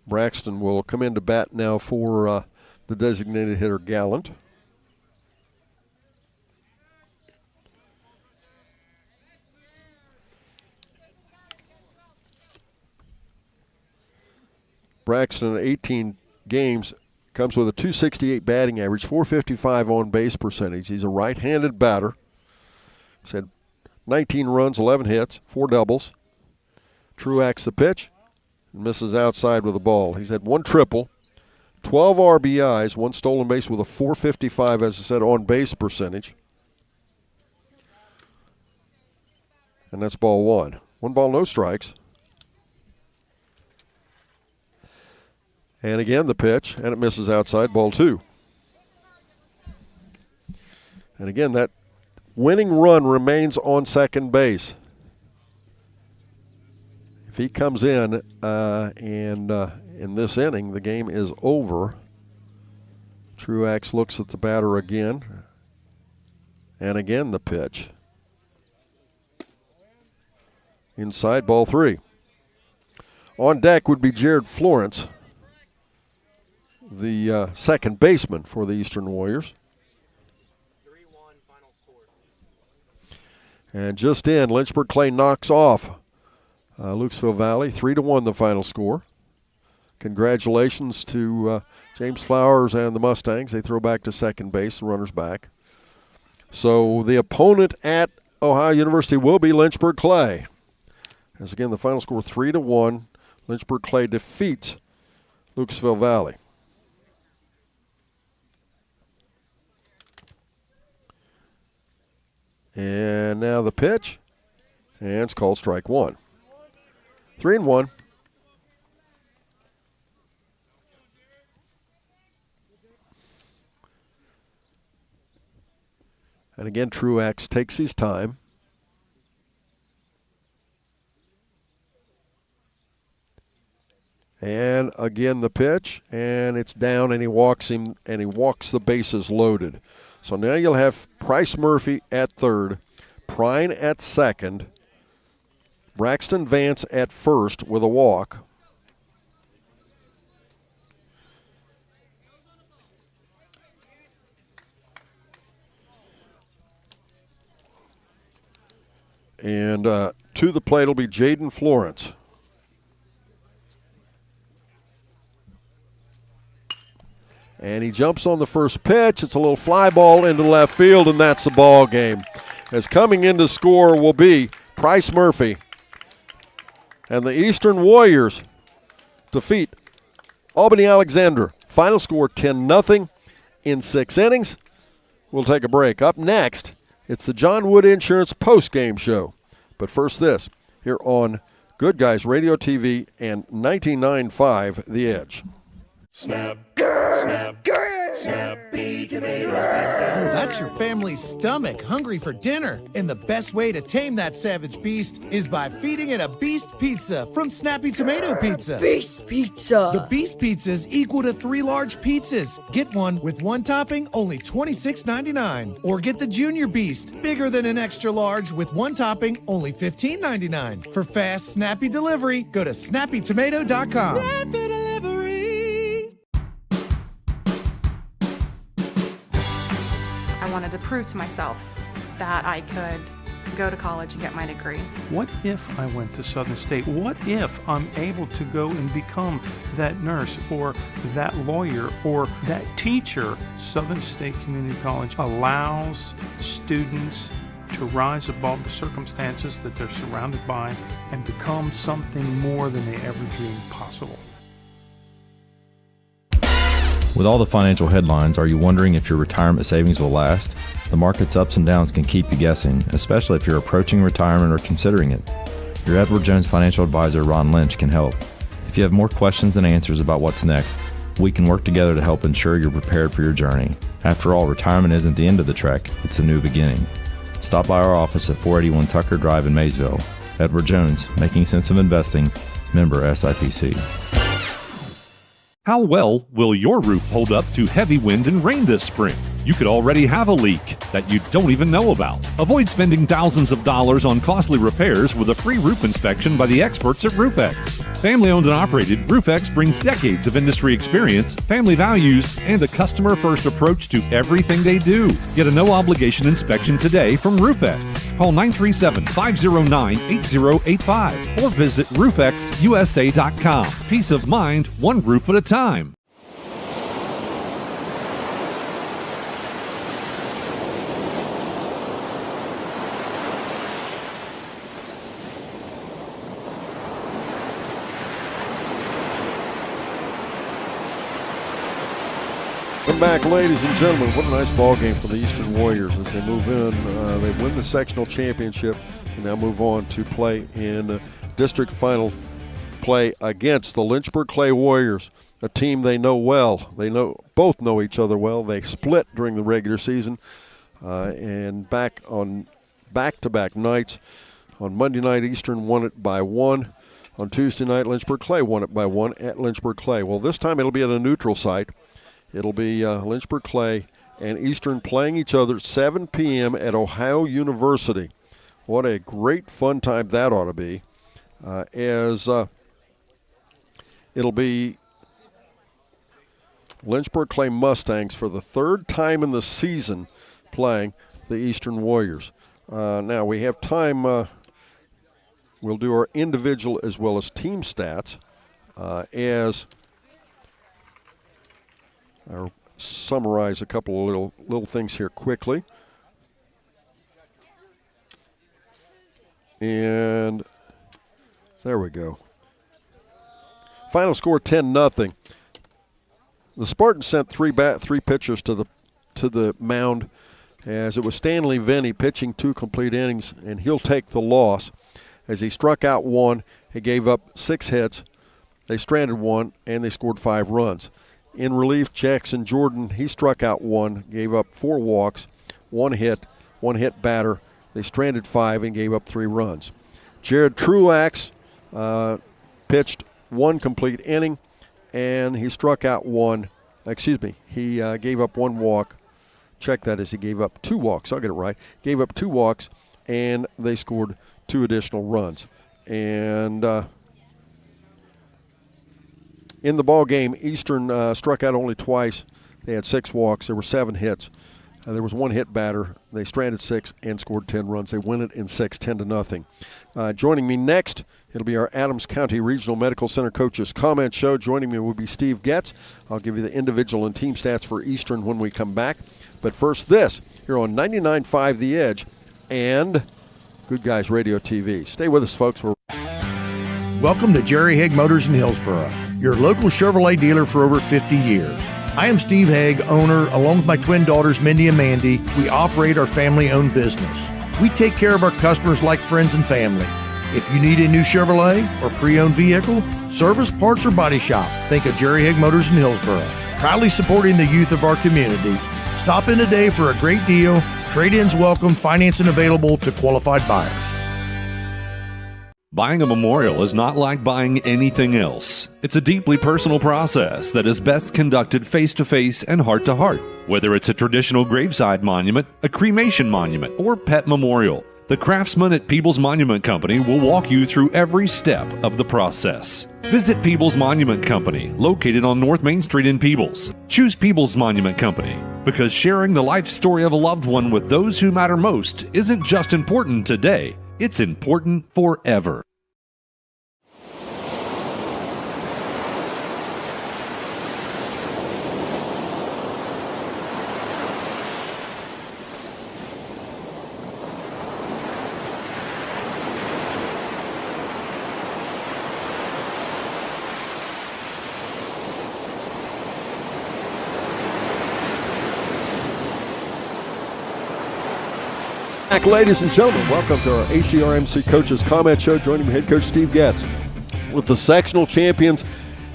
Braxton will come into bat now for the designated hitter Gallant. Braxton, 18 games, comes with a .268 batting average, .455 on base percentage. He's a right-handed batter. He's had 19 runs, 11 hits, 4 doubles. Truax the pitch, and misses outside with a ball. He's had 1 triple, 12 RBIs, 1 stolen base with a .455, as I said, on base percentage. And that's ball 1. 1 ball, no strikes. And again, the pitch, and it misses outside, ball 2. And again, that winning run remains on second base. If he comes in and in this inning, the game is over. Truax looks at the batter again. And again, the pitch. Inside, ball 3. On deck would be Jared Florence, the second baseman for the Eastern Warriors. 3-1 final score. And just in, Lynchburg Clay knocks off Lukesville Valley, 3-1 the final score. Congratulations to James Flowers and the Mustangs. They throw back to second base, the runners back. So the opponent at Ohio University will be Lynchburg Clay. As again, the final score 3-1. Lynchburg Clay defeats Lukesville Valley. And now the pitch, and it's called strike 1. 3-1. And again, Truax takes his time. And again, the pitch, and it's down, and he walks him, and he walks the bases loaded. So now you'll have Price Murphy at third, Prine at second, Braxton Vance at first with a walk. And to the plate will be Jaden Florence. And he jumps on the first pitch. It's a little fly ball into left field, and that's the ball game. As coming in to score will be Price Murphy. And the Eastern Warriors defeat Albany Alexander. Final score 10-0 in 6 innings. We'll take a break. Up next, it's the John Wood Insurance post-game show. But first this, here on Good Guys Radio TV and 99.5 The Edge. Snap, snap, Snappy Tomato Pizza. Oh, that's your family's stomach hungry for dinner. And the best way to tame that savage beast is by feeding it a Beast Pizza from Snappy Tomato Pizza. Beast Pizza. The Beast Pizza is equal to 3 large pizzas. Get one with 1 topping, only $26.99. Or get the Junior Beast, bigger than an extra large with 1 topping, only $15.99. For fast, snappy delivery, go to snappytomato.com. Snappy Delivery. I wanted to prove to myself that I could go to college and get my degree. What if I went to Southern State? What if I'm able to go and become that nurse or that lawyer or that teacher? Southern State Community College allows students to rise above the circumstances that they're surrounded by and become something more than they ever dreamed possible. With all the financial headlines, are you wondering if your retirement savings will last? The market's ups and downs can keep you guessing, especially if you're approaching retirement or considering it. Your Edward Jones financial advisor, Ron Lynch, can help. If you have more questions than answers about what's next, We can work together to help ensure you're prepared for your journey. After all, retirement isn't the end of the trek, it's a new beginning. Stop by our office at 481 Tucker Drive in Maysville. Edward Jones, Making Sense of Investing, member SIPC. How well will your roof hold up to heavy wind and rain this spring? You could already have a leak that you don't even know about. Avoid spending thousands of dollars on costly repairs with a free roof inspection by the experts at RoofX. Family owned and operated, RoofX brings decades of industry experience, family values, and a customer-first approach to everything they do. Get a no-obligation inspection today from RoofX. Call 937-509-8085 or visit roofxusa.com. Peace of mind, one roof at a time. Come back, ladies and gentlemen. What a nice ball game for the Eastern Warriors as they move in. They win the sectional championship and now move on to play in district final play against the Lynchburg Clay Warriors, a team they know well. They both know each other well. They split during the regular season and back on back-to-back nights. On Monday night, Eastern won it by 1. On Tuesday night, Lynchburg Clay won it by 1 at Lynchburg Clay. Well, this time it'll be at a neutral site. It'll be Lynchburg Clay and Eastern playing each other at 7 p.m. at Ohio University. What a great fun time that ought to be, as it'll be Lynchburg Clay Mustangs for the third time in the season playing the Eastern Warriors. Now we have time. We'll do our individual as well as team stats as I'll summarize a couple of little things here quickly. And there we go. Final score 10-0. The Spartans sent three pitchers to the mound, as it was Stanley Venny pitching 2 complete innings, and he'll take the loss. As he struck out 1, he gave up 6 hits. They stranded 1, and they scored 5 runs. In relief, Jackson Jordan, he struck out 1, gave up 4 walks, 1 hit batter. They stranded 5 and gave up 3 runs. Jared Truax pitched 1 complete inning, and he struck out 1. He gave up 1 walk. Check that as he gave up 2 walks. I'll get it right. Gave up 2 walks, and they scored 2 additional runs. And in the ball game, Eastern struck out only twice. They had 6 walks. There were 7 hits. There was 1 hit batter. They stranded 6 and scored 10 runs. They win it in 6, 10-0. Joining me next, it'll be our Adams County Regional Medical Center Coaches Comment Show. Joining me will be Steve Getz. I'll give you the individual and team stats for Eastern when we come back. But first this, here on 99.5 The Edge and Good Guys Radio TV. Stay with us, folks. Welcome to Jerry Haig Motors in Hillsboro, your local Chevrolet dealer for over 50 years. I am Steve Haig, owner, along with my twin daughters, Mindy and Mandy. We operate our family-owned business. We take care of our customers like friends and family. If you need a new Chevrolet or pre-owned vehicle, service, parts, or body shop, think of Jerry Haig Motors in Hillsboro. Proudly supporting the youth of our community. Stop in today for a great deal. Trade-ins welcome, financing available to qualified buyers. Buying a memorial is not like buying anything else. It's a deeply personal process that is best conducted face-to-face and heart-to-heart. Whether it's a traditional graveside monument, a cremation monument, or pet memorial, the craftsmen at Peebles Monument Company will walk you through every step of the process. Visit Peebles Monument Company, located on North Main Street in Peebles. Choose Peebles Monument Company because sharing the life story of a loved one with those who matter most isn't just important today, it's important forever. Back, ladies and gentlemen, welcome to our ACRMC Coaches Comment Show. Joining me, head coach Steve Getz with the sectional champions,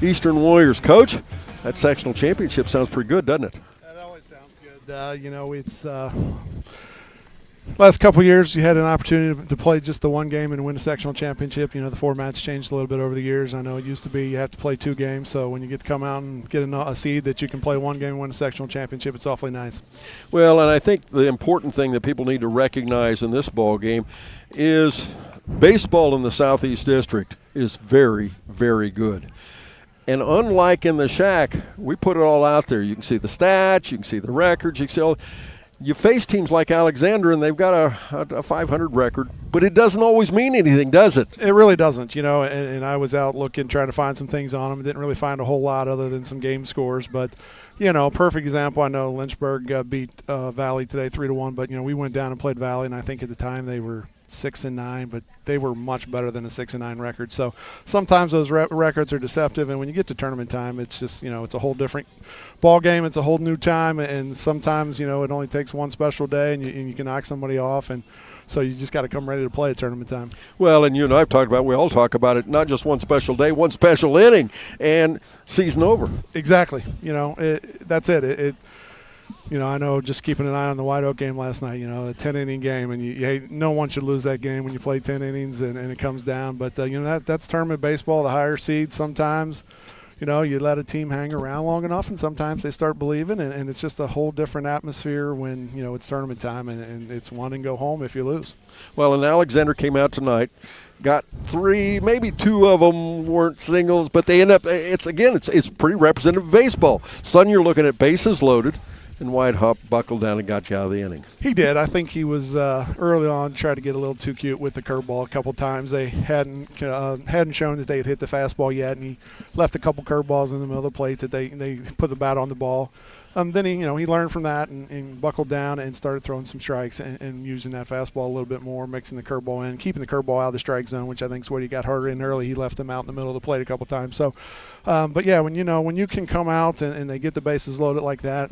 Eastern Warriors. Coach, that sectional championship sounds pretty good, doesn't it? That always sounds good. It's last couple of years you had an opportunity to play just the one game and win a sectional championship. The format's changed a little bit over the years. I know it used to be you have to play 2 games, so when you get to come out and get a seed that you can play one game and win a sectional championship, it's awfully nice. Well, and I think the important thing that people need to recognize in this ball game is baseball in the Southeast District is very, very good. And unlike in the Shack, we put it all out there. You can see the stats, you can see the records, you can see all. You face teams like Alexander, and they've got a 500 record, but it doesn't always mean anything, does it? It really doesn't, and I was out looking, trying to find some things on them. Didn't really find a whole lot other than some game scores, but, perfect example. I know Lynchburg beat Valley today 3-1, but, we went down and played Valley, and I think at the time they were 6-9, but they were much better than a 6-9 record. So sometimes those records are deceptive, and when you get to tournament time, it's just it's a whole different ball game. It's a whole new time, and sometimes it only takes one special day, and you can knock somebody off, and so you just got to come ready to play at tournament time. Well, and you and I've talked about, we all talk about it, not just one special day, one special inning, and season over. Exactly. That's it. I know just keeping an eye on the White Oak game last night, a 10-inning game, and no one should lose that game when you play 10 innings and it comes down. But, that's tournament baseball, the higher seeds sometimes. You let a team hang around long enough, and sometimes they start believing, and it's just a whole different atmosphere when, it's tournament time, and it's one and go home if you lose. Well, and Alexander came out tonight, got 3, maybe 2 of them weren't singles, but they end up, it's pretty representative of baseball. Son, you're looking at bases loaded, and White Hop buckled down and got you out of the inning. He did. I think he was early on tried to get a little too cute with the curveball a couple times. They hadn't shown that they had hit the fastball yet, and he left a couple curveballs in the middle of the plate that they put the bat on the ball. Then he learned from that and buckled down and started throwing some strikes and using that fastball a little bit more, mixing the curveball in, keeping the curveball out of the strike zone, which I think is what he got harder in early. He left them out in the middle of the plate a couple times. So, but yeah, when you can come out and they get the bases loaded like that,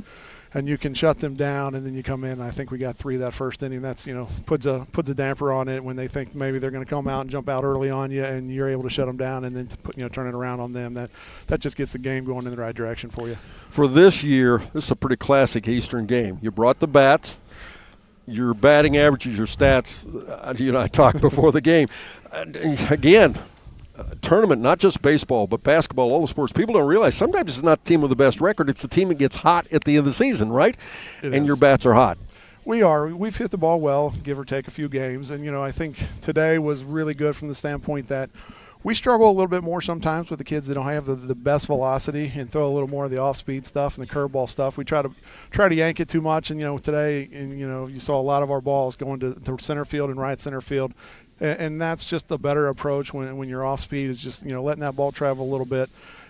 and you can shut them down, and then you come in. I think we got 3 that first inning. That's puts a damper on it when they think maybe they're going to come out and jump out early on you, and you're able to shut them down, and then turn it around on them. That just gets the game going in the right direction for you. For this year, this is a pretty classic Eastern game. You brought the bats. Your batting averages, your stats. I talked before the game. Again. Tournament, not just baseball, but basketball, all the sports. People don't realize sometimes it's not the team with the best record. It's the team that gets hot at the end of the season, right? Your bats are hot. We are. We've hit the ball well, give or take a few games. And, I think today was really good from the standpoint that we struggle a little bit more sometimes with the kids that don't have the best velocity and throw a little more of the off-speed stuff and the curveball stuff. We try to yank it too much. And, today, you saw a lot of our balls going to center field and right center field. And that's just a better approach when you're off speed, is just letting that ball travel a little bit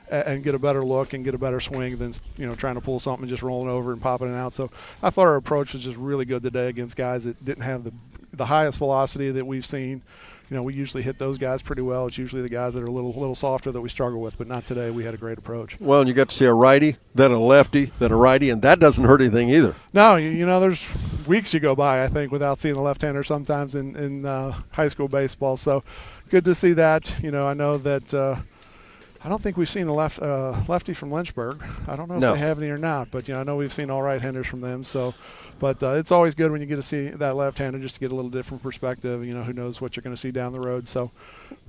and get a better look and get a better swing than trying to pull something and just rolling over and popping it out. So I thought our approach was just really good today against guys that didn't have the highest velocity that we've seen. We usually hit those guys pretty well. It's usually the guys that are a little softer that we struggle with, but not today. We had a great approach. Well, and you got to see a righty, then a lefty, then a righty, and that doesn't hurt anything either. No, there's weeks you go by, I think, without seeing a left-hander sometimes in high school baseball. So good to see that. I know that I don't think we've seen a lefty from Lynchburg. I don't know if they have any or not, but I know we've seen all right-handers from them. So. But it's always good when you get to see that left-hander just to get a little different perspective. Who knows what you're going to see down the road. So,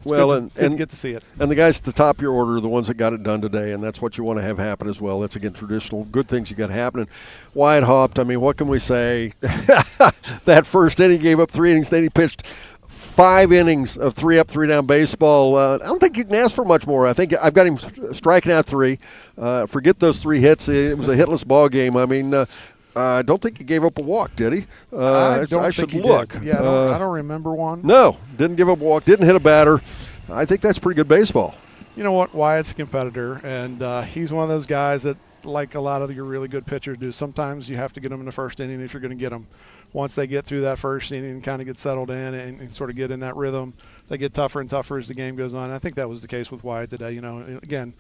good to get to see it. And the guys at the top of your order are the ones that got it done today, and that's what you want to have happen as well. That's, again, traditional good things you got happening. Wyatt hopped. I mean, what can we say? That first inning gave up 3 innings. Then he pitched 5 innings of 3 up, 3 down baseball. I don't think you can ask for much more. I think I've got him striking out 3. Forget those 3 hits. It was a hitless ball game. I mean, I don't think he gave up a walk, did he? I should look. Did. Yeah, I don't remember one. No, didn't give up a walk, didn't hit a batter. I think that's pretty good baseball. You know what? Wyatt's a competitor, and he's one of those guys that, like a lot of your really good pitchers do, sometimes you have to get them in the first inning if you're going to get them. Once they get through that first inning and kind of get settled in and sort of get in that rhythm, they get tougher and tougher as the game goes on. I think that was the case with Wyatt today. Again,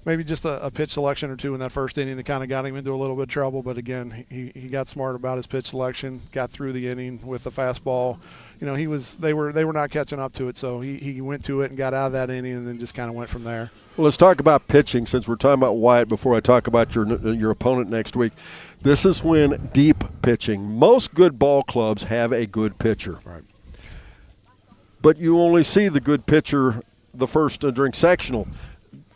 maybe just a pitch selection or 2 in that first inning that kind of got him into a little bit of trouble. But, again, he got smart about his pitch selection, got through the inning with the fastball. They were not catching up to it, so he went to it and got out of that inning and then just kind of went from there. Well, let's talk about pitching since we're talking about Wyatt before I talk about your opponent next week. This is when deep pitching. Most good ball clubs have a good pitcher. Right. But you only see the good pitcher during sectional.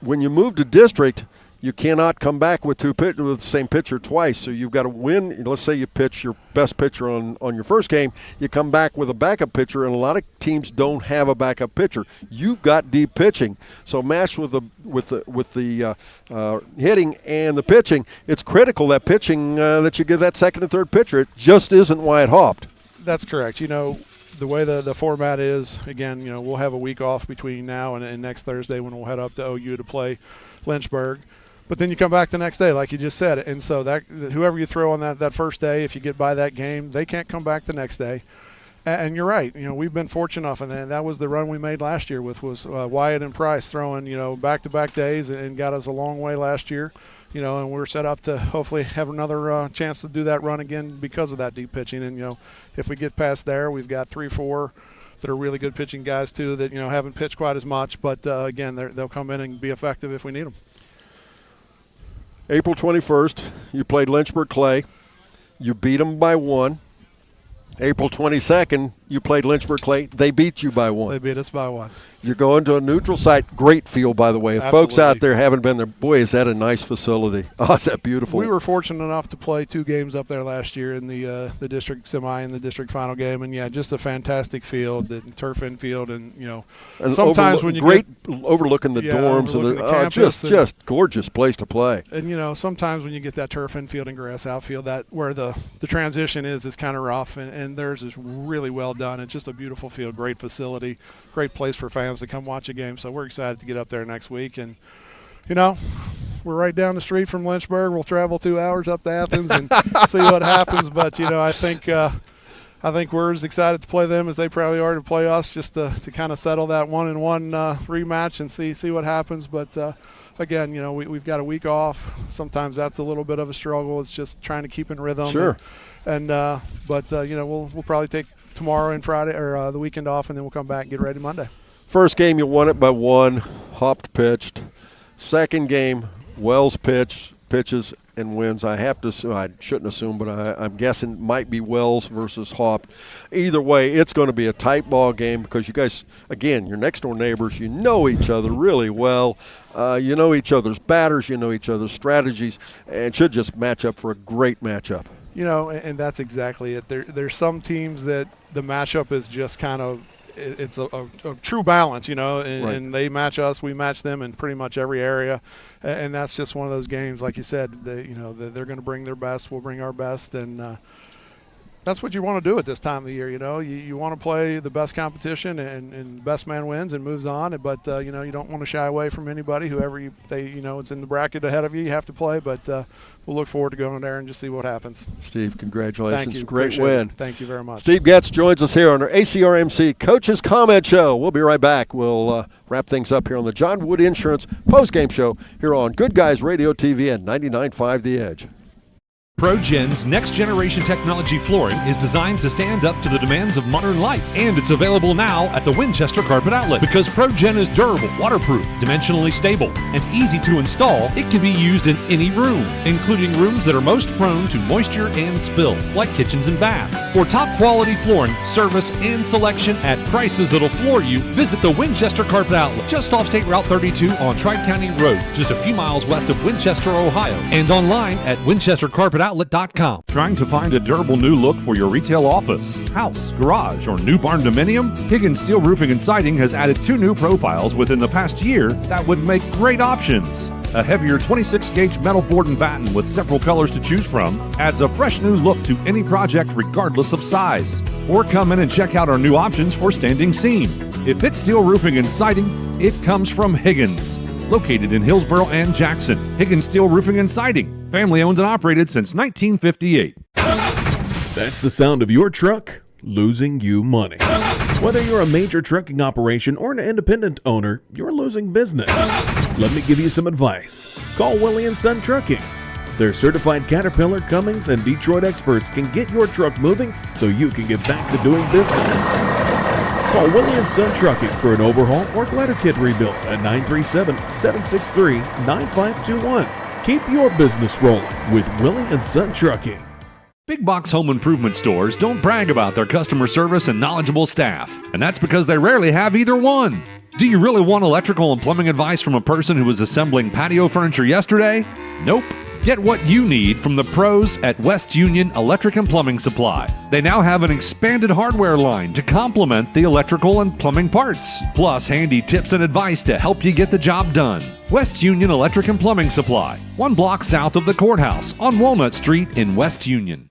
When you move to district, you cannot come back with with the same pitcher twice. So you've got to win. Let's say you pitch your best pitcher on your first game. You come back with a backup pitcher, and a lot of teams don't have a backup pitcher. You've got deep pitching. So matched with the hitting and the pitching, it's critical that pitching that you give that second and third pitcher. It just isn't Wyatt Haupt. That's correct. The way the format is, again, we'll have a week off between now and next Thursday when we'll head up to OU to play Lynchburg. But then you come back the next day, like you just said. And so that whoever you throw on that first day, if you get by that game, they can't come back the next day. And you're right. We've been fortunate enough, and that was the run we made last year was Wyatt and Price throwing, back-to-back days and got us a long way last year. And we're set up to hopefully have another chance to do that run again because of that deep pitching. And, if we get past there, we've got 3-4 that are really good pitching guys too that, haven't pitched quite as much. But, again, they'll come in and be effective if we need them. April 21st, you played Lynchburg Clay. You beat them by 1. April 22nd, you played Lynchburg Clay. They beat you by 1. They beat us by 1. You're going to a neutral site. Great field, by the way. If folks out there haven't been there, boy, is that a nice facility. Oh, is that beautiful. We were fortunate enough to play 2 games up there last year in the district semi and the district final game. And, yeah, just a fantastic field, the turf infield. And, and sometimes when you overlooking the dorms. Overlooking the campus just gorgeous place to play. And, sometimes when you get that turf infield and grass outfield, that where the transition is kind of rough. And theirs is really well done. It's just a beautiful field, great facility, great place for fans to come watch a game. So we're excited to get up there next week. And, we're right down the street from Lynchburg. We'll travel 2 hours up to Athens and see what happens. But, I think we're as excited to play them as they probably are to play us, just to kind of settle that 1-1 rematch and see what happens. But, again, we've got a week off. Sometimes that's a little bit of a struggle. It's just trying to keep in rhythm. Sure. But we'll probably take tomorrow and Friday or the weekend off, and then we'll come back and get ready Monday. First game, you won it by 1. Haupt pitched. Second game, Wells pitches and wins. I shouldn't assume, but I'm guessing it might be Wells versus Haupt. Either way, it's going to be a tight ball game because you guys, again, you're next door neighbors. You know each other really well. You know each other's batters. You know each other's strategies, and should just match up for a great matchup. And that's exactly it. There's some teams that the matchup is just kind of it's a true balance, and, right. and they match us, we match them in pretty much every area, and that's just one of those games, like you said, they're going to bring their best, we'll bring our best, and that's what you want to do at this time of the year. You want to play the best competition, and best man wins and moves on. But you don't want to shy away from anybody. Whoever it's in the bracket ahead of you, you have to play. But we'll look forward to going there and just see what happens. Steve, congratulations! Thank you. Great Appreciate win. It. Thank you very much. Steve Getz joins us here on our ACRMC Coaches Comment Show. We'll be right back. We'll wrap things up here on the John Wood Insurance postgame show here on Good Guys Radio TV and 99.5 The Edge. ProGen's next-generation technology flooring is designed to stand up to the demands of modern life, and it's available now at the Winchester Carpet Outlet. Because ProGen is durable, waterproof, dimensionally stable, and easy to install, it can be used in any room, including rooms that are most prone to moisture and spills, like kitchens and baths. For top-quality flooring, service, and selection at prices that'll floor you, visit the Winchester Carpet Outlet, just off State Route 32 on Tri-County Road, just a few miles west of Winchester, Ohio, and online at winchestercarpetoutlet.com. Trying to find a durable new look for your retail office, house, garage, or new barn dominium? Higgins Steel Roofing and Siding has added 2 new profiles within the past year that would make great options. A heavier 26-gauge metal board and batten with several colors to choose from adds a fresh new look to any project regardless of size. Or come in and check out our new options for standing seam. If it's steel roofing and siding, it comes from Higgins. Located in Hillsboro and Jackson, Higgins Steel Roofing and Siding. Family owned and operated since 1958. That's the sound of your truck losing you money. Whether you're a major trucking operation or an independent owner, you're losing business. Let me give you some advice. Call Willie & Son Trucking. Their certified Caterpillar, Cummins, and Detroit experts can get your truck moving so you can get back to doing business. Call Willie & Son Trucking for an overhaul or glider kit rebuild at 937-763-9521. Keep your business rolling with Willie & Son Trucking. Big box home improvement stores don't brag about their customer service and knowledgeable staff, and that's because they rarely have either one. Do you really want electrical and plumbing advice from a person who was assembling patio furniture yesterday? Nope. Get what you need from the pros at West Union Electric and Plumbing Supply. They now have an expanded hardware line to complement the electrical and plumbing parts, plus handy tips and advice to help you get the job done. West Union Electric and Plumbing Supply, 1 block south of the courthouse on Walnut Street in West Union.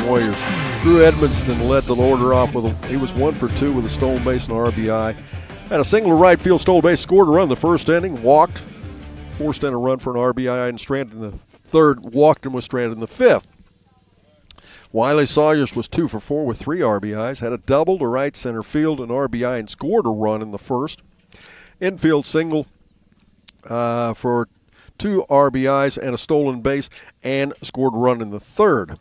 Warriors. Drew Edmonston led the order off he was 1 for 2 with a stolen base and RBI. Had a single to right field, stolen base, scored a run in the first inning, walked, forced in a run for an RBI and stranded in the third, walked and was stranded in the fifth. Wiley Sawyers was 2 for 4 with 3 RBIs, had a double to right center field, an RBI, and scored a run in the first. Infield single for 2 RBIs and a stolen base, and scored a run in the third.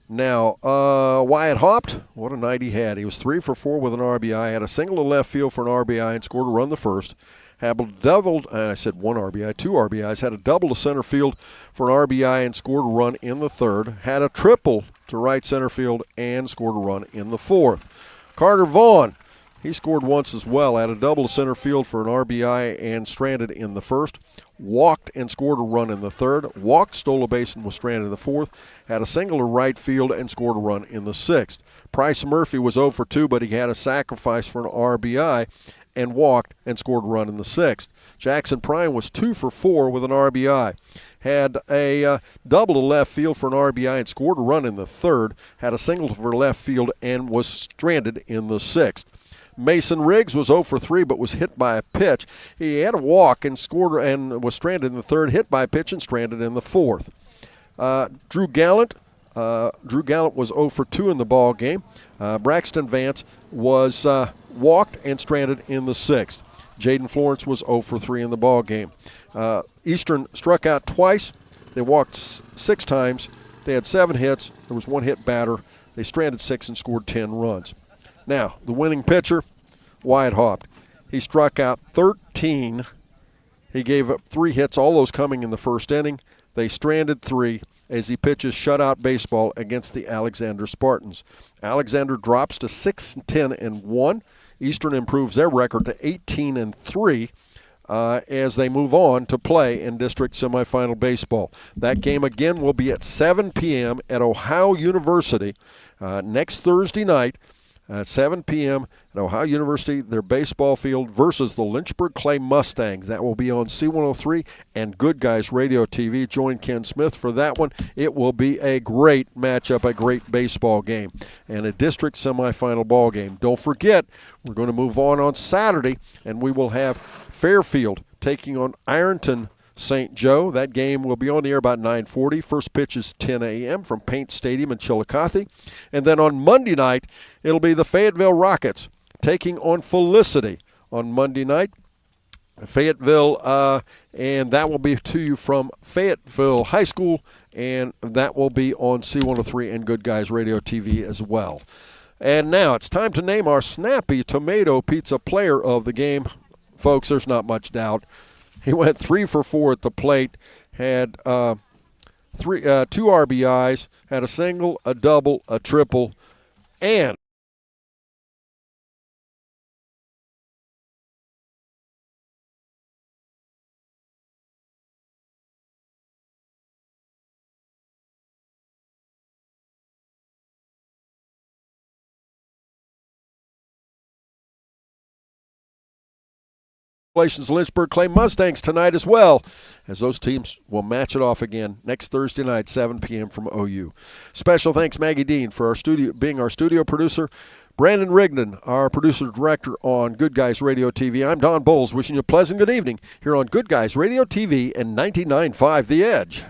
Now, Wyatt Hopt, what a night he had. He was 3 for 4 with an RBI, had a single to left field for an RBI and scored a run the first. Had a doubled, and I said 1 RBI, 2 RBIs, had a double to center field for an RBI and scored a run in the third. Had a triple to right center field and scored a run in the fourth. Carter Vaughn, he scored once as well, had a double to center field for an RBI and stranded in the first. Walked and scored a run in the third. Walked, stole a base, and was stranded in the fourth. Had a single to right field and scored a run in the sixth. Price Murphy was 0 for 2, but he had a sacrifice for an RBI and walked and scored a run in the sixth. Jackson Prime was 2 for 4 with an RBI. Had a double to left field for an RBI and scored a run in the third. Had a single for left field and was stranded in the sixth. Mason Riggs was 0 for 3 but was hit by a pitch. He had a walk and scored and was stranded in the third, hit by a pitch and stranded in the fourth. Drew Gallant was 0 for 2 in the ball game. Braxton Vance was walked and stranded in the sixth. Jaden Florence was 0 for 3 in the ball game. Eastern struck out twice. They walked 6 times. They had 7 hits. There was 1 hit batter. They stranded 6 and scored 10 runs. Now, the winning pitcher, Wyatt Hopt. He struck out 13. He gave up 3 hits, all those coming in the first inning. They stranded 3 as he pitches shutout baseball against the Alexander Spartans. Alexander drops to 6-10-1. Eastern improves their record to 18-3 as they move on to play in district semifinal baseball. That game again will be at 7 p.m. at Ohio University next Thursday night. 7 p.m. at Ohio University, their baseball field versus the Lynchburg Clay Mustangs. That will be on C103 and Good Guys Radio TV. Join Ken Smith for that one. It will be a great matchup, a great baseball game, and a district semifinal ball game. Don't forget, we're going to move on Saturday, and we will have Fairfield taking on Ironton St. Joe. That game will be on the air about 9:40. First pitch is 10 a.m. from Paint Stadium in Chillicothe. And then on Monday night, it'll be the Fayetteville Rockets taking on Felicity on Monday night. Fayetteville, and that will be to you from Fayetteville High School, and that will be on C103 and Good Guys Radio TV as well. And now it's time to name our Snappy Tomato Pizza player of the game. Folks, there's not much doubt. He went 3 for 4 at the plate, had 2 RBIs, had a single, a double, a triple, and Lynchburg Clay Mustangs tonight as well, as those teams will match it off again next Thursday night, 7 p.m. from OU. Special thanks, Maggie Dean, for being our studio producer. Brandon Rigdon, our producer-director on Good Guys Radio TV. I'm Don Bowles, wishing you a pleasant good evening here on Good Guys Radio TV and 99.5 The Edge.